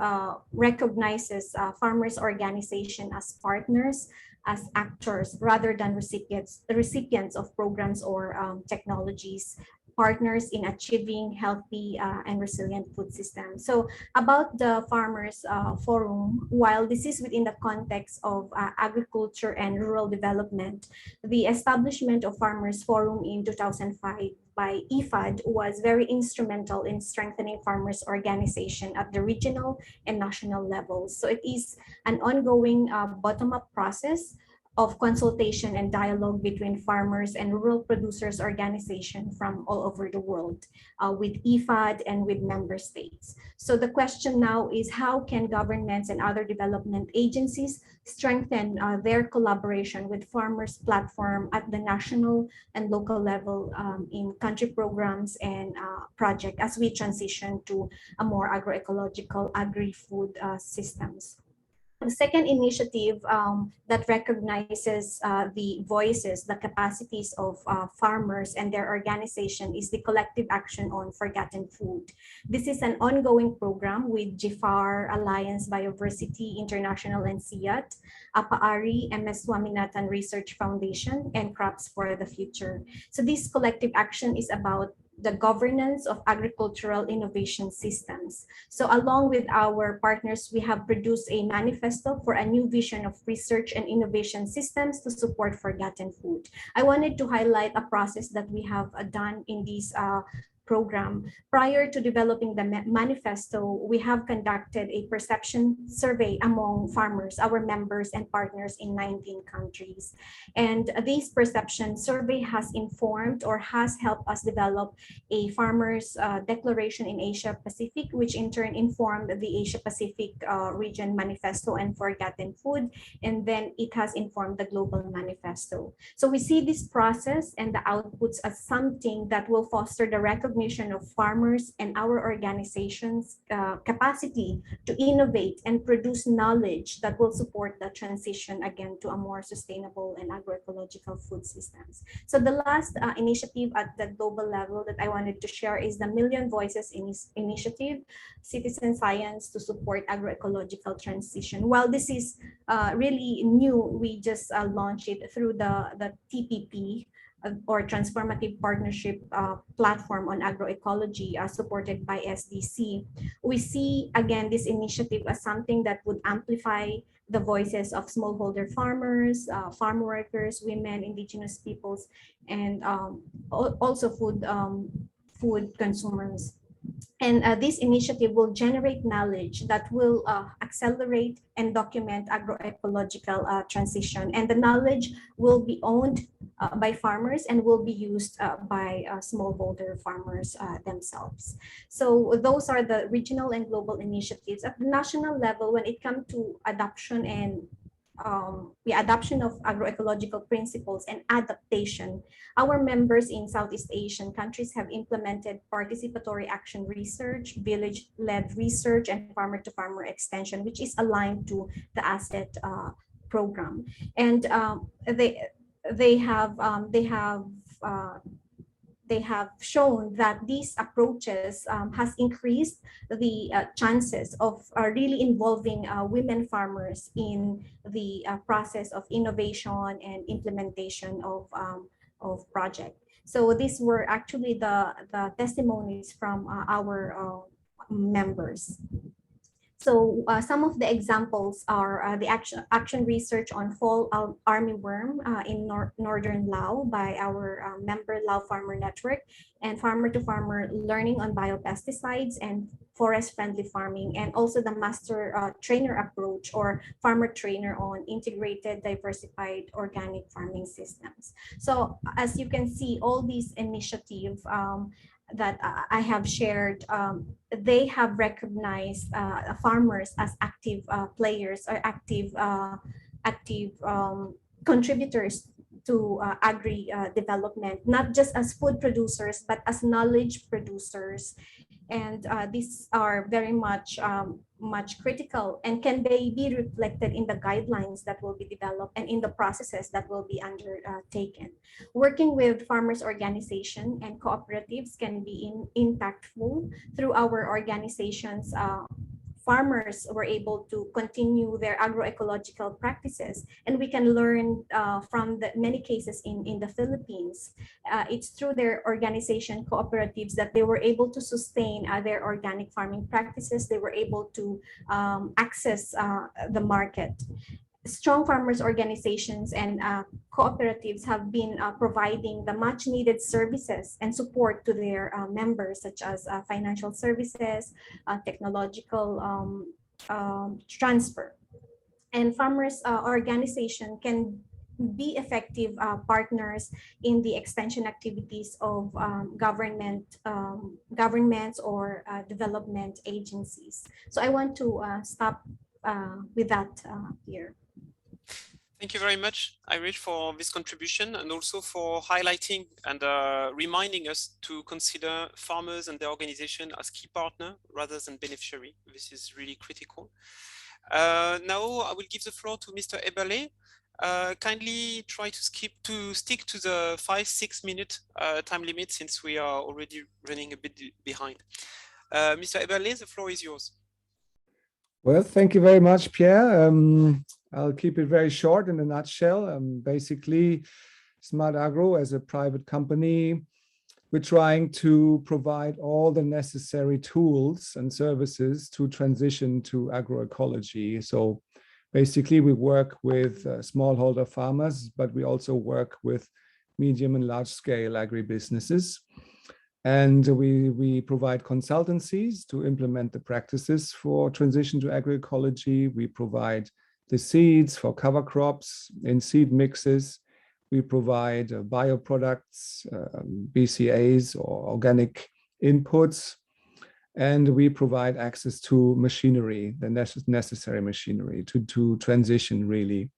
recognizes farmers' organization as partners, as actors, rather than recipients of programs or technologies, partners in achieving healthy and resilient food systems. So about the Farmers Forum, while this is within the context of agriculture and rural development, the establishment of Farmers Forum in 2005 by IFAD was very instrumental in strengthening farmers' organization at the regional and national levels. So it is an ongoing bottom-up process of consultation and dialogue between farmers and rural producers organization from all over the world with IFAD and with member states. So the question now is, how can governments and other development agencies strengthen their collaboration with farmers platform at the national and local level in country programs and project as we transition to a more agroecological agri-food systems. The second initiative that recognizes the voices, the capacities of farmers and their organization is the Collective Action on Forgotten Food. This is an ongoing program with GFAR, Alliance Biodiversity International and SIAT, APAARI, MS Swaminathan Research Foundation, and Crops for the Future. So this collective action is about the governance of agricultural innovation systems. So along with our partners, we have produced a manifesto for a new vision of research and innovation systems to support forgotten food. I wanted to highlight a process that we have done in this program. Prior to developing the manifesto, we have conducted a perception survey among farmers, our members and partners in 19 countries. And this perception survey has informed or has helped us develop a farmers declaration in Asia Pacific, which in turn informed the Asia Pacific region manifesto and forgotten food. And then it has informed the global manifesto. So we see this process and the outputs as something that will foster the recognition of farmers and our organizations' capacity to innovate and produce knowledge that will support the transition again to a more sustainable and agroecological food systems. So the last initiative at the global level that I wanted to share is the Million Voices Initiative, Citizen Science to Support Agroecological Transition. While this is really new, we just launched it through the TPP, or Transformative Partnership Platform on Agroecology supported by SDC. We see, again, this initiative as something that would amplify the voices of smallholder farmers, farm workers, women, indigenous peoples, and also food consumers. And this initiative will generate knowledge that will accelerate and document agroecological transition. And the knowledge will be owned by farmers and will be used by smallholder farmers themselves. So those are the regional and global initiatives. At the national level, when it comes to adoption and the adoption of agroecological principles and adaptation, our members in Southeast Asian countries have implemented participatory action research, village-led research, and farmer-to-farmer extension, which is aligned to the ASET program. And they have they have shown that these approaches has increased the chances of really involving women farmers in the process of innovation and implementation of project. So these were actually the testimonies from our members. So some of the examples are the action research on fall armyworm in northern Laos by our member Lao Farmer Network, and farmer to farmer learning on biopesticides and forest friendly farming, and also the master trainer approach or farmer trainer on integrated diversified organic farming systems. So as you can see, all these initiatives that I have shared, they have recognized farmers as active players or active contributors to agri development, not just as food producers, but as knowledge producers. And these are very much critical and can they be reflected in the guidelines that will be developed and in the processes that will be undertaken. Working with farmers organization and cooperatives can be impactful. Through our organizations, farmers were able to continue their agroecological practices, and we can learn from the many cases in the Philippines. It's through their organization cooperatives that they were able to sustain their organic farming practices. They were able to access the market. Strong farmers organizations and cooperatives have been providing the much needed services and support to their members, such as financial services, technological transfer. And farmers organization can be effective partners in the extension activities of governments or development agencies. So I want to stop with that here. Thank you very much, Irish, for this contribution and also for highlighting and reminding us to consider farmers and their organization as key partner rather than beneficiary. This is really critical. Now I will give the floor to Mr. Eberle. Kindly try to stick to the 5-6 minute time limit since we are already running a bit behind. Mr. Eberle, the floor is yours. Well, thank you very much, Pierre. I'll keep it very short in a nutshell. Basically, Smart Agro as a private company, we're trying to provide all the necessary tools and services to transition to agroecology. So basically, we work with smallholder farmers, but we also work with medium and large scale agribusinesses. And we provide consultancies to implement the practices for transition to agroecology. We provide the seeds for cover crops in seed mixes. We provide bioproducts, BCAs or organic inputs. And we provide access to machinery, the necessary machinery to transition really.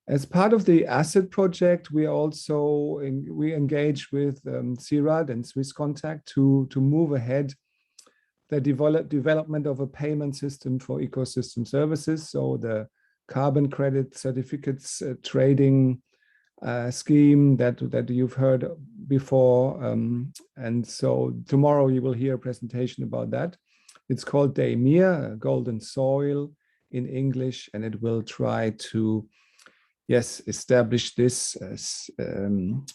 As part of the ASET project, we also engage with CIRAD and Swiss Contact to move ahead the development of a payment system for ecosystem services. So the carbon credit certificates trading scheme that you've heard before. And so tomorrow you will hear a presentation about that. It's called DAMIR, Golden Soil in English, and it will try to establish this as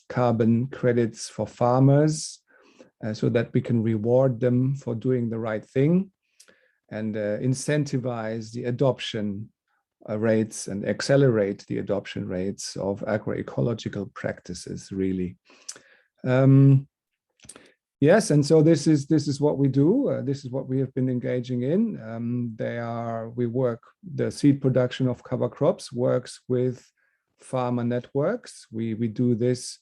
carbon credits for farmers so that we can reward them for doing the right thing and incentivize the adoption rates and accelerate the adoption rates of agroecological practices, really. Yes, and so this is what we do. This is what we have been engaging in. The seed production of cover crops works with farmer networks. We do this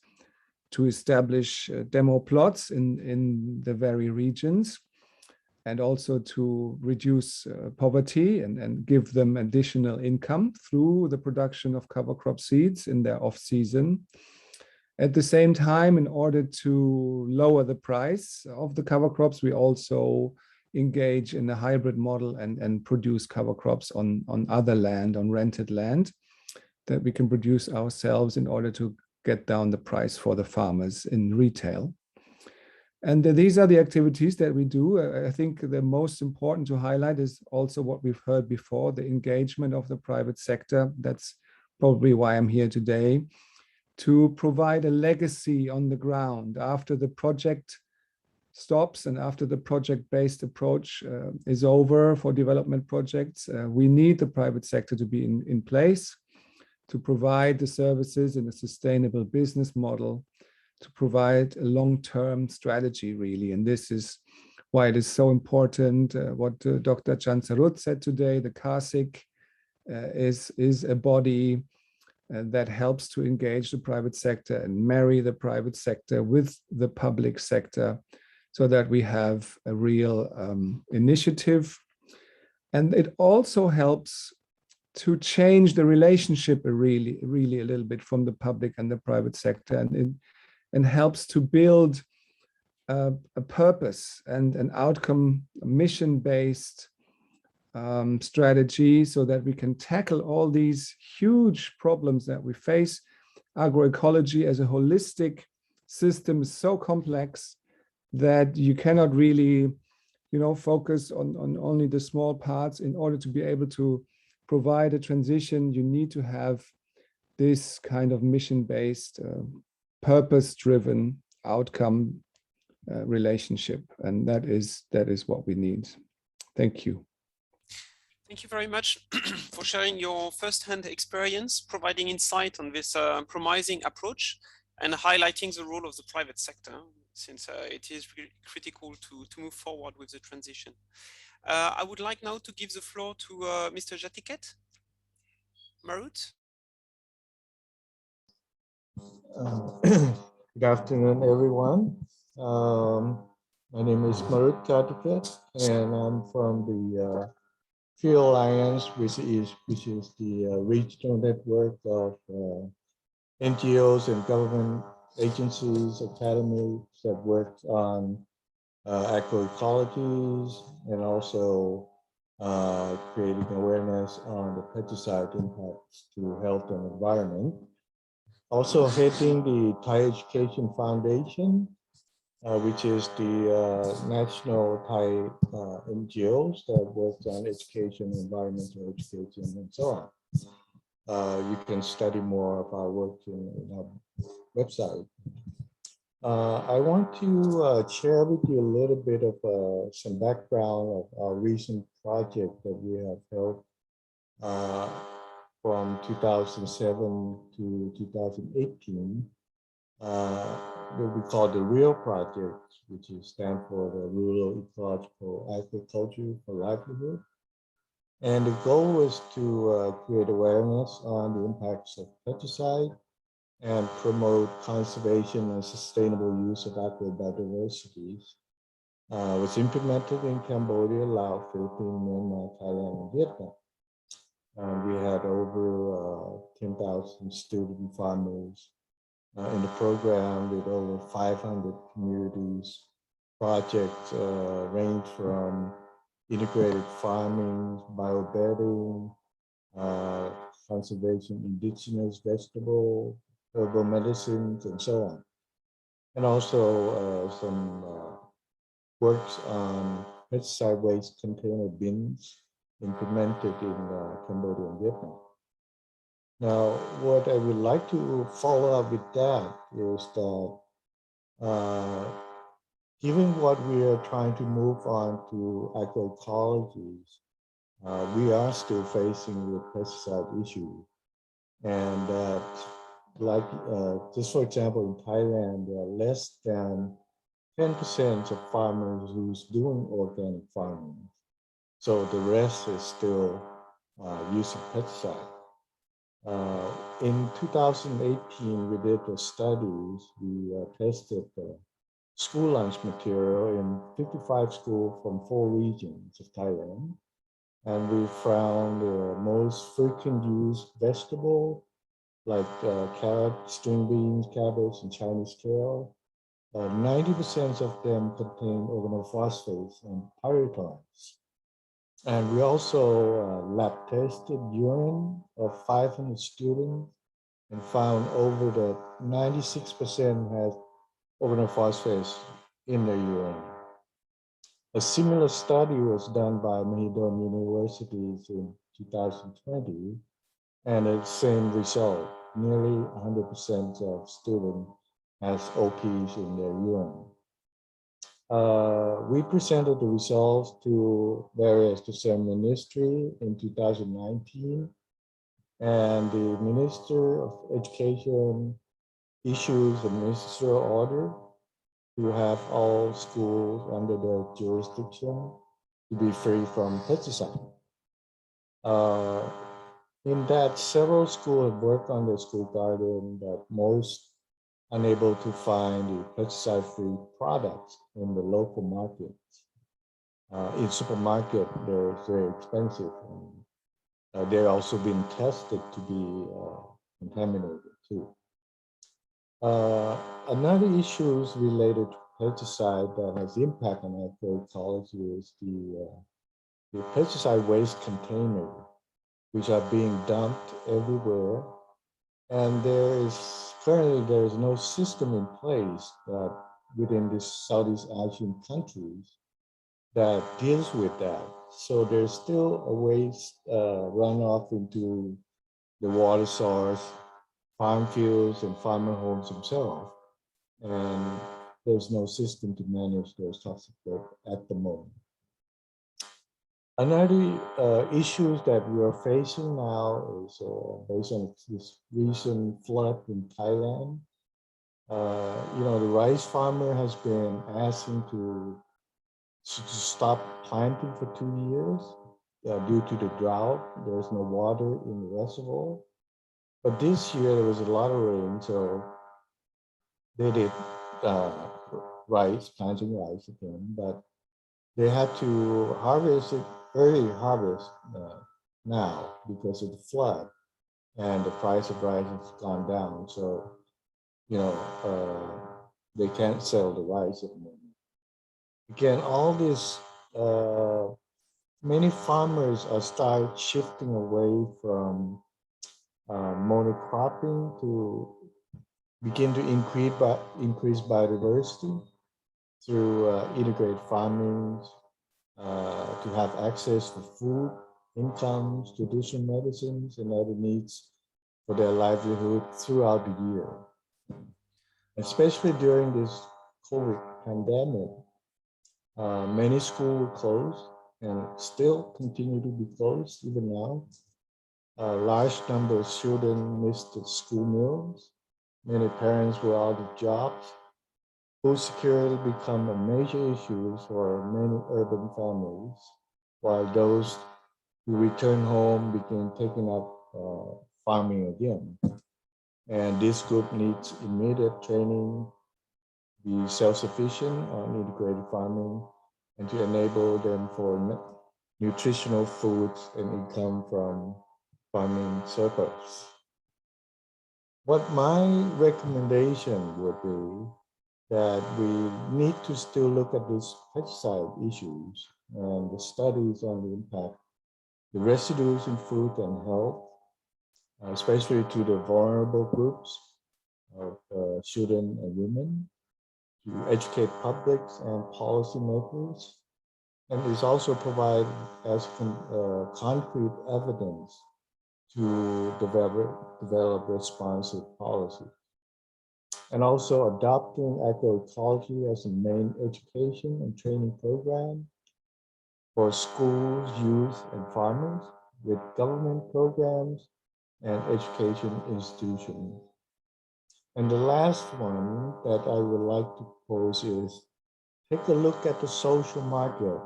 to establish demo plots in the very regions and also to reduce poverty and give them additional income through the production of cover crop seeds in their off-season. At the same time, in order to lower the price of the cover crops, we also engage in a hybrid model and produce cover crops on other land, on rented land, that we can produce ourselves in order to get down the price for the farmers in retail. And these are the activities that we do. I think the most important to highlight is also what we've heard before, the engagement of the private sector. That's probably why I'm here today, to provide a legacy on the ground after the project stops and after the project-based approach is over for development projects. We need the private sector to be in place to provide the services in a sustainable business model, to provide a long-term strategy, really. And this is why it is so important. What Dr. Chansarut said today, the CASIC is a body that helps to engage the private sector and marry the private sector with the public sector so that we have a real initiative. And it also helps to change the relationship really a little bit from the public and the private sector, and helps to build a purpose and an outcome mission-based strategy so that we can tackle all these huge problems that we face. Agroecology as a holistic system is so complex that you cannot really, focus on only the small parts. In order to be able to provide a transition, you need to have this kind of mission-based, purpose-driven outcome relationship, and that is what we need. Thank you. Thank you very much for sharing your first-hand experience, providing insight on this promising approach, and highlighting the role of the private sector, since it is really critical to move forward with the transition. I would like now to give the floor to Mr. Jatiket Marut. Good afternoon, everyone. My name is Marut Jatiket, and I'm from the Field Alliance, which is the regional network of NGOs and government agencies, academies that work on agroecologies and also creating awareness on the pesticide impacts to health and environment. Also heading the Thai Education Foundation, which is the national Thai NGOs that work on education, environmental education, and so on. You can study more of our work in our website. I want to share with you a little bit of some background of our recent project that we have held from 2007 to 2018. What we call the REAL project, which stands for the Rural Ecological Agriculture for Livelihood. And the goal was to create awareness on the impacts of pesticide and promote conservation and sustainable use of agrobiodiversity. Was implemented in Cambodia, Laos, Philippines, Myanmar, Thailand, and Vietnam. And we had over 10,000 student farmers in the program with over 500 communities. Projects range from integrated farming, biobedding, conservation indigenous vegetable, herbal medicines, and so on. And also some works on pesticide waste container bins implemented in Cambodia and Vietnam. Now, what I would like to follow up with that is that given what we are trying to move on to agroecologies, we are still facing the pesticide issue. And just for example, in Thailand, there are less than 10% of farmers who's doing organic farming. So the rest is still using pesticide. In 2018, we did the studies. We tested the school lunch material in 55 schools from 4 regions of Thailand. And we found the most frequent used vegetable like carrot, string beans, cabbage, and Chinese kale. 90% of them contain organophosphates and pyrethroids. And we also lab tested urine of 500 students and found over the 96% has organophosphates in the UN. A similar study was done by Mahidol universities in 2020, and the same result, nearly 100% of students has OPs in their UN. We presented the results to the same ministry in 2019, and the Minister of Education issues a ministerial order to have all schools under their jurisdiction to be free from pesticide. In that, several schools have worked on their school garden, but most unable to find the pesticide-free products in the local market. In supermarket, they're very expensive. And, they're also been tested to be contaminated too. Another issue is related to pesticide that has impact on agroecology is the pesticide waste container, which are being dumped everywhere. And currently there is no system in place that within these Southeast Asian countries that deals with that. So there's still a waste runoff into the water source, farm fields, and farmer homes themselves. And there's no system to manage those toxic waste at the moment. Another issues that we are facing now is based on this recent flood in Thailand. The rice farmer has been asking to stop planting for 2 years due to the drought. There's no water in the reservoir. But this year there was a lot of rain, so they did planting rice again, but they had to harvest it, early harvest now because of the flood, and the price of rice has gone down. So, they can't sell the rice at the moment. Again, all this, many farmers are start shifting away from monocropping to begin to increase biodiversity through integrated farming, to have access to food, incomes, traditional medicines, and other needs for their livelihood throughout the year. Especially during this COVID pandemic, many schools closed and still continue to be closed even now. A large number of children missed the school meals. Many parents were out of jobs. Food security become a major issue for many urban families, while those who return home begin taking up farming again. And this group needs immediate training, be self-sufficient on integrated farming, and to enable them for nutritional foods and income from farming surplus. What my recommendation would be that we need to still look at these pesticide issues and the studies on the impact, the residues in food and health, especially to the vulnerable groups of children and women, to educate publics and policymakers, and is also provide as concrete evidence to develop responsive policies. And also adopting agroecology as a main education and training program for schools, youth, and farmers with government programs and education institutions. And the last one that I would like to propose is take a look at the social market.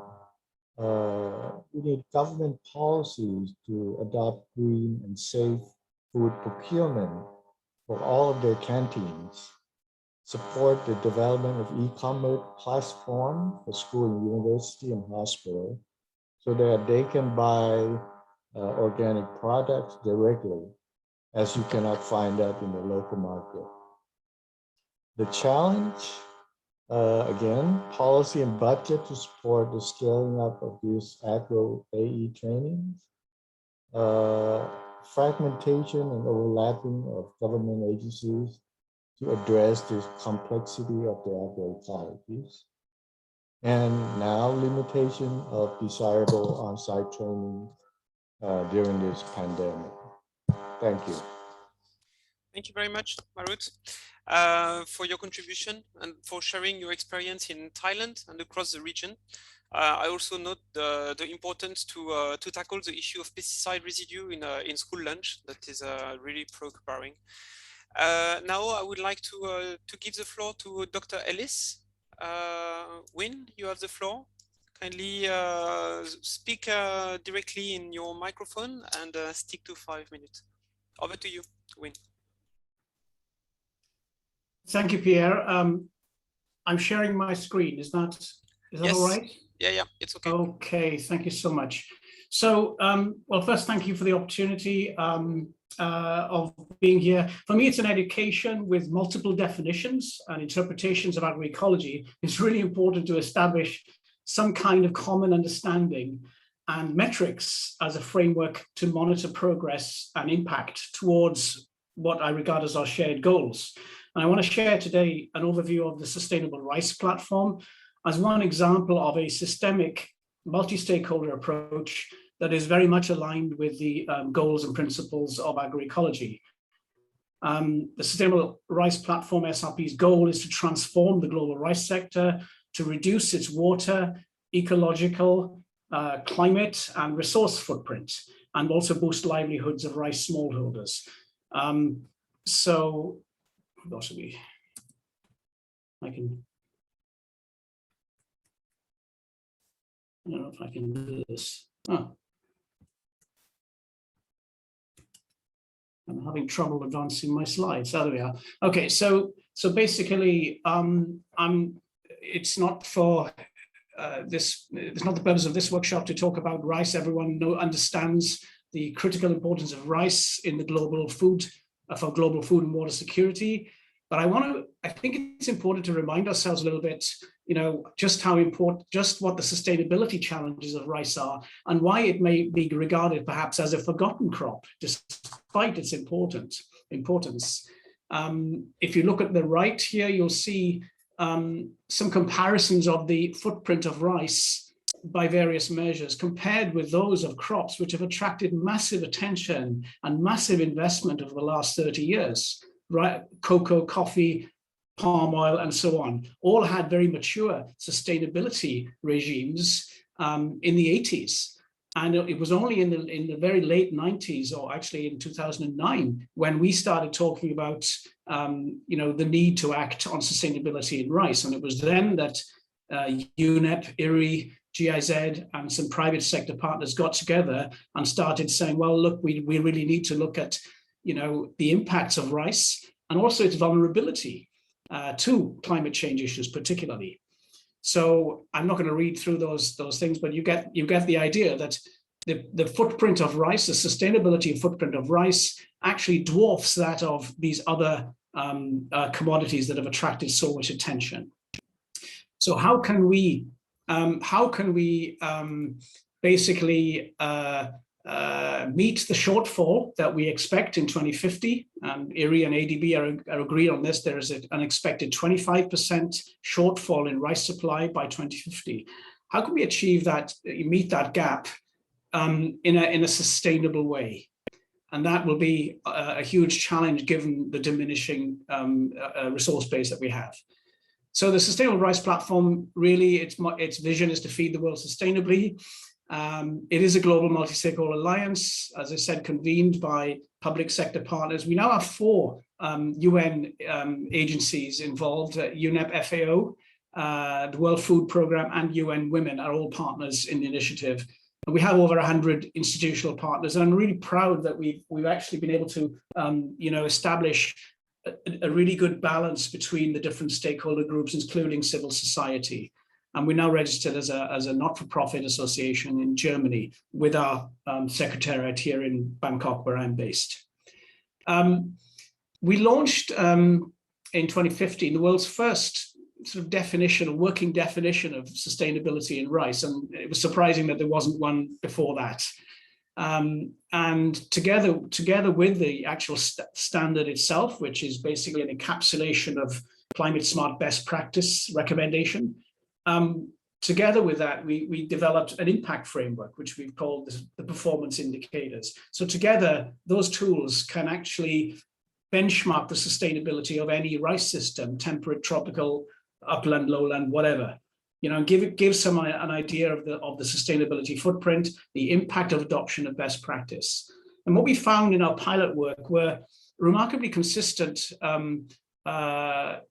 We need government policies to adopt green and safe food procurement for all of their canteens, support the development of e-commerce platform for school and university and hospital so that they can buy organic products directly, as you cannot find that in the local market. The challenge, again, policy and budget to support the scaling up of these agro AE trainings, fragmentation and overlapping of government agencies to address the complexity of the agroecologies, and now limitation of desirable on-site training during this pandemic. Thank you. Thank you very much, Marut, for your contribution and for sharing your experience in Thailand and across the region. I also note the importance to tackle the issue of pesticide residue in school lunch. That is really preoccupying. Now I would like to give the floor to Dr. Ellis. Win, you have the floor. Kindly speak directly in your microphone and stick to 5 minutes. Over to you, Win. Thank you, Pierre. I'm sharing my screen. Is that yes. All right? Yeah, it's okay. Okay, thank you so much. So, well, first, thank you for the opportunity of being here. For me, it's an education with multiple definitions and interpretations of agroecology. It's really important to establish some kind of common understanding and metrics as a framework to monitor progress and impact towards what I regard as our shared goals. And I want to share today an overview of the Sustainable Rice Platform as one example of a systemic multi-stakeholder approach that is very much aligned with the goals and principles of agroecology. The Sustainable Rice Platform, SRP's goal is to transform the global rice sector, to reduce its water, ecological, climate and resource footprint, and also boost livelihoods of rice smallholders. So, possibly, I don't know if I can do this. Oh. I'm having trouble advancing my slides. Oh, there we are. Okay, so basically, it's not for it's not the purpose of this workshop to talk about rice. Everyone understands the critical importance of rice in the global food for global food and water security. But I think it's important to remind ourselves a little bit, just how important, just what the sustainability challenges of rice are and why it may be regarded perhaps as a forgotten crop, despite its importance. If you look at the right here, you'll see some comparisons of the footprint of rice by various measures compared with those of crops which have attracted massive attention and massive investment over the last 30 years. Right, cocoa, coffee, palm oil, and so on, all had very mature sustainability regimes in the 80s. And it was only in the very late 90s, or actually in 2009, when we started talking about the need to act on sustainability in rice. And it was then that UNEP, IRRI, GIZ, and some private sector partners got together and started saying, well, look, we really need to look at the impacts of rice and also its vulnerability to climate change issues, particularly. So I'm not going to read through those things, but you get the idea that the footprint of rice, the sustainability footprint of rice, actually dwarfs that of these other commodities that have attracted so much attention. So how can we basically meet the shortfall that we expect in 2050. IRRI and ADB are agreed on this. There is an expected 25% shortfall in rice supply by 2050. How can we achieve that, meet that gap in a sustainable way? And that will be a huge challenge given the diminishing resource base that we have. So the Sustainable Rice Platform, really, its vision is to feed the world sustainably. It is a global multi-stakeholder alliance, as I said, convened by public sector partners. We now have 4 UN agencies involved, UNEP FAO, the World Food Programme, and UN Women are all partners in the initiative. And we have over 100 institutional partners, and I'm really proud that we've actually been able to establish a really good balance between the different stakeholder groups, including civil society. And we're now registered as a not-for-profit association in Germany with our secretariat here in Bangkok, where I'm based. We launched in 2015 the world's first sort of definition, a working definition of sustainability in rice, and it was surprising that there wasn't one before that. And together with the actual standard itself, which is basically an encapsulation of climate smart best practice recommendation, Together with that, we developed an impact framework, which we've called the performance indicators. So together, those tools can actually benchmark the sustainability of any rice system, temperate, tropical, upland, lowland, whatever. You know, give some an idea of the sustainability footprint, the impact of adoption of best practice. And what we found in our pilot work were remarkably consistent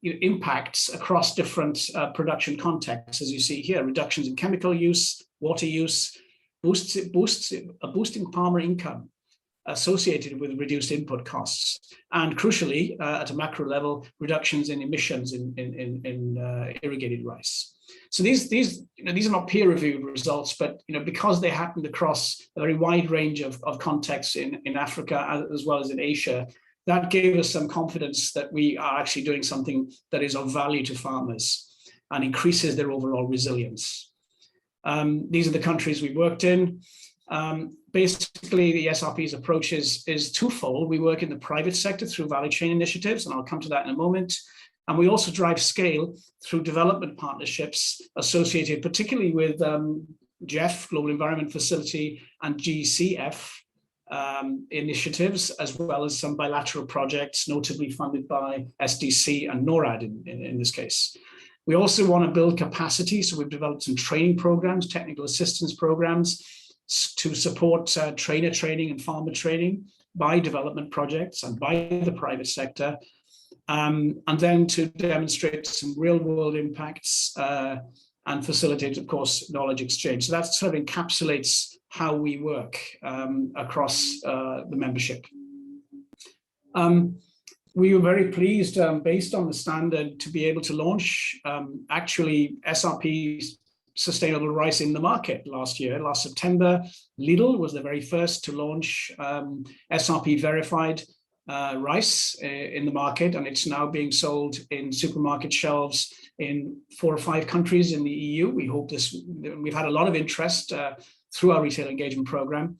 impacts across different production contexts, as you see here: reductions in chemical use, water use, boosting farmer income associated with reduced input costs, and crucially, at a macro level, reductions in emissions in irrigated rice. So these are not peer-reviewed results, but because they happened across a very wide range of contexts in Africa as well as in Asia, that gave us some confidence that we are actually doing something that is of value to farmers and increases their overall resilience. These are the countries we worked in. Basically, the SRP's approach is twofold. We work in the private sector through value chain initiatives, and I'll come to that in a moment. And we also drive scale through development partnerships associated particularly with GEF, Global Environment Facility, and GCF initiatives, as well as some bilateral projects, notably funded by SDC and NORAD in this case. We also want to build capacity, so we've developed some training programs, technical assistance programs, to support trainer training and farmer training by development projects and by the private sector, and then to demonstrate some real-world impacts and facilitate, of course, knowledge exchange. So that sort of encapsulates how we work across the membership. We were very pleased, based on the standard, to be able to launch actually SRP sustainable rice in the market last September. Lidl was the very first to launch SRP verified rice in the market, and it's now being sold in supermarket shelves in 4 or 5 countries in the EU. We hope we've had a lot of interest through our retail engagement program.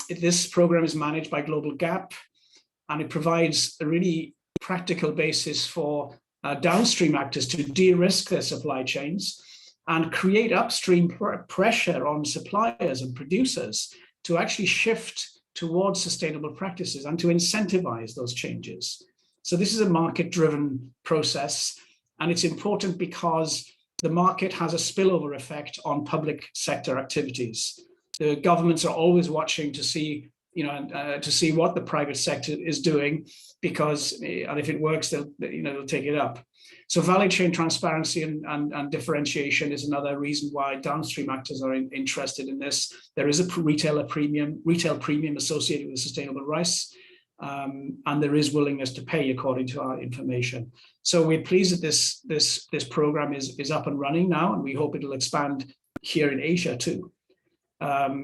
This program is managed by Global GAP, and it provides a really practical basis for downstream actors to de-risk their supply chains and create upstream pressure on suppliers and producers to actually shift towards sustainable practices and to incentivize those changes. So this is a market-driven process, and it's important because the market has a spillover effect on public sector activities. The governments are always watching to see, to see what the private sector is doing, because, and if it works, they'll take it up. So value chain transparency and differentiation is another reason why downstream actors are interested in this. There is a retail premium associated with sustainable rice, and there is willingness to pay according to our information. So we're pleased that this program is up and running now, and we hope it'll expand here in Asia too.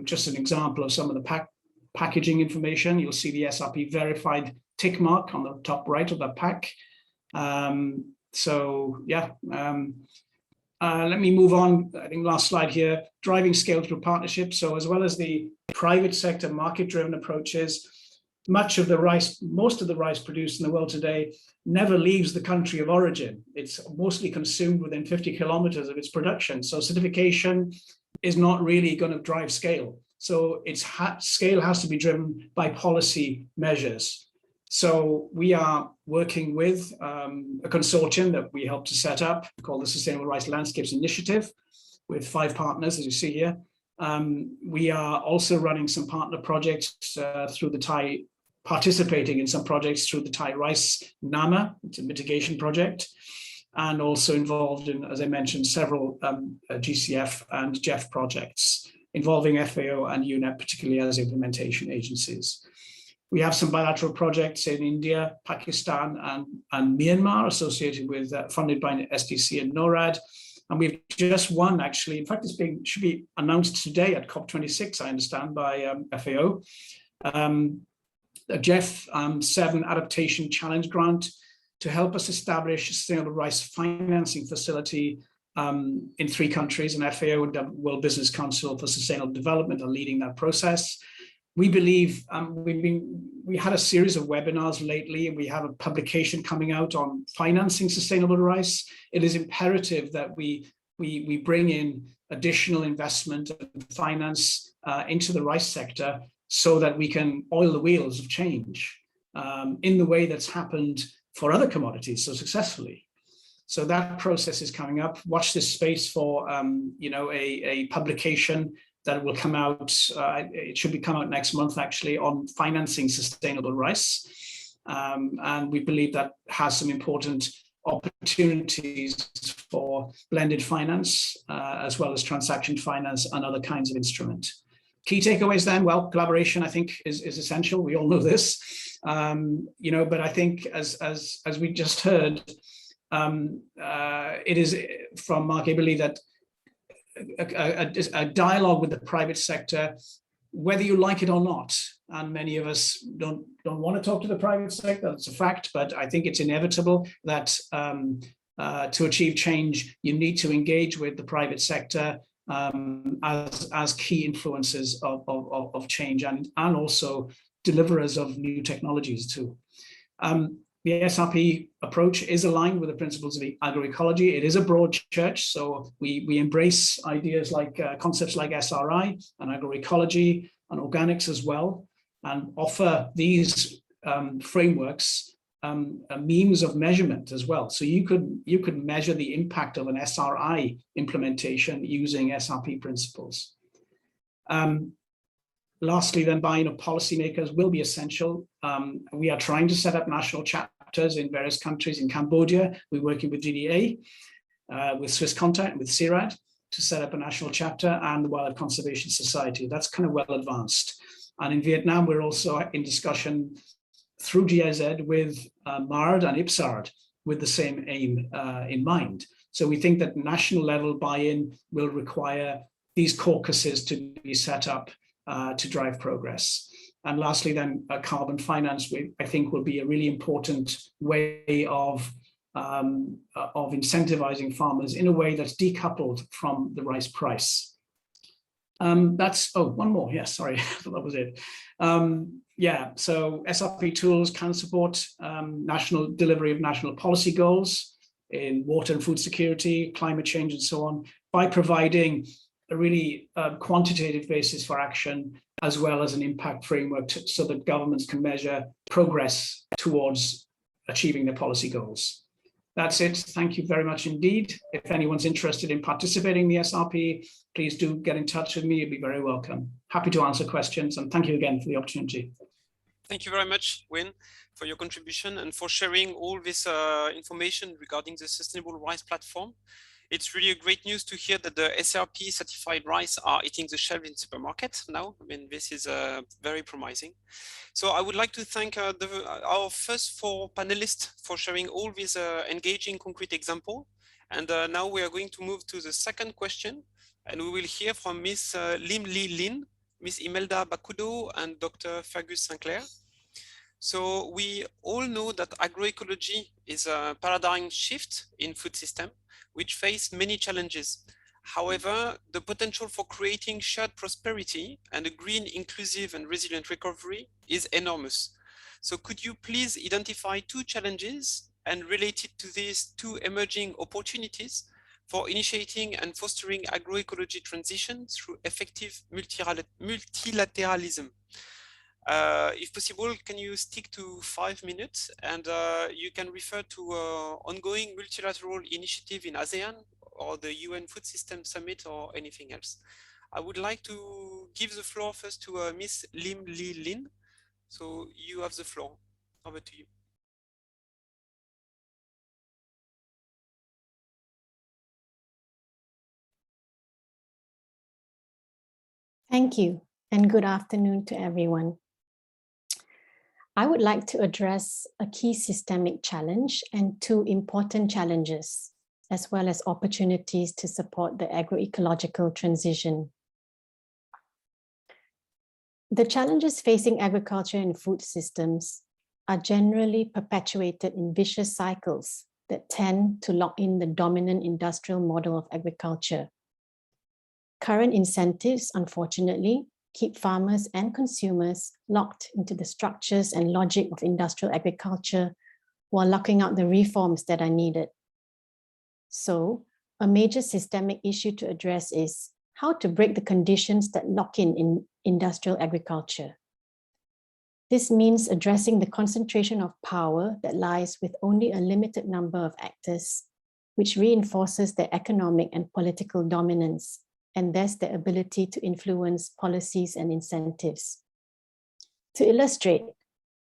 Just an example of some of the packaging information. You'll see the SRP verified tick mark on the top right of that pack. So yeah, let me move on. I think last slide here, driving scale through partnerships. So as well as the private sector market-driven approaches, most of the rice produced in the world today never leaves the country of origin. It's mostly consumed within 50 kilometers of its production. So certification is not really going to drive scale. So scale has to be driven by policy measures. So we are working with a consortium that we helped to set up called the Sustainable Rice Landscapes Initiative with 5 partners, as you see here. We are also running some partner projects through the Thai, participating in some projects through the Thai Rice NAMA, it's a mitigation project, and also involved in, as I mentioned, several GCF and GEF projects involving FAO and UNEP, particularly as implementation agencies. We have some bilateral projects in India, Pakistan, and Myanmar associated with, funded by SDC and NORAD. And we've just won, actually, in fact, should be announced today at COP26, I understand, by FAO. A GEF 7 Adaptation Challenge Grant to help us establish a sustainable rice financing facility in 3 countries, and FAO and the World Business Council for Sustainable Development are leading that process. We believe we had a series of webinars lately, and we have a publication coming out on financing sustainable rice. It is imperative that we we bring in additional investment and finance into the rice sector so that we can oil the wheels of change in the way that's happened for other commodities so successfully. So that process is coming up. Watch this space for a publication that will come out. It should be come out next month, actually, on financing sustainable rice. And we believe that has some important opportunities for blended finance, as well as transaction finance and other kinds of instrument. Key takeaways then, well, collaboration, I think, is essential. We all know this, but I think as we just heard, it is from Mark Eberle that a dialogue with the private sector, whether you like it or not, and many of us don't want to talk to the private sector, that's a fact, but I think it's inevitable that to achieve change, you need to engage with the private sector as key influences of change and also deliverers of new technologies too. The SRP approach is aligned with the principles of agroecology. It is a broad church, so we embrace ideas like concepts like SRI and agroecology and organics as well, and offer these frameworks a means of measurement as well. So you could measure the impact of an SRI implementation using SRP principles. Lastly, then buy-in of policymakers will be essential. We are trying to set up national chapters in various countries. In Cambodia, we're working with GDA, with Swiss Contact, with CIRAD, to set up a national chapter, and the Wildlife Conservation Society. That's kind of well advanced. And in Vietnam, we're also in discussion through GIZ with MARD and IPSARD with the same aim in mind. So we think that national level buy-in will require these caucuses to be set up to drive progress. And lastly, then carbon finance, I think, will be a really important way of incentivizing farmers in a way that's decoupled from the rice price. One more, yes, sorry, I thought that was it. So SRP tools can support national delivery of national policy goals in water and food security, climate change, and so on, by providing a really quantitative basis for action, as well as an impact framework so that governments can measure progress towards achieving their policy goals. That's it. Thank you very much indeed. If anyone's interested in participating in the SRP, please do get in touch with me. You'd be very welcome. Happy to answer questions, and thank you again for the opportunity. Thank you very much, Wayne, for your contribution and for sharing all this information regarding the Sustainable Rice Platform. It's really a great news to hear that the SRP certified rice are hitting the shelf in supermarkets now. I mean, this is very promising. So I would like to thank our first 4 panelists for sharing all these engaging concrete examples. And now we are going to move to the second question, and we will hear from Ms. Lim Lee Lin, Ms. Imelda Bakudo, and Dr. Fergus Sinclair. So we all know that agroecology is a paradigm shift in food system, which face many challenges. However, the potential for creating shared prosperity and a green, inclusive, and resilient recovery is enormous. So could you please identify 2 challenges and related to these 2 emerging opportunities for initiating and fostering agroecology transition through effective multilateralism? If possible, can you stick to 5 minutes, and you can refer to ongoing multilateral initiative in ASEAN or the UN Food System Summit or anything else. I would like to give the floor first to Ms. Lim Lee Lin. So you have the floor. Over to you. Thank you, and good afternoon to everyone. I would like to address a key systemic challenge and 2 important challenges, as well as opportunities to support the agroecological transition. The challenges facing agriculture and food systems are generally perpetuated in vicious cycles that tend to lock in the dominant industrial model of agriculture. Current incentives, unfortunately, keep farmers and consumers locked into the structures and logic of industrial agriculture while locking out the reforms that are needed. So, a major systemic issue to address is how to break the conditions that lock in industrial agriculture. This means addressing the concentration of power that lies with only a limited number of actors, which reinforces their economic and political dominance, and thus their ability to influence policies and incentives. To illustrate,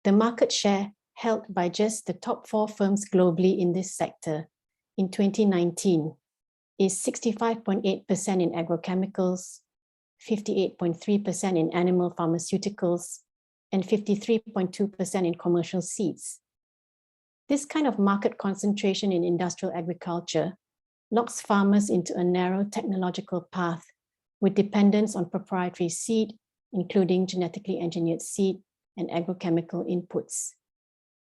the market share held by just the top 4 firms globally in this sector in 2019 is 65.8% in agrochemicals, 58.3% in animal pharmaceuticals, and 53.2% in commercial seeds. This kind of market concentration in industrial agriculture locks farmers into a narrow technological path with dependence on proprietary seed, including genetically engineered seed and agrochemical inputs.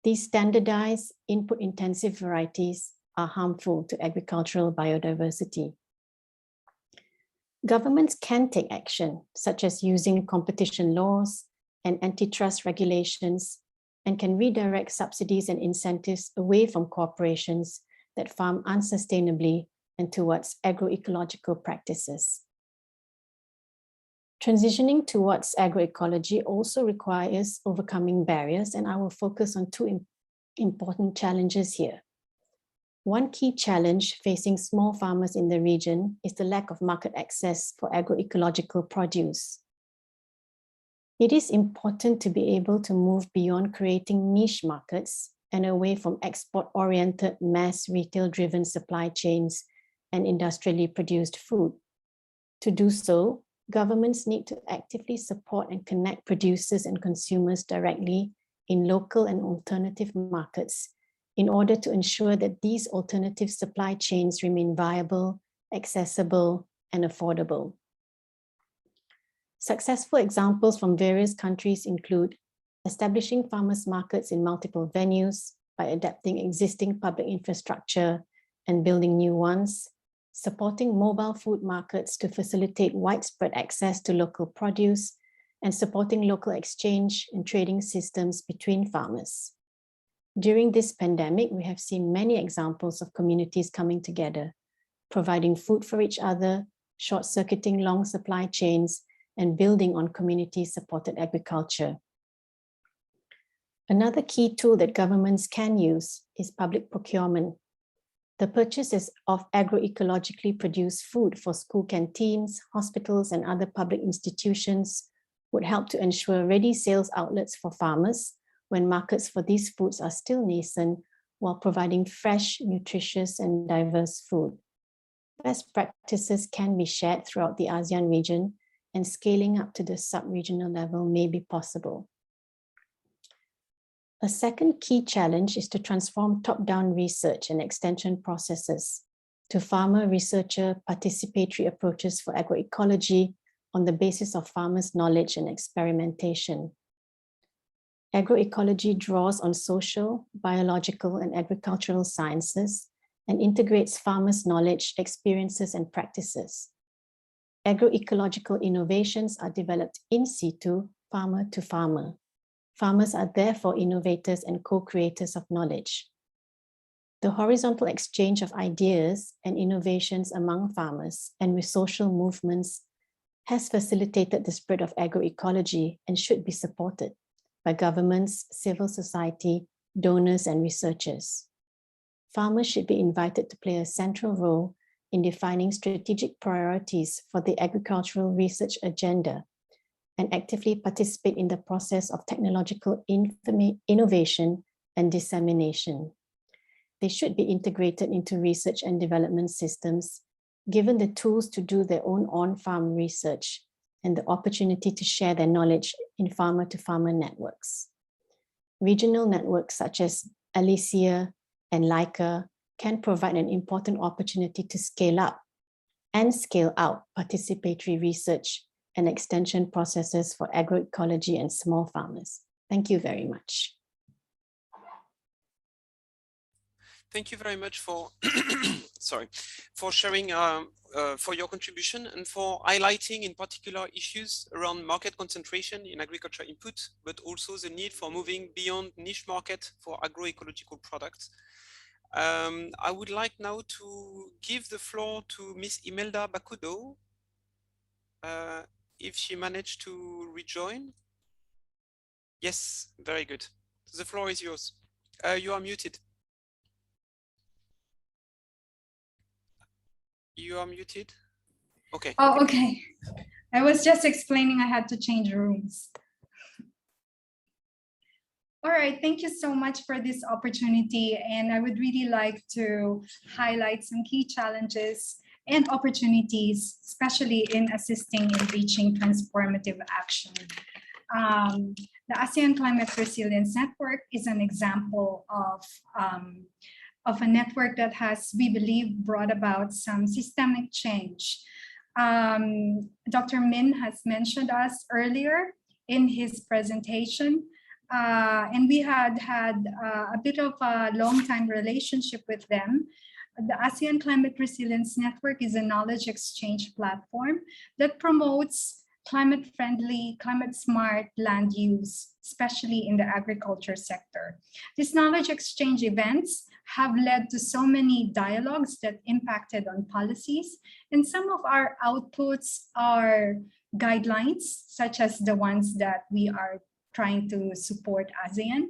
These standardized, input-intensive varieties are harmful to agricultural biodiversity. Governments can take action, such as using competition laws and antitrust regulations, and can redirect subsidies and incentives away from corporations that farm unsustainably and towards agroecological practices. Transitioning towards agroecology also requires overcoming barriers, and I will focus on 2 important challenges here. One key challenge facing small farmers in the region is the lack of market access for agroecological produce. It is important to be able to move beyond creating niche markets and away from export-oriented mass retail-driven supply chains and industrially produced food. To do so, governments need to actively support and connect producers and consumers directly in local and alternative markets in order to ensure that these alternative supply chains remain viable, accessible, and affordable. Successful examples from various countries include establishing farmers' markets in multiple venues by adapting existing public infrastructure and building new ones, supporting mobile food markets to facilitate widespread access to local produce, and supporting local exchange and trading systems between farmers. During this pandemic, we have seen many examples of communities coming together, providing food for each other, short-circuiting long supply chains, and building on community-supported agriculture. Another key tool that governments can use is public procurement. The purchases of agroecologically produced food for school canteens, hospitals, and other public institutions would help to ensure ready sales outlets for farmers when markets for these foods are still nascent, while providing fresh, nutritious, and diverse food. Best practices can be shared throughout the ASEAN region, and scaling up to the sub-regional level may be possible. A second key challenge is to transform top-down research and extension processes to farmer-researcher participatory approaches for agroecology on the basis of farmers' knowledge and experimentation. Agroecology draws on social, biological, and agricultural sciences and integrates farmers' knowledge, experiences, and practices. Agroecological innovations are developed in situ, farmer to farmer. Farmers are therefore innovators and co-creators of knowledge. The horizontal exchange of ideas and innovations among farmers and with social movements has facilitated the spread of agroecology and should be supported by governments, civil society, donors, and researchers. Farmers should be invited to play a central role in defining strategic priorities for the agricultural research agenda and actively participate in the process of technological innovation and dissemination. They should be integrated into research and development systems, given the tools to do their own on-farm research and the opportunity to share their knowledge in farmer-to-farmer networks. Regional networks such as ASEAN and LICA can provide an important opportunity to scale up and scale out participatory research and extension processes for agroecology and small farmers. Thank you very much. Thank you very much for for sharing for your contribution and for highlighting in particular issues around market concentration in agriculture input, but also the need for moving beyond niche market for agroecological products. I would like now to give the floor to Miss Imelda Bakudo, if she managed to rejoin. Yes, very good. The floor is yours. You are muted. You are muted. Okay. Oh, okay. I was just explaining I had to change rooms. All right, thank you so much for this opportunity. And I would really like to highlight some key challenges and opportunities, especially in assisting in reaching transformative action. The ASEAN Climate Resilience Network is an example of a network that has, we believe, brought about some systemic change. Dr. Min has mentioned us earlier in his presentation, and we had a bit of a long-time relationship with them. The ASEAN Climate Resilience Network is a knowledge exchange platform that promotes climate-friendly, climate-smart land use, especially in the agriculture sector. These knowledge exchange events have led to so many dialogues that impacted on policies, and some of our outputs are guidelines, such as the ones that we are trying to support ASEAN.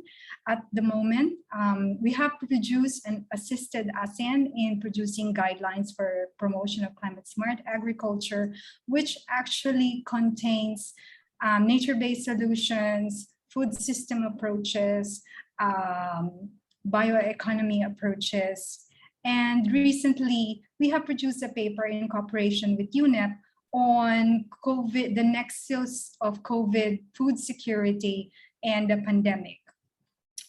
At the moment, we have produced and assisted ASEAN in producing guidelines for promotion of climate-smart agriculture, which actually contains nature-based solutions, food system approaches, bioeconomy approaches. And recently, we have produced a paper in cooperation with UNEP on COVID, the nexus of COVID, food security, and the pandemic.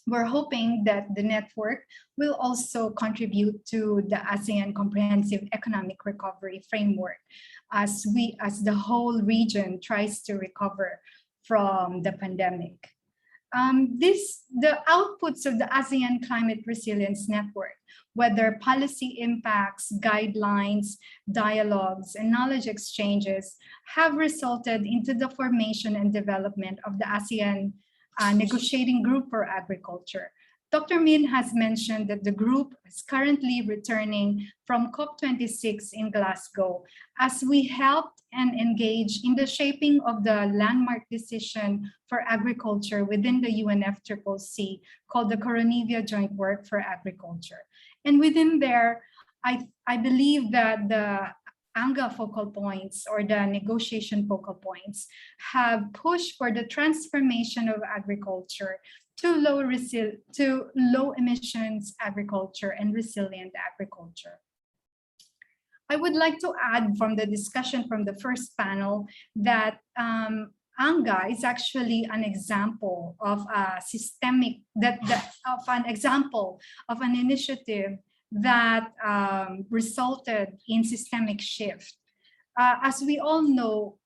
We're hoping that the network will also contribute to the ASEAN Comprehensive Economic Recovery Framework as the whole region tries to recover from the pandemic. The outputs of the ASEAN Climate Resilience Network, whether policy impacts, guidelines, dialogues, and knowledge exchanges, have resulted into the formation and development of the ASEAN Negotiating Group for Agriculture. Dr. Min has mentioned that the group is currently returning from COP26 in Glasgow as we helped and engaged in the shaping of the landmark decision for agriculture within the UNFCCC called the Coronivia Joint Work for Agriculture. And within there, I believe that the ANGA focal points or the negotiation focal points have pushed for the transformation of agriculture to low emissions agriculture and resilient agriculture. I would like to add from the discussion from the first panel that ANGA is actually an example of a of an initiative that resulted in systemic shift. As we all know,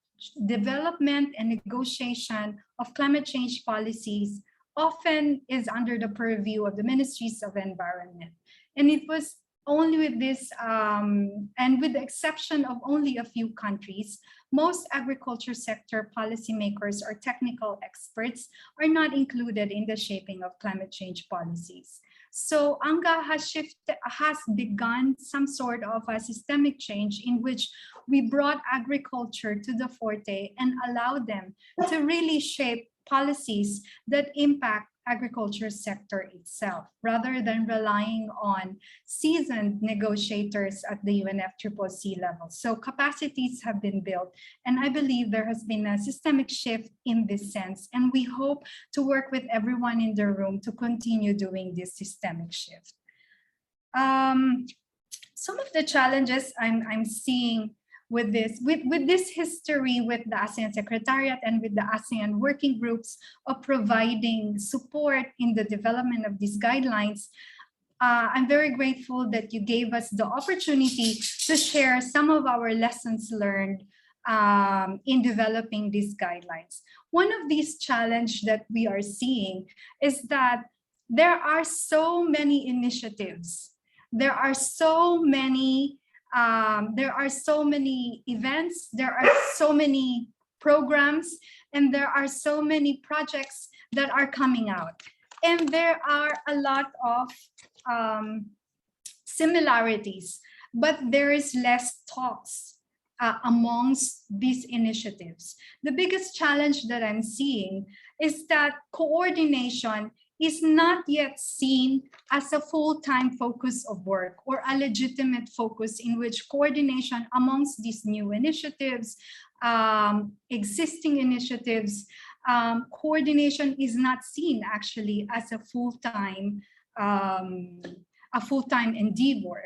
development and negotiation of climate change policies often is under the purview of the Ministries of Environment. And it was only with this, and with the exception of only a few countries, most agriculture sector policymakers or technical experts are not included in the shaping of climate change policies. So ANGA has begun some sort of a systemic change in which we brought agriculture to the forte and allowed them to really shape policies that impact agriculture sector itself, rather than relying on seasoned negotiators at the UNFCCC level. So capacities have been built, and I believe there has been a systemic shift in this sense, and we hope to work with everyone in the room to continue doing this systemic shift. Some of the challenges I'm seeing with this history with the ASEAN Secretariat and with the ASEAN working groups of providing support in the development of these guidelines, I'm very grateful that you gave us the opportunity to share some of our lessons learned in developing these guidelines. One of these challenges that we are seeing is that there are so many initiatives. There are so many events, there are so many programs, and there are so many projects that are coming out. And there are a lot of similarities, but there is less talks amongst these initiatives. The biggest challenge that I'm seeing is that coordination is not yet seen as a full-time focus of work or a legitimate focus in which coordination amongst these new initiatives, existing initiatives, coordination is not seen actually as a full-time endeavor.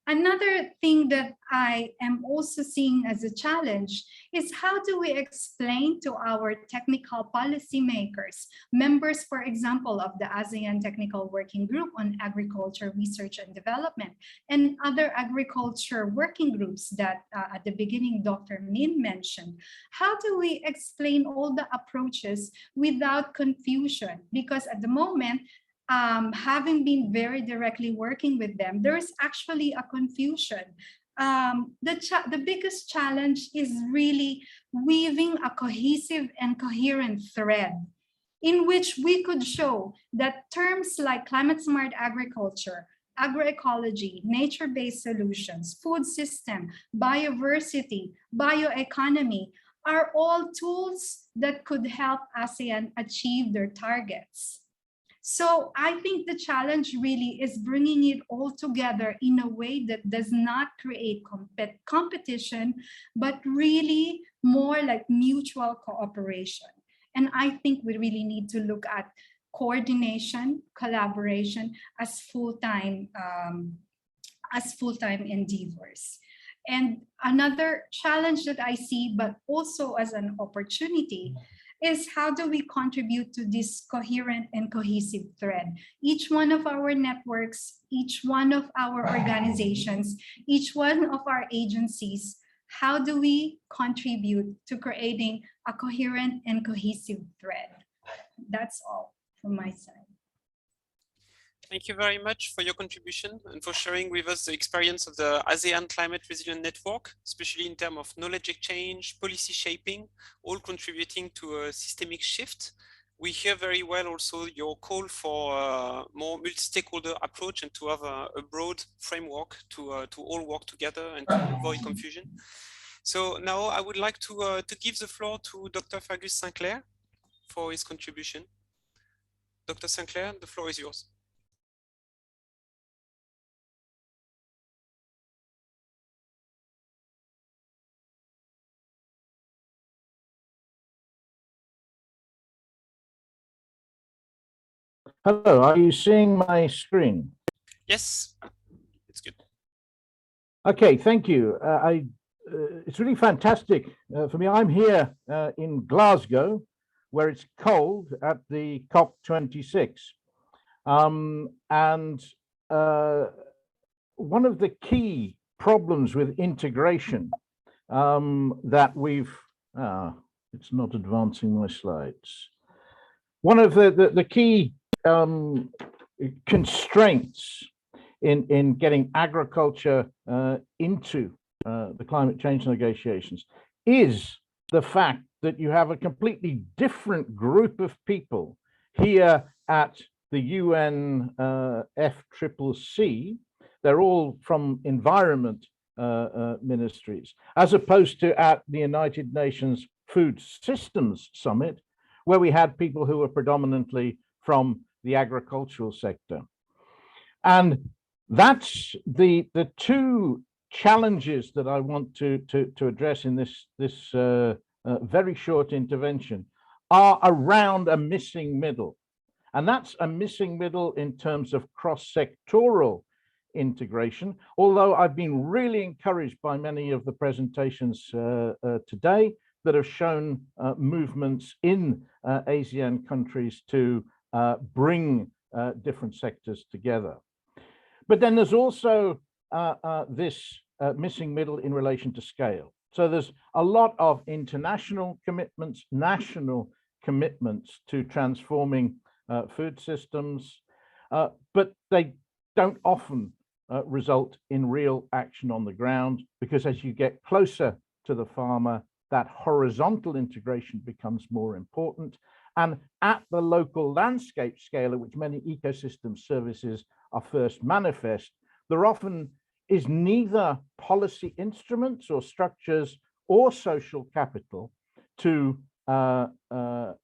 Another thing that I am also seeing as a challenge is how do we explain to our technical policymakers, members, for example, of the ASEAN Technical Working Group on Agriculture Research and Development, and other agriculture working groups that at the beginning Dr. Min mentioned, how do we explain all the approaches without confusion? Because at the moment, having been very directly working with them, there's actually a confusion. The biggest challenge is really weaving a cohesive and coherent thread in which we could show that terms like climate smart agriculture, agroecology, nature-based solutions, food system, biodiversity, bioeconomy are all tools that could help ASEAN achieve their targets. So I think the challenge really is bringing it all together in a way that does not create competition, but really more like mutual cooperation. And I think we really need to look at coordination, collaboration as full-time endeavors. And another challenge that I see, but also as an opportunity, is how do we contribute to this coherent and cohesive thread? Each one of our networks, each one of our organizations, each one of our agencies, how do we contribute to creating a coherent and cohesive thread? That's all from my side. Thank you very much for your contribution and for sharing with us the experience of the ASEAN Climate Resilient Network, especially in terms of knowledge exchange, policy shaping, all contributing to a systemic shift. We hear very well also your call for a more multi-stakeholder approach and to have a broad framework to all work together and to avoid confusion. So now I would like to give the floor to Dr. Fergus Sinclair for his contribution. Dr. Sinclair, the floor is yours. Hello, are you seeing my screen? Yes, it's good. Okay, thank you. It's really fantastic for me. I'm here in Glasgow, where it's cold at the COP26. And one of the key problems with integration that we've, it's not advancing my slides. One of the key constraints in getting agriculture into the climate change negotiations is the fact that you have a completely different group of people here at the UN FCCC. They're all from environment ministries, as opposed to at the United Nations Food Systems Summit, where we had people who were predominantly from the agricultural sector. And that's the two challenges that I want to address in this very short intervention are around a missing middle. And that's a missing middle in terms of cross-sectoral integration, although I've been really encouraged by many of the presentations today that have shown movements in ASEAN countries to bring different sectors together. But then there's also this missing middle in relation to scale. So there's a lot of international commitments, national commitments to transforming food systems, but they don't often result in real action on the ground, because as you get closer to the farmer, that horizontal integration becomes more important. And at the local landscape scale at which many ecosystem services are first manifest, there often is neither policy instruments or structures or social capital to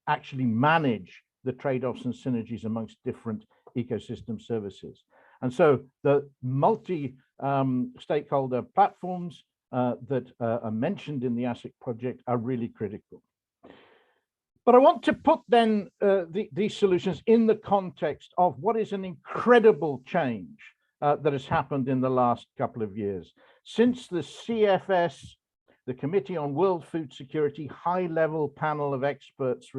actually manage the trade-offs and synergies amongst different ecosystem services. And so the multi-stakeholder platforms that are mentioned in the ASIC project are really critical. But I want to put then these solutions in the context of what is an incredible change that has happened in the last couple of years. Since the CFS, the Committee on World Food Security high-level panel of experts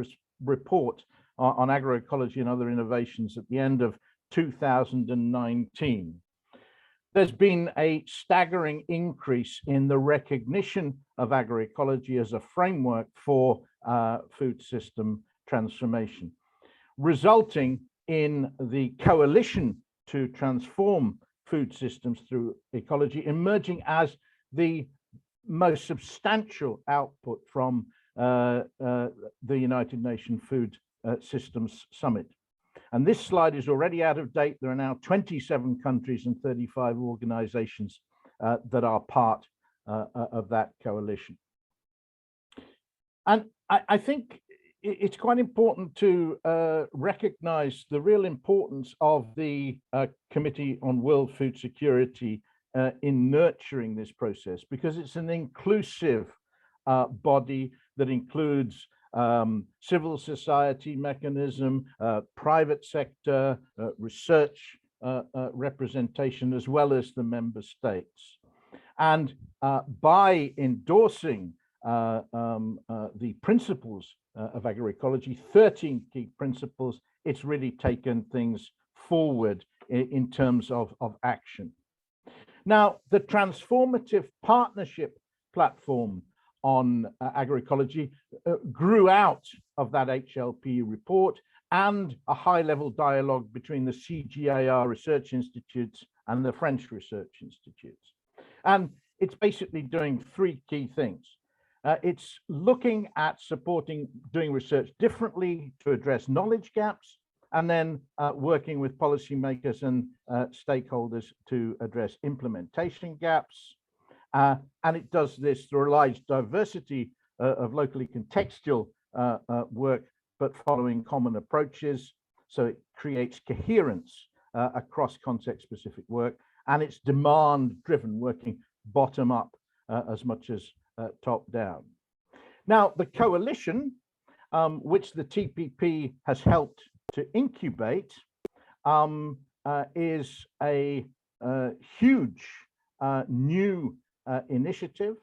report on agroecology and other innovations at the end of 2019, there's been a staggering increase in the recognition of agroecology as a framework for food system transformation, resulting in the coalition to transform food systems through ecology emerging as the most substantial output from the United Nations Food Systems Summit. And this slide is already out of date. There are now 27 countries and 35 organizations that are part of that coalition. And I think it's quite important to recognize the real importance of the Committee on World Food Security in nurturing this process, because it's an inclusive body that includes civil society mechanism, private sector, research representation, as well as the member states. And by endorsing the principles of agroecology, 13 key principles, it's really taken things forward in terms of action. Now, the transformative partnership platform on agroecology grew out of that HLP report and a high-level dialogue between the CGIAR research institutes and the French research institutes. And it's basically doing three key things. It's looking at supporting doing research differently to address knowledge gaps, and then working with policymakers and stakeholders to address implementation gaps. And it does this through a large diversity of locally contextual work, but following common approaches. So it creates coherence across context-specific work, and it's demand-driven, working bottom up as much as top down. Now, the coalition, which the TPP has helped to incubate, is a huge new initiative.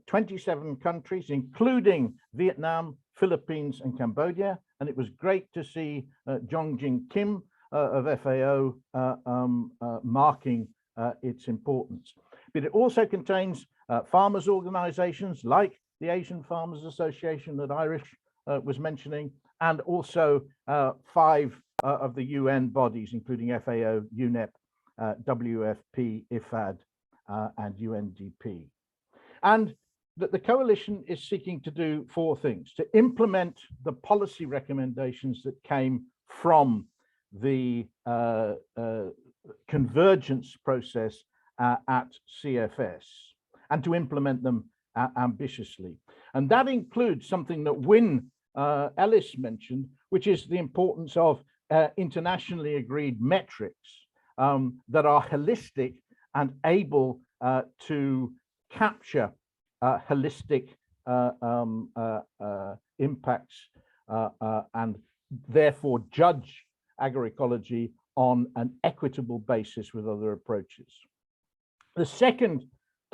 27 countries, including Vietnam, Philippines, and Cambodia. And it was great to see Jongjin Kim of FAO marking its importance. But it also contains farmers' organizations like the Asian Farmers Association that Irish was mentioning, and also 5 of the UN bodies, including FAO, UNEP, WFP, IFAD, and UNDP. And that the coalition is seeking to do 4 things: to implement the policy recommendations that came from the convergence process at CFS, and to implement them ambitiously. And that includes something that Wynne Ellis mentioned, which is the importance of internationally agreed metrics that are holistic and able to capture holistic impacts and therefore judge agroecology on an equitable basis with other approaches. The second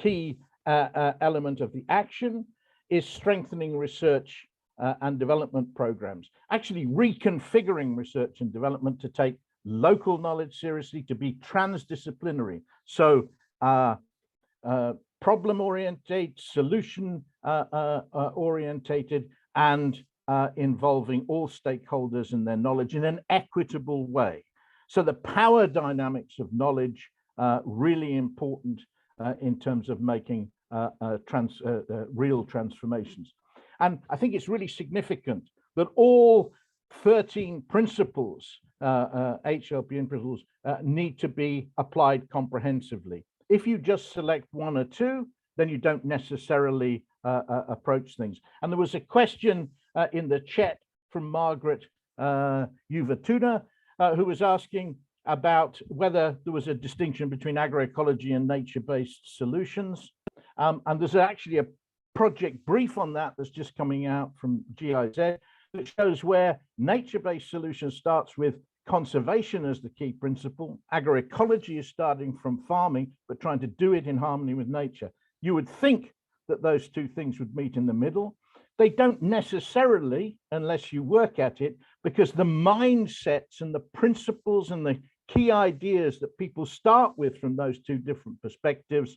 key element of the action is strengthening research and development programs, actually reconfiguring research and development to take local knowledge seriously, to be transdisciplinary. So problem-oriented, solution-orientated, and involving all stakeholders and their knowledge in an equitable way. So the power dynamics of knowledge really important in terms of making real transformations. And I think it's really significant that all 13 principles, HLPN principles, need to be applied comprehensively. If you just select one or two, then you don't necessarily approach things. And there was a question in the chat from Margaret Uvatuna, who was asking about whether there was a distinction between agroecology and nature-based solutions. And there's actually a project brief on that that's just coming out from GIZ that shows where nature-based solutions starts with conservation as the key principle. Agroecology is starting from farming, but trying to do it in harmony with nature. You would think that those two things would meet in the middle. They don't necessarily, unless you work at it, because the mindsets and the principles and the key ideas that people start with from those two different perspectives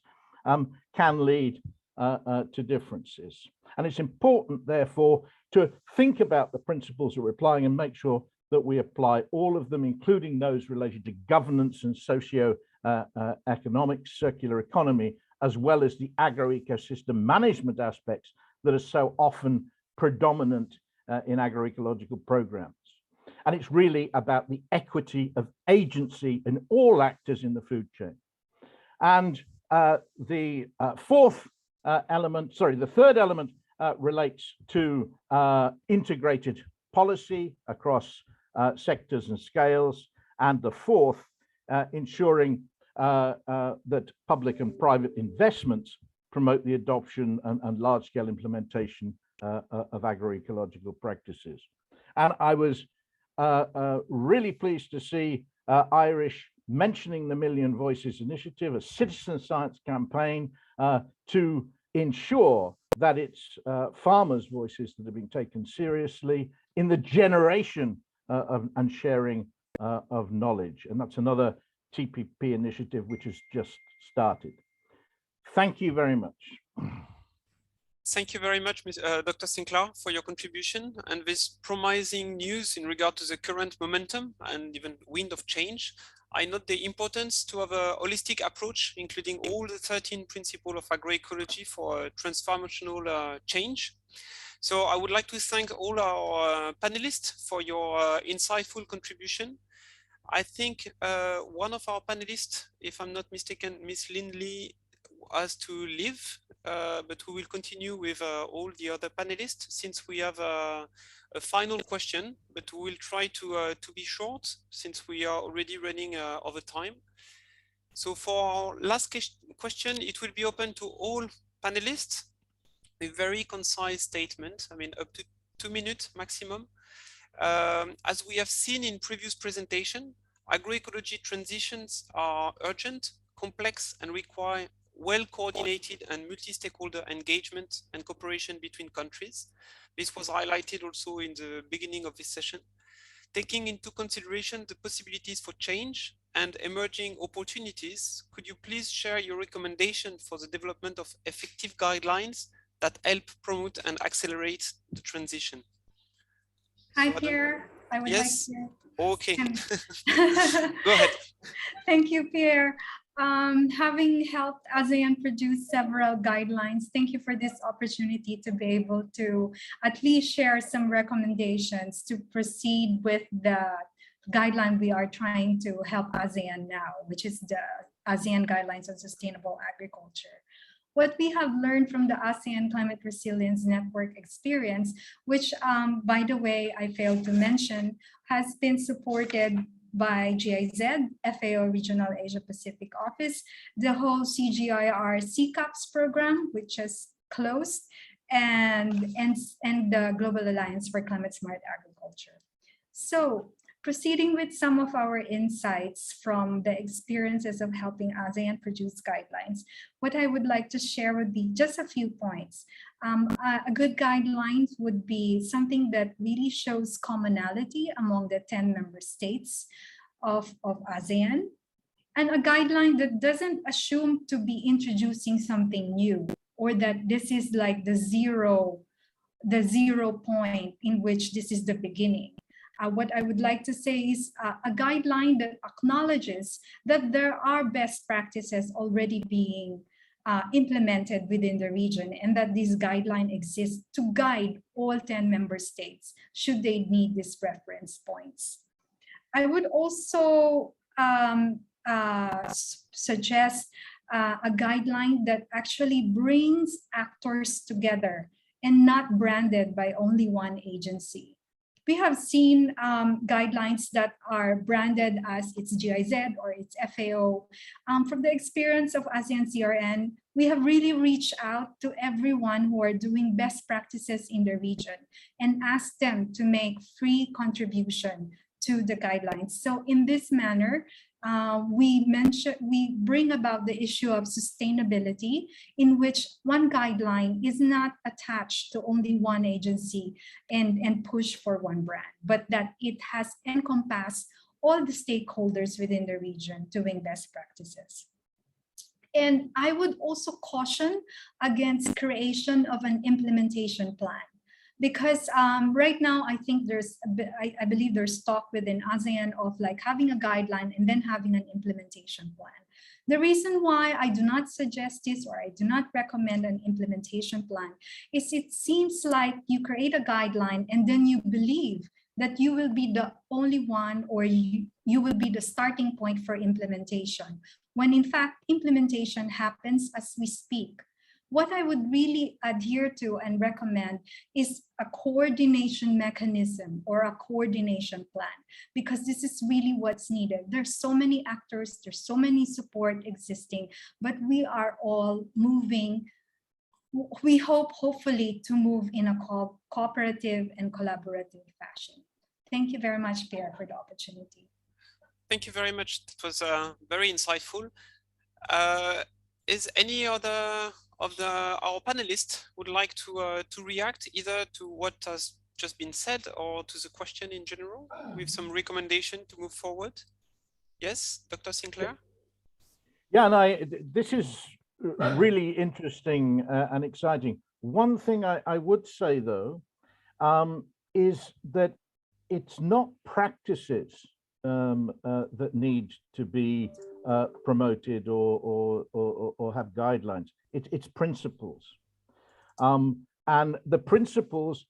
can lead to differences. And it's important, therefore, to think about the principles that we're applying and make sure that we apply all of them, including those related to governance and socio-economic circular economy, as well as the agroecosystem management aspects that are so often predominant in agroecological programs. And it's really about the equity of agency in all actors in the food chain. And the third element relates to integrated policy across sectors and scales. And the fourth, ensuring that public and private investments promote the adoption and large-scale implementation of agroecological practices. And I was really pleased to see Irish mentioning the Million Voices Initiative, a citizen science campaign to ensure that it's farmers' voices that are being taken seriously in the generation and sharing of knowledge. And that's another TPP initiative which has just started. Thank you very much. Thank you very much, Dr. Sinclair, for your contribution and this promising news in regard to the current momentum and even wind of change. I note the importance to have a holistic approach, including all the 13 principles of agroecology for transformational change. So I would like to thank all our panelists for your insightful contribution. I think one of our panelists, if I'm not mistaken, Ms. Lindley, has to leave, but we will continue with all the other panelists since we have a final question, but we will try to be short since we are already running over time. So for our last question, it will be open to all panelists. A very concise statement, I mean up to 2 minutes maximum. As we have seen in previous presentation, agroecology transitions are urgent, complex, and require well-coordinated and multi-stakeholder engagement and cooperation between countries. This was highlighted also in the beginning of this session. Taking into consideration the possibilities for change and emerging opportunities, could you please share your recommendation for the development of effective guidelines that help promote and accelerate the transition? Hi, Pierre. I would like to... Okay. Go ahead. Thank you, Pierre. Having helped ASEAN produce several guidelines, thank you for this opportunity to be able to at least share some recommendations to proceed with the guideline we are trying to help ASEAN now, which is the ASEAN Guidelines on Sustainable Agriculture. What we have learned from the ASEAN Climate Resilience Network experience, which, by the way, I failed to mention, has been supported by GIZ, FAO Regional Asia Pacific Office, the whole CGIAR CCAPS program, which has closed, and the Global Alliance for Climate Smart Agriculture. So, proceeding with some of our insights from the experiences of helping ASEAN produce guidelines, what I would like to share would be just a few points. A good guideline would be something that really shows commonality among the 10 member states of ASEAN, and a guideline that doesn't assume to be introducing something new, or that this is like the zero point in which this is the beginning. What I would like to say is a guideline that acknowledges that there are best practices already being implemented within the region, and that this guideline exists to guide all 10 member states should they need these reference points. I would also suggest a guideline that actually brings actors together and not branded by only one agency. We have seen guidelines that are branded as its GIZ or its FAO. From the experience of ASEAN CRN, we have really reached out to everyone who are doing best practices in the region and asked them to make free contribution to the guidelines. So in this manner, we bring about the issue of sustainability, in which one guideline is not attached to only one agency and push for one brand, but that it has encompassed all the stakeholders within the region doing best practices. And I would also caution against creation of an implementation plan. Because right now, I think I believe there's talk within ASEAN of like having a guideline and then having an implementation plan. The reason why I do not suggest this, or I do not recommend an implementation plan, is it seems like you create a guideline and then you believe that you will be the only one, or you will be the starting point for implementation, when in fact implementation happens as we speak. What I would really adhere to and recommend is a coordination mechanism or a coordination plan, because this is really what's needed. There's so many actors, there's so many support existing, but we are all moving, we hope hopefully to move in a cooperative and collaborative fashion. Thank you very much, Pierre, for the opportunity. Thank you very much. It was very insightful. Is any other of our panelists would like to react either to what has just been said or to the question in general, with some recommendation to move forward? Yes, Dr. Sinclair? Yeah, and this is really interesting and exciting. One thing I would say, though, is that it's not practices that need to be promoted or have guidelines. It's principles. And the principles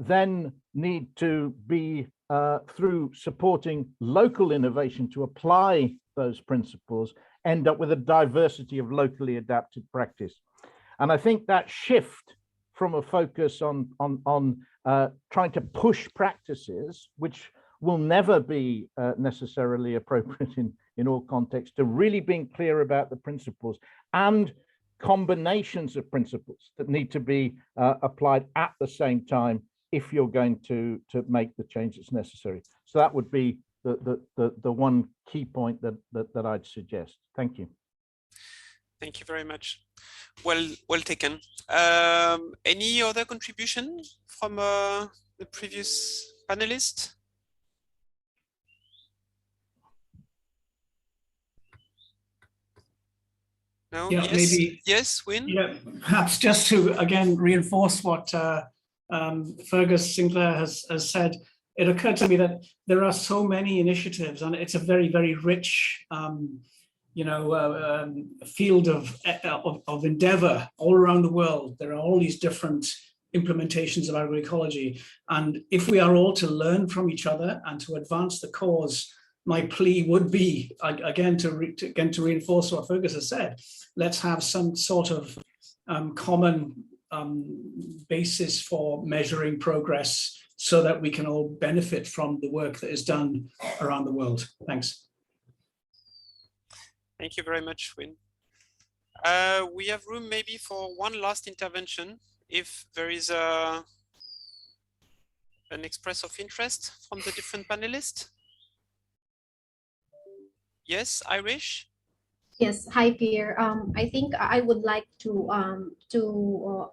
then need to be through supporting local innovation to apply those principles, end up with a diversity of locally adapted practice. And I think that shift from a focus on trying to push practices, which will never be necessarily appropriate in all contexts, to really being clear about the principles and combinations of principles that need to be applied at the same time if you're going to make the change that's necessary. So that would be the one key point that I'd suggest. Thank you. Thank you very much. Well taken. Any other contribution from the previous panelist? No? Yeah, yes, maybe. Yes, Win? Yeah, perhaps just to again reinforce what Fergus Sinclair has said, it occurred to me that there are so many initiatives, and it's a very, very rich field of endeavor all around the world. There are all these different implementations of agroecology, and if we are all to learn from each other and to advance the cause, my plea would be, again, to reinforce what Fergus has said, let's have some sort of common basis for measuring progress so that we can all benefit from the work that is done around the world. Thanks. Thank you very much, Win. We have room maybe for one last intervention, if there is an express of interest from the different panelists. Yes, Irish? Yes, hi Pierre. I think I would like to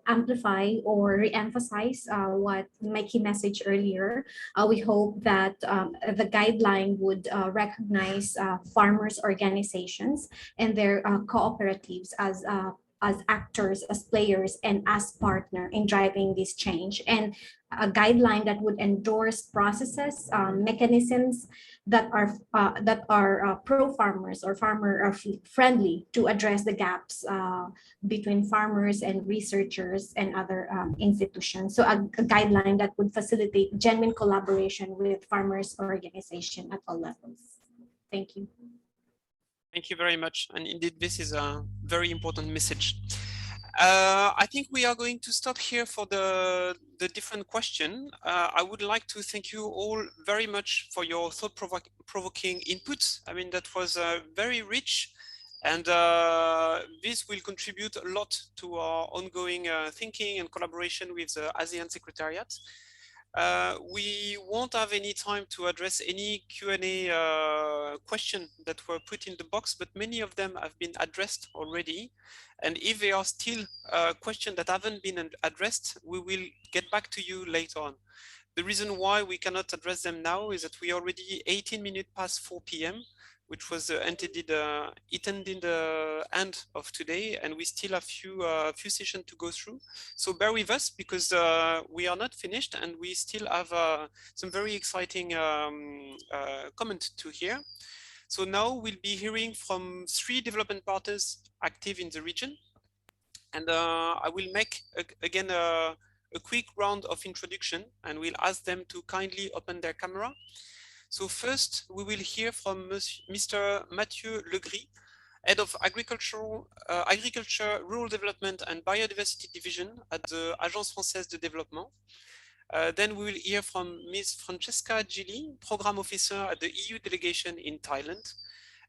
amplify or re-emphasize what my key message earlier. We hope that the guideline would recognize farmers' organizations and their cooperatives as as actors, as players, and as partner in driving this change, and a guideline that would endorse processes, mechanisms that are pro-farmers or farmer friendly to address the gaps between farmers and researchers and other institutions. So a guideline that would facilitate genuine collaboration with farmers organization at all levels. Thank you. Thank you very much. And indeed, this is a very important message. I think we are going to stop here for the different question. I would like to thank you all very much for your thought-provoking inputs. I mean, that was very rich, and this will contribute a lot to our ongoing thinking and collaboration with the ASEAN Secretariat. We won't have any time to address any Q&A question that were put in the box, but many of them have been addressed already. And if there are still questions that haven't been addressed, we will get back to you later on. The reason why we cannot address them now is that we are already 18 minutes past 4 p.m., which was intended the end of today, and we still have few sessions to go through. So bear with us, because we are not finished, and we still have some very exciting comments to hear. So now we'll be hearing from 3 development partners active in the region, and I will make again a quick round of introduction, and we'll ask them to kindly open their camera. So first, we will hear from Mr. Mathieu Legris, Head of Agriculture, Rural Development and Biodiversity Division at the Agence Française de Développement. Then we will hear from Ms. Francesca Gili, Program Officer at the EU Delegation in Thailand.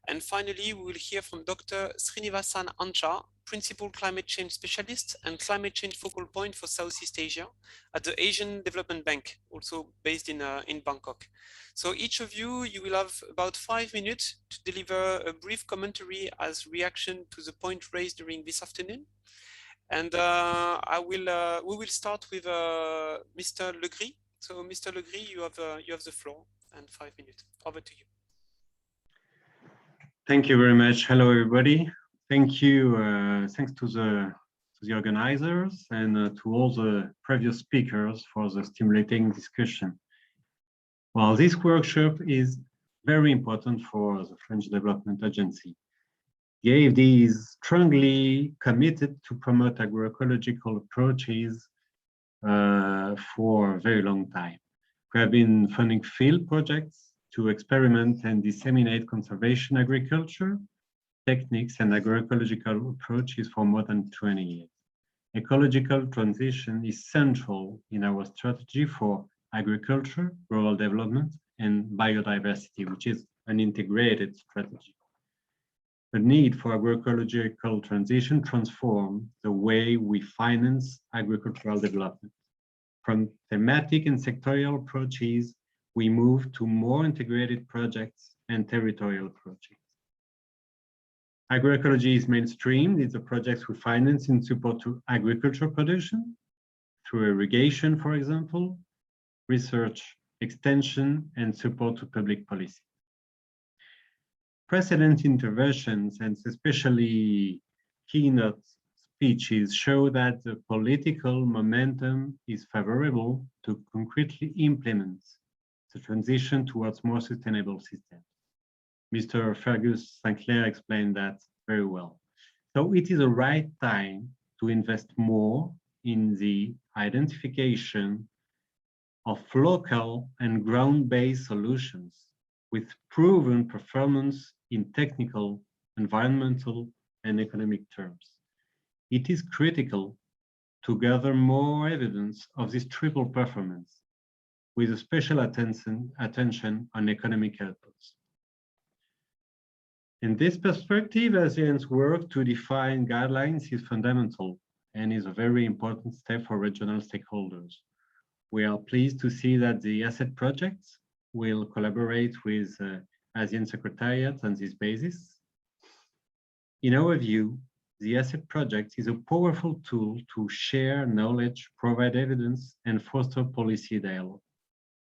And finally, we will hear from Dr. Srinivasan Ancha, Principal Climate Change Specialist and Climate Change Focal Point for Southeast Asia at the Asian Development Bank, also based in Bangkok. So each of you will have about 5 minutes to deliver a brief commentary as reaction to the point raised during this afternoon. And we will start with Mr. Legris. So Mr. Legris, you have the floor and 5 minutes. Over to you. Thank you very much. Hello, everybody. Thank you. Thanks to the organizers and to all the previous speakers for the stimulating discussion. Well, this workshop is very important for the French Development Agency. The AFD is strongly committed to promote agroecological approaches for a very long time. We have been funding field projects to experiment and disseminate conservation agriculture techniques and agroecological approaches for more than 20 years. Ecological transition is central in our strategy for agriculture, rural development, and biodiversity, which is an integrated strategy. The need for agroecological transition transforms the way we finance agricultural development. From thematic and sectorial approaches, we move to more integrated projects and territorial approaches. Agroecology is mainstreamed in the projects we finance in support to agriculture production, through irrigation, for example, research, extension, and support to public policy. Precedent interventions, and especially keynote speeches, show that the political momentum is favorable to concretely implement the transition towards more sustainable systems. Mr. Fergus Sinclair explained that very well. So it is the right time to invest more in the identification of local and ground-based solutions with proven performance in technical, environmental, and economic terms. It is critical to gather more evidence of this triple performance with a special attention on economic outputs. In this perspective, ASEAN's work to define guidelines is fundamental and is a very important step for regional stakeholders. We are pleased to see that the asset projects will collaborate with ASEAN Secretariat on this basis. In our view, the asset project is a powerful tool to share knowledge, provide evidence, and foster policy dialogue.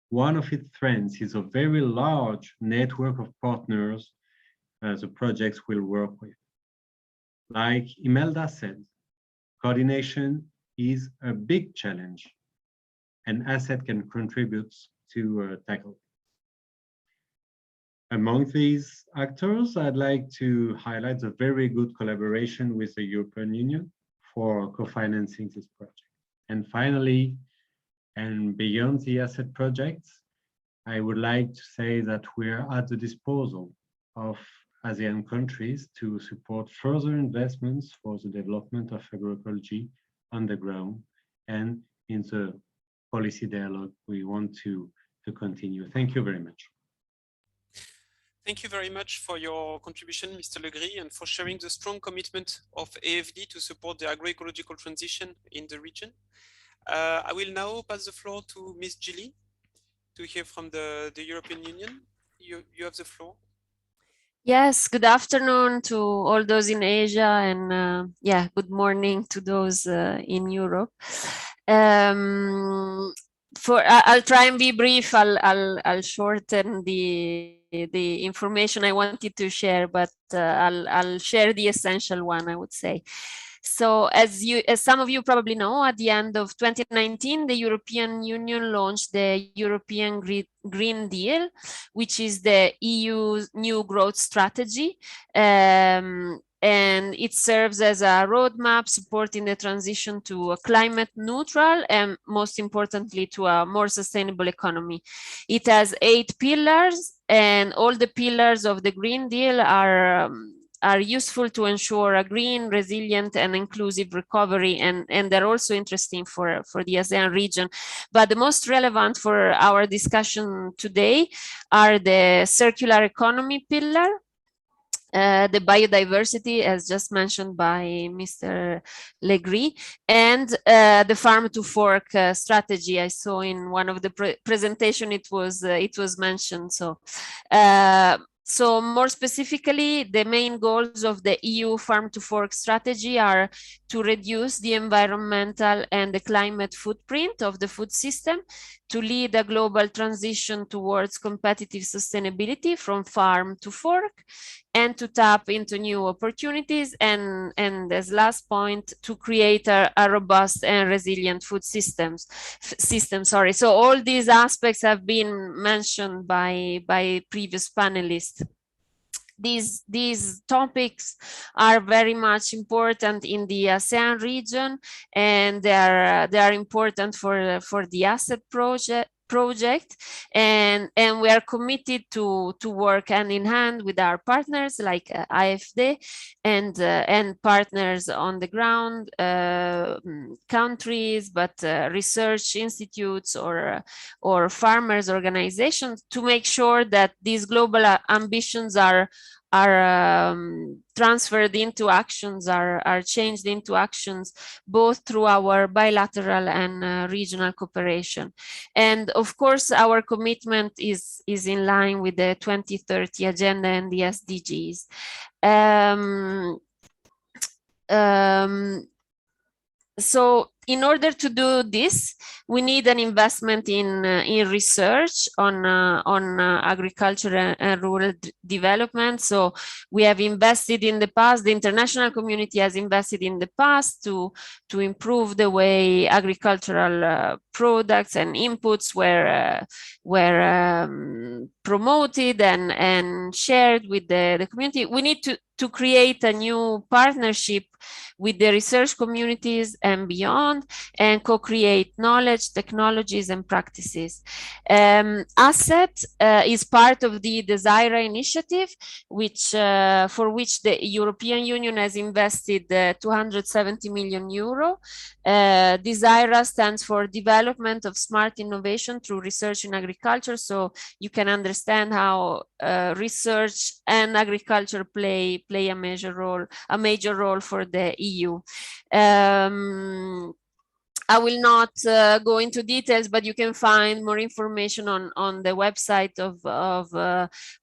One of its strengths is a very large network of partners the projects will work with. Like Imelda said, coordination is a big challenge, and ASEAN can contribute to tackle. Among these actors, I'd like to highlight the very good collaboration with the European Union for co-financing this project. And finally, and beyond the asset projects, I would like to say that we are at the disposal of ASEAN countries to support further investments for the development of agroecology on the ground and in the policy dialogue we want to continue. Thank you very much. Thank you very much for your contribution, Mr. Legris, and for sharing the strong commitment of AFD to support the agroecological transition in the region. I will now pass the floor to Ms. Gilly to hear from the European Union. You have the floor. Yes, good afternoon to all those in Asia, and yeah, good morning to those in Europe. I'll try and be brief. I'll shorten the information I wanted to share, but I'll share the essential one, I would say. So as some of you probably know, at the end of 2019, the European Union launched the European Green Deal, which is the EU's new growth strategy. And it serves as a roadmap supporting the transition to a climate neutral and, most importantly, to a more sustainable economy. It has 8 pillars, and all the pillars of the Green Deal are useful to ensure a green, resilient, and inclusive recovery, and they're also interesting for the ASEAN region. But the most relevant for our discussion today are the circular economy pillar, the biodiversity, as just mentioned by Mr. Legris, and the farm to fork strategy. I saw in one of the presentation it was mentioned. So more specifically, the main goals of the EU farm to fork strategy are to reduce the environmental and the climate footprint of the food system, to lead a global transition towards competitive sustainability from farm to fork, and to tap into new opportunities, and as last point, to create a robust and resilient food system. So all these aspects have been mentioned by previous panelists. These topics are very much important in the ASEAN region, and they are important for the asset project, and we are committed to work hand in hand with our partners like AFD and partners on the ground, countries, but research institutes or farmers organizations, to make sure that these global ambitions are transferred into actions, are changed into actions, both through our bilateral and regional cooperation. And of course, our commitment is in line with the 2030 agenda and the SDGs. So in order to do this, we need an investment in research on agriculture and rural development. So we have invested in the past, the international community has invested in the past to improve the way agricultural products and inputs were promoted and shared with the community. We need to create a new partnership with the research communities and beyond, and co-create knowledge, technologies, and practices. ASET is part of the Desira initiative, for which the European Union has invested 270 million euro. Desira stands for Development of Smart Innovation through Research in Agriculture. So you can understand how research and agriculture play a major role for the EU. I will not go into details, but you can find more information on the website of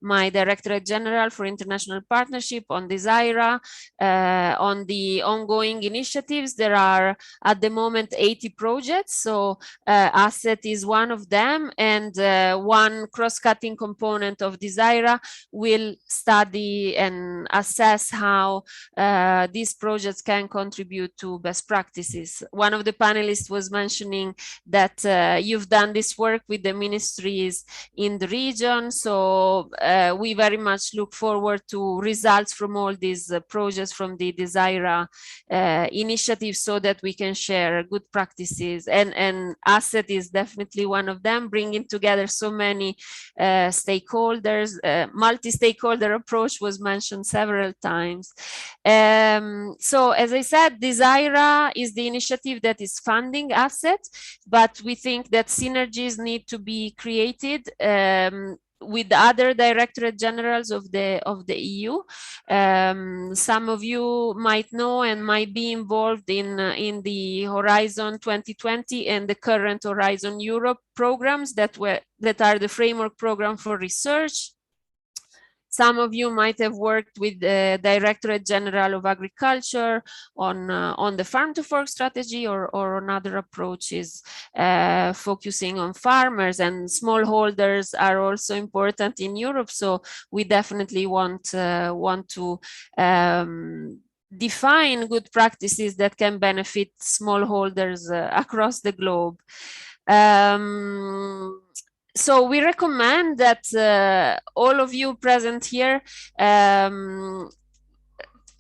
my Directorate General for International Partnership, on Desira, on the ongoing initiatives. There are at the moment 80 projects, so ASET is one of them, and one cross-cutting component of Desira will study and assess how these projects can contribute to best practices. One of the panelists was mentioning that you've done this work with the ministries in the region, so we very much look forward to results from all these projects from the Desira initiative, so that we can share good practices, and ASET is definitely one of them, bringing together so many stakeholders. Multi-stakeholder approach was mentioned several times. So as I said, Desira is the initiative that is funding ASET, but we think that synergies need to be created with other directorate generals of the EU. Some of you might know and might be involved in the Horizon 2020 and the current Horizon Europe programs that are the framework program for research. Some of you might have worked with the Directorate General of Agriculture on the farm to fork strategy, or on other approaches focusing on farmers, and smallholders are also important in Europe. So we definitely want to define good practices that can benefit smallholders across the globe. So we recommend that all of you present here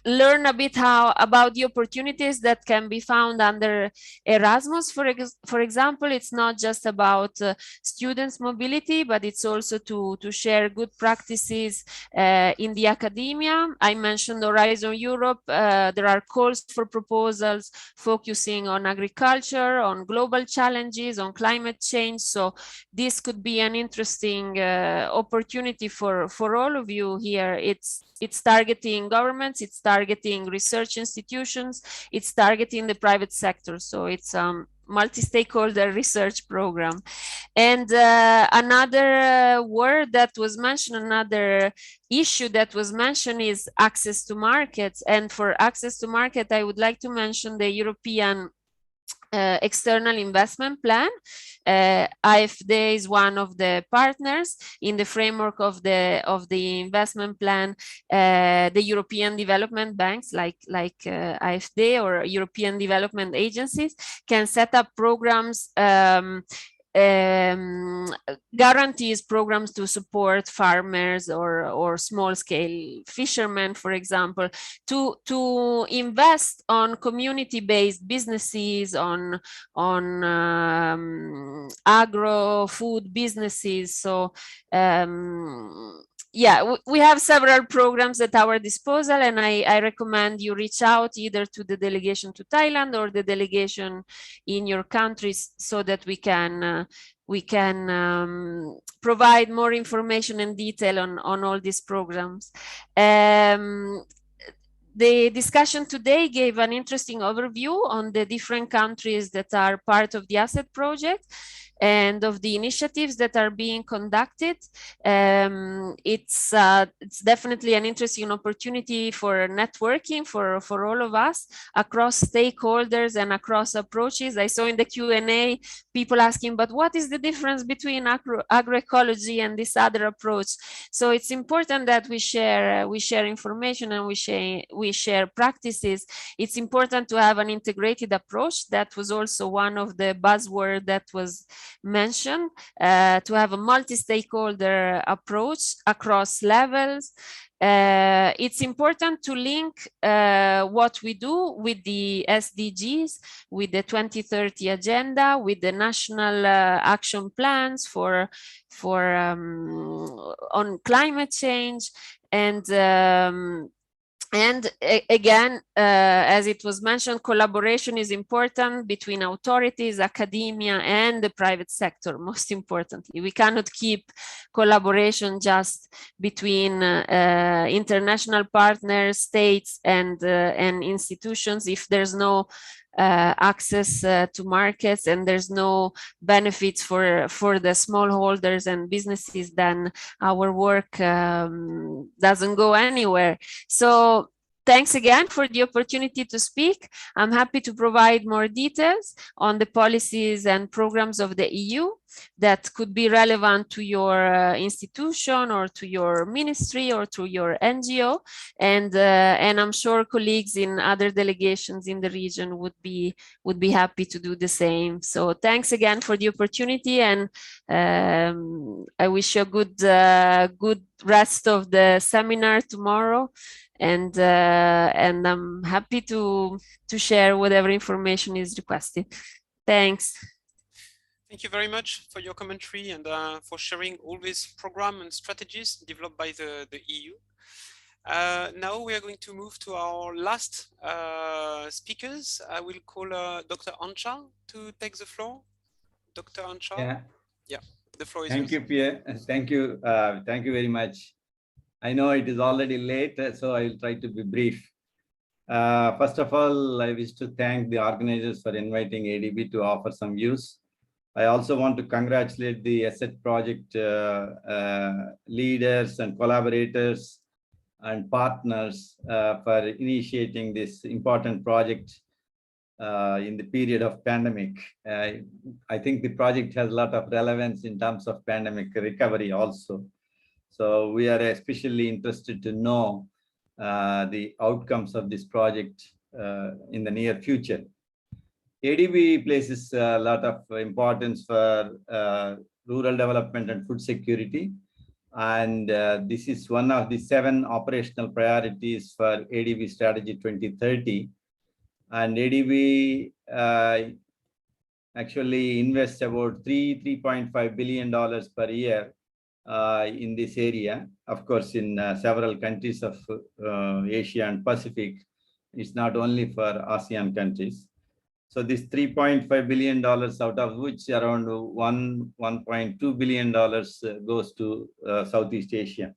learn a bit about the opportunities that can be found under Erasmus. For example, it's not just about students' mobility, but it's also to share good practices in the academia. I mentioned Horizon Europe. There are calls for proposals focusing on agriculture, on global challenges, on climate change. So this could be an interesting opportunity for all of you here. It's targeting governments, it's targeting research institutions, it's targeting the private sector. So it's multi-stakeholder research program. And another word that was mentioned, another issue that was mentioned is access to markets. And for access to market, I would like to mention the European external investment plan. AFD is one of the partners in the framework of the investment plan. The European development banks like AFD or European development agencies can set up programs, guarantees programs to support farmers or small-scale fishermen, for example, to invest on community-based businesses, on agro-food businesses. So yeah, we have several programs at our disposal, and I recommend you reach out either to the delegation to Thailand or the delegation in your countries, so that we can provide more information and detail on all these programs. The discussion today gave an interesting overview on the different countries that are part of the ASET project and of the initiatives that are being conducted. It's definitely an interesting opportunity for networking for all of us across stakeholders and across approaches. I saw in the Q&A people asking, but what is the difference between agroecology and this other approach? So it's important that we share information and we share practices. It's important to have an integrated approach. That was also one of the buzzwords that was mentioned, to have a multi-stakeholder approach across levels. It's important to link what we do with the SDGs, with the 2030 agenda, with the national action plans on climate change, and again, as it was mentioned, collaboration is important between authorities, academia, and the private sector, most importantly. We cannot keep collaboration just between international partners, states, and institutions if there's no access to markets, and there's no benefits for the smallholders and businesses, then our work doesn't go anywhere. So thanks again for the opportunity to speak. I'm happy to provide more details on the policies and programs of the EU that could be relevant to your institution or to your ministry or to your NGO. And I'm sure colleagues in other delegations in the region would be happy to do the same. So thanks again for the opportunity, and I wish you a good rest of the seminar tomorrow. And I'm happy to share whatever information is requested. Thanks. Thank you very much for your commentary and for sharing all these programs and strategies developed by the EU. Now we are going to move to our last speakers. I will call Dr. Anchal to take the floor. Dr. Anchal. Yeah, the floor is yours. Thank you, Pierre. Thank you. Thank you very much. I know it is already late, so I will try to be brief. First of all, I wish to thank the organizers for inviting ADB to offer some views. I also want to congratulate the ASET project leaders and collaborators and partners for initiating this important project in the period of pandemic. I think the project has a lot of relevance in terms of pandemic recovery also. So we are especially interested to know the outcomes of this project in the near future. ADB places a lot of importance for rural development and food security. And this is one of the 7 operational priorities for ADB Strategy 2030. And ADB actually invests about $3.5 billion per year in this area. Of course, in several countries of Asia and Pacific. It's not only for ASEAN countries. So this $3.5 billion, out of which around $1.2 billion goes to Southeast Asia.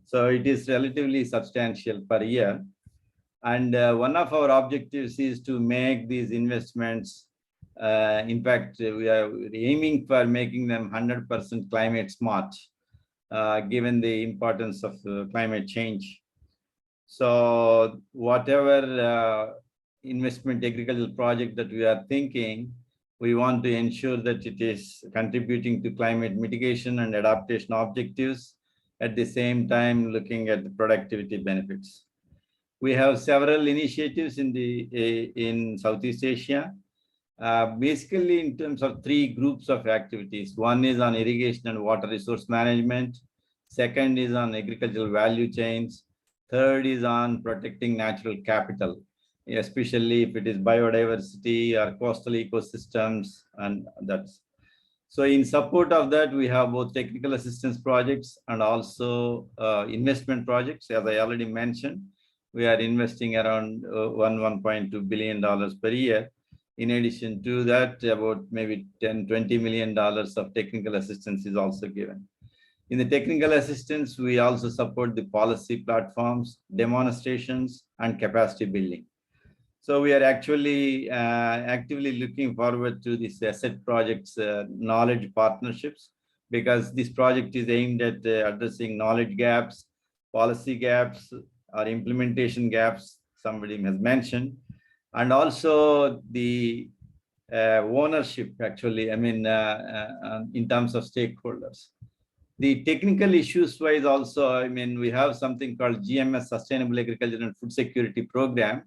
So it is relatively substantial per year. And one of our objectives is to make these investments, in fact, we are aiming for making them 100% climate smart, given the importance of climate change. So whatever investment agricultural project that we are thinking, we want to ensure that it is contributing to climate mitigation and adaptation objectives, at the same time looking at the productivity benefits. We have several initiatives in Southeast Asia, basically in terms of 3 groups of activities. One is on irrigation and water resource management. Second is on agricultural value chains. Third is on protecting natural capital, especially if it is biodiversity or coastal ecosystems, and that's. So in support of that, we have both technical assistance projects and also investment projects. As I already mentioned, we are investing around $1.2 billion per year. In addition to that, about maybe $20 million of technical assistance is also given. In the technical assistance, we also support the policy platforms, demonstrations, and capacity building. So we are actually actively looking forward to this ASET project's knowledge partnerships, because this project is aimed at addressing knowledge gaps, policy gaps, or implementation gaps, somebody has mentioned, and also the ownership, actually, I mean, in terms of stakeholders. The technical issues wise also, I mean, we have something called GMS, Sustainable Agriculture and Food Security Program,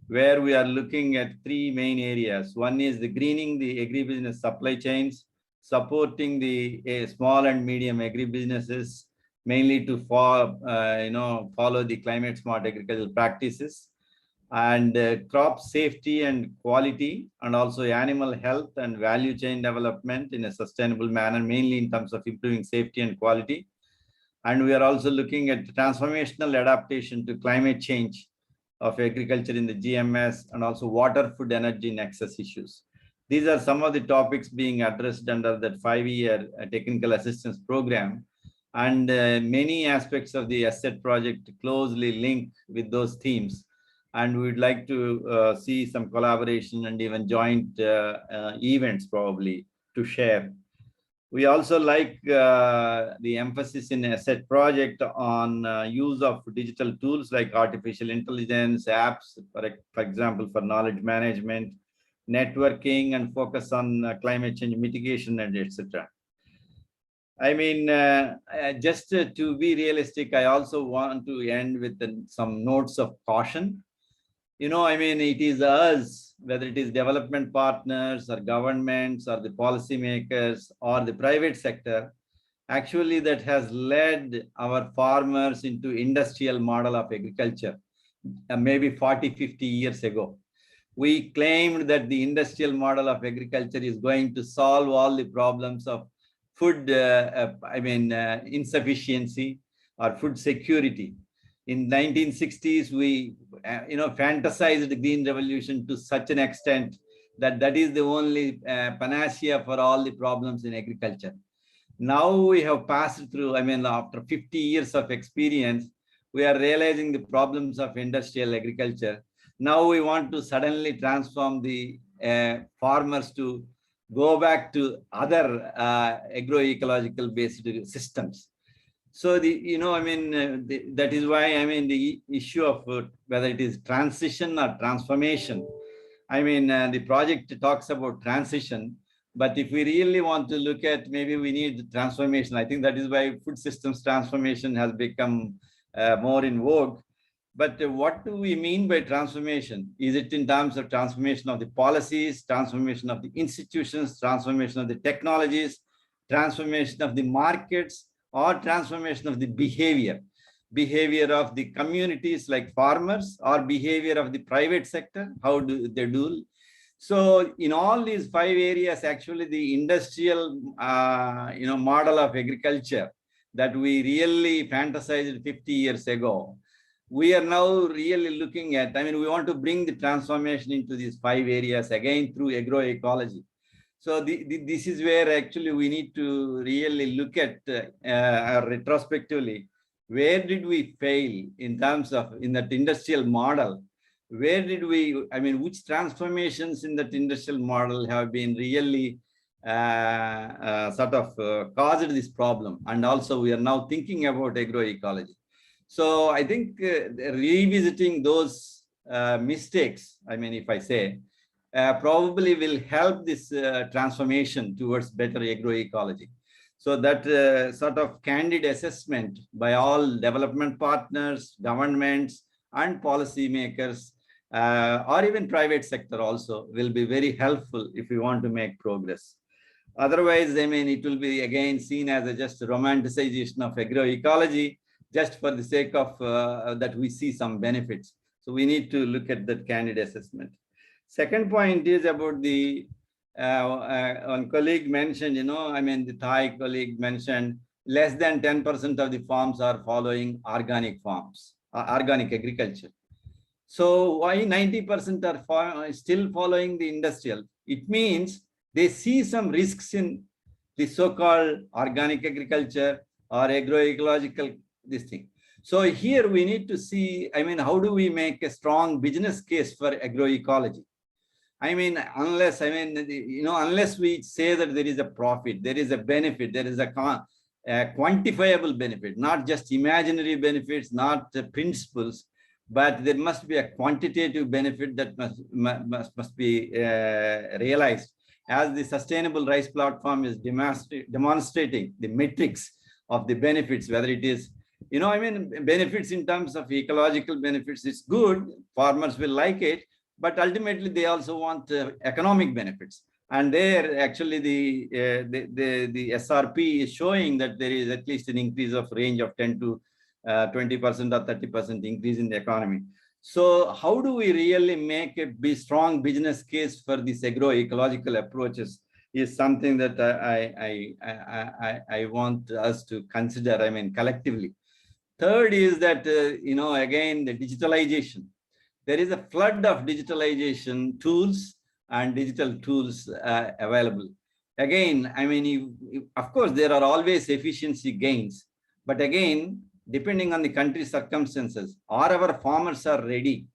where we are looking at 3 main areas. One is the greening the agribusiness supply chains, supporting the small and medium agribusinesses, mainly to follow the climate smart agricultural practices, and crop safety and quality, and also animal health and value chain development in a sustainable manner, mainly in terms of improving safety and quality. And we are also looking at transformational adaptation to climate change of agriculture in the GMS, and also water, food, energy nexus issues. These are some of the topics being addressed under that 5-year technical assistance program. And many aspects of the ASET project closely link with those themes. and we'd like to see some collaboration and even joint events probably to share. We also like the emphasis in ASET project on use of digital tools like artificial intelligence, apps, for example, for knowledge management, networking, and focus on climate change mitigation, and etc. I mean, just to be realistic, I also want to end with some notes of caution. You know, I mean, it is us, whether it is development partners or governments or the policymakers or the private sector, actually that has led our farmers into industrial model of agriculture, maybe 40, 50 years ago. We claimed that the industrial model of agriculture is going to solve all the problems of food, insufficiency or food security. In 1960s, we, fantasized the green revolution to such an extent that that is the only panacea for all the problems in agriculture. Now we have passed through, after 50 years of experience, we are realizing the problems of industrial agriculture. Now we want to suddenly transform the farmers to go back to other agroecological based systems. So that is why, the issue of whether it is transition or transformation, the project talks about transition, but if we really want to look at, maybe we need transformation. I think that is why food systems transformation has become more in vogue. But what do we mean by transformation? Is it in terms of transformation of the policies, transformation of the institutions, transformation of the technologies, transformation of the markets, or transformation of the behavior of the communities like farmers, or behavior of the private sector? How do they do? So in all these 5 areas, actually the industrial model of agriculture that we really fantasized 50 years ago, we are now really looking at, we want to bring the transformation into these 5 areas again through agroecology. So this is where actually we need to really look at retrospectively, where did we fail in terms of in that industrial model? Where did we, which transformations in that industrial model have been really caused this problem? And also we are now thinking about agroecology. So I think revisiting those mistakes, if I say, probably will help this transformation towards better agroecology. So that sort of candid assessment by all development partners, governments, and policymakers, or even private sector also, will be very helpful if we want to make progress. Otherwise, it will be again seen as just a romanticization of agroecology, just for the sake of that we see some benefits. So we need to look at that candid assessment. Second point is about the, one colleague mentioned, the Thai colleague mentioned less than 10% of the farms are following organic farms, organic agriculture. So why 90% are still following the industrial? It means they see some risks in the so-called organic agriculture or agroecological this thing. So here we need to see, how do we make a strong business case for agroecology? Unless, unless we say that there is a profit, there is a benefit, there is a quantifiable benefit, not just imaginary benefits, not principles, but there must be a quantitative benefit that must be realized. As the Sustainable Rice Platform is demonstrating the metrics of the benefits, whether it is, benefits in terms of ecological benefits, it's good, farmers will like it, but ultimately they also want economic benefits. And there actually the SRP is showing that there is at least an increase of range of 10 to 20% or 30% increase in the economy. So how do we really make a strong business case for these agroecological approaches is something that I want us to consider, collectively. Third is that, again, the digitalization. There is a flood of digitalization tools and digital tools available. Again, of course, there are always efficiency gains, but again, depending on the country circumstances, or our farmers are ready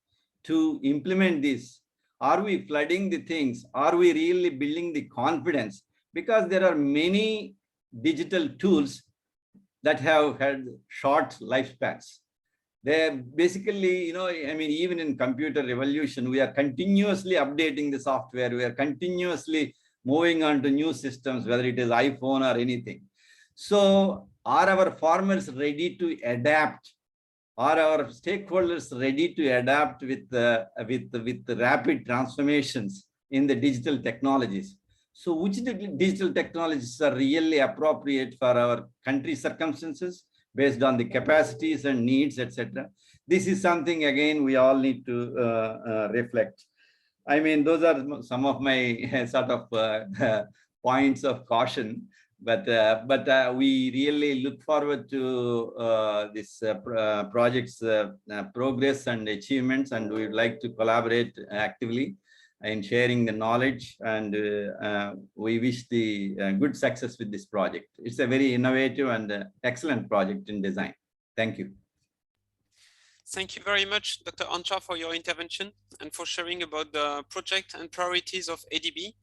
to implement this? Are we flooding the things? Are we really building the confidence? Because there are many digital tools that have had short lifespans. They're basically, you know, I mean, even in computer revolution, we are continuously updating the software. We are continuously moving on to new systems, whether it is iPhone or anything. So are our farmers ready to adapt? Are our stakeholders ready to adapt with the rapid transformations in the digital technologies? So which digital technologies are really appropriate for our country circumstances based on the capacities and needs, etc.? This is something, again, we all need to reflect. I mean, those are some of my sort of points of caution. But we really look forward to this project's progress and achievements, and we would like to collaborate actively in sharing the knowledge, and we wish the good success with this project. It's a very innovative and excellent project in design. Thank you. Thank you very much, Dr. Ancha, for your intervention and for sharing about the project and priorities of ADB.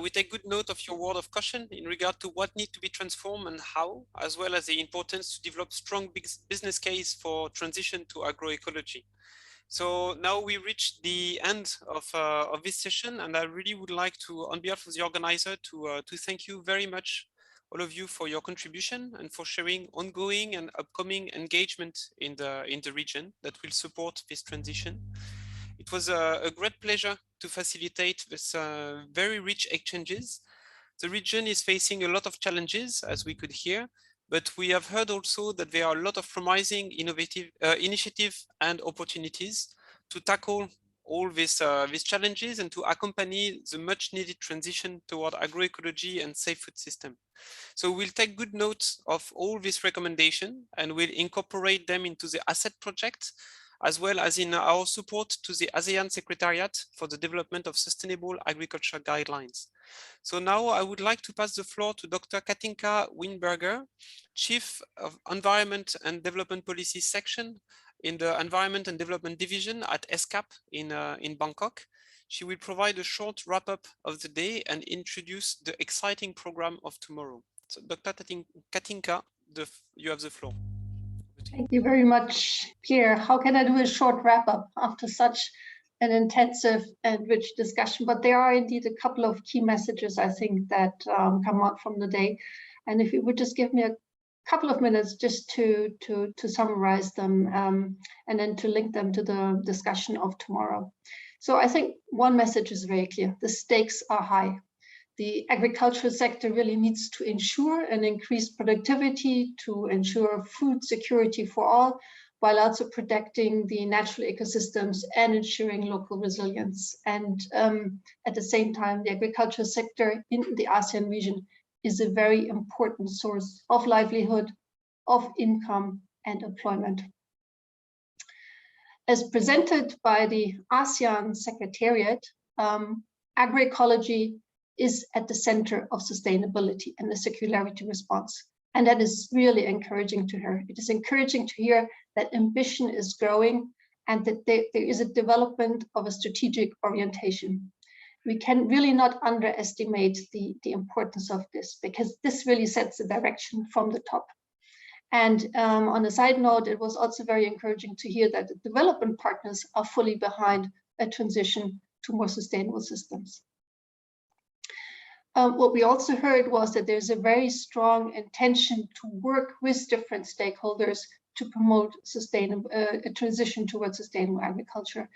We take good note of your word of caution in regard to what needs to be transformed and how, as well as the importance to develop strong business case for transition to agroecology. So now we reach the end of this session, and I really would like to, on behalf of the organizer, to thank you very much, all of you, for your contribution and for sharing ongoing and upcoming engagement in the region that will support this transition. It was a great pleasure to facilitate this very rich exchanges. The region is facing a lot of challenges, as we could hear, but we have heard also that there are a lot of promising innovative initiatives and opportunities to tackle all these challenges and to accompany the much needed transition toward agroecology and safe food system. So we'll take good note of all these recommendations and we'll incorporate them into the asset project, as well as in our support to the ASEAN Secretariat for the development of sustainable agriculture guidelines. So now I would like to pass the floor to Dr. Katinka Winberger, Chief of Environment and Development Policy Section in the Environment and Development Division at ESCAP in Bangkok. She will provide a short wrap-up of the day and introduce the exciting program of tomorrow. So Dr. Katinka, you have the floor. Thank you very much, Pierre. How can I do a short wrap-up after such an intensive and rich discussion? But there are indeed a couple of key messages, I think, that come out from the day. And if you would just give me a couple of minutes just to summarize them and then to link them to the discussion of tomorrow. So I think one message is very clear. The stakes are high. The agricultural sector really needs to ensure an increased productivity, to ensure food security for all, while also protecting the natural ecosystems and ensuring local resilience. And at the same time, the agricultural sector in the ASEAN region is a very important source of livelihood, of income and employment. As presented by the ASEAN Secretariat, agroecology is at the center of sustainability and the circularity response. And that is really encouraging to hear. It is encouraging to hear that ambition is growing and that there is a development of a strategic orientation. We can really not underestimate the importance of this, because this really sets the direction from the top. And on a side note, it was also very encouraging to hear that the development partners are fully behind a transition to more sustainable systems. What we also heard was that there's a very strong intention to work with different stakeholders to promote sustainable a transition towards sustainable agriculture.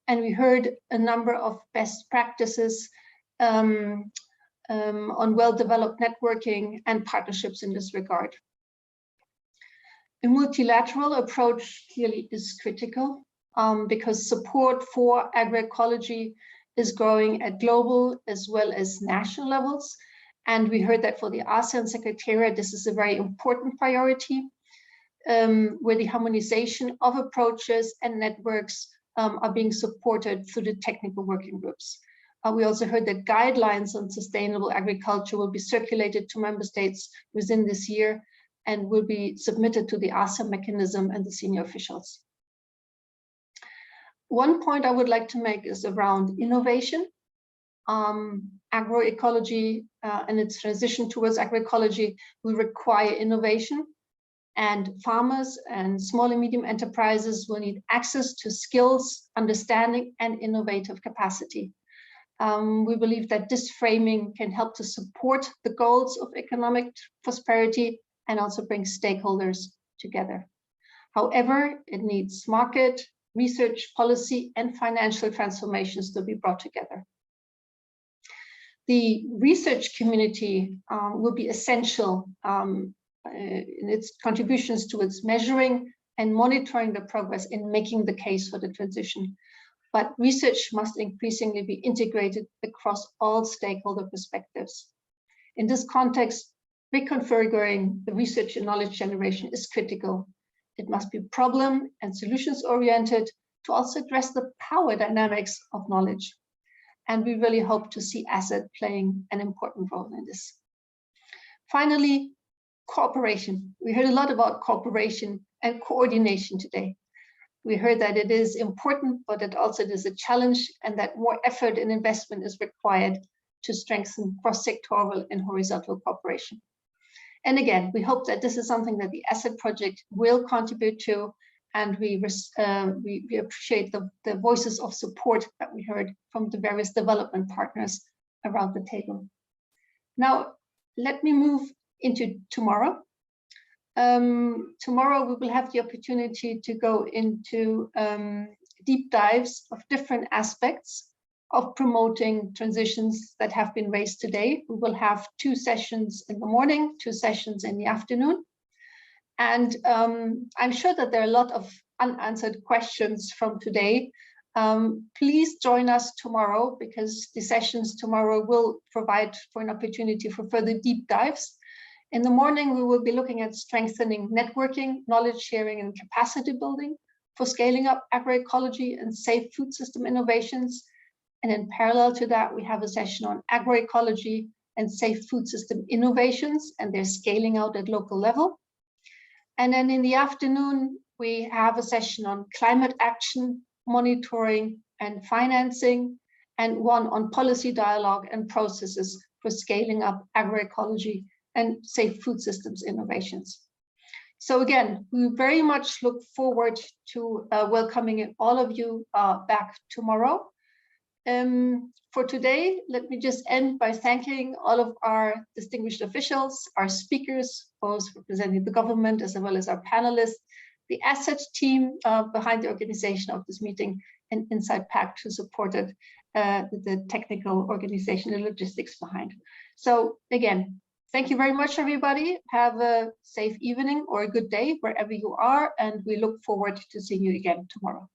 And we heard a number of best practices on well-developed networking and partnerships in this regard. A multilateral approach clearly is critical because support for agroecology is growing at global as well as national levels. And we heard that for the ASEAN Secretariat, this is a very important priority, where the harmonization of approaches and networks are being supported through the technical working groups. We also heard that guidelines on sustainable agriculture will be circulated to member states within this year and will be submitted to the ASEAN mechanism and the senior officials. One point I would like to make is around innovation. Agroecology and its transition towards agroecology will require innovation, and farmers and small and medium enterprises will need access to skills, understanding, and innovative capacity. We believe that this framing can help to support the goals of economic prosperity and also bring stakeholders together. However, it needs market, research, policy, and financial transformations to be brought together. The research community will be essential in its contributions towards measuring and monitoring the progress in making the case for the transition. But research must increasingly be integrated across all stakeholder perspectives. In this context, reconfiguring the research and knowledge generation is critical. It must be problem and solutions oriented to also address the power dynamics of knowledge. And we really hope to see ASEAN playing an important role in this. Finally, cooperation. We heard a lot about cooperation and coordination today. We heard that it is important, but it also is a challenge, and that more effort and investment is required to strengthen cross-sectoral and horizontal cooperation. And again, we hope that this is something that the ASEAN project will contribute to, and we appreciate the voices of support that we heard from the various development partners around the table. Now, let me move into tomorrow. Tomorrow we will have the opportunity to go into deep dives of different aspects of promoting transitions that have been raised today. We will have 2 sessions in the morning, 2 sessions in the afternoon. And I'm sure that there are a lot of unanswered questions from today. Please join us tomorrow, because the sessions tomorrow will provide for an opportunity for further deep dives. In the morning, we will be looking at strengthening networking, knowledge sharing, and capacity building for scaling up agroecology and safe food system innovations. And in parallel to that, we have a session on agroecology and safe food system innovations and their scaling out at local level. And then in the afternoon, we have a session on climate action, monitoring, and financing, and one on policy dialogue and processes for scaling up agroecology and safe food systems innovations. So again, we very much look forward to welcoming all of you back tomorrow. For today, let me just end by thanking all of our distinguished officials, our speakers, both representing the government as well as our panelists, the ASEAN team behind the organization of this meeting, and Inside PAC who supported the technical organization and logistics behind. So again, thank you very much, everybody. Have a safe evening or a good day wherever you are, and we look forward to seeing you again tomorrow.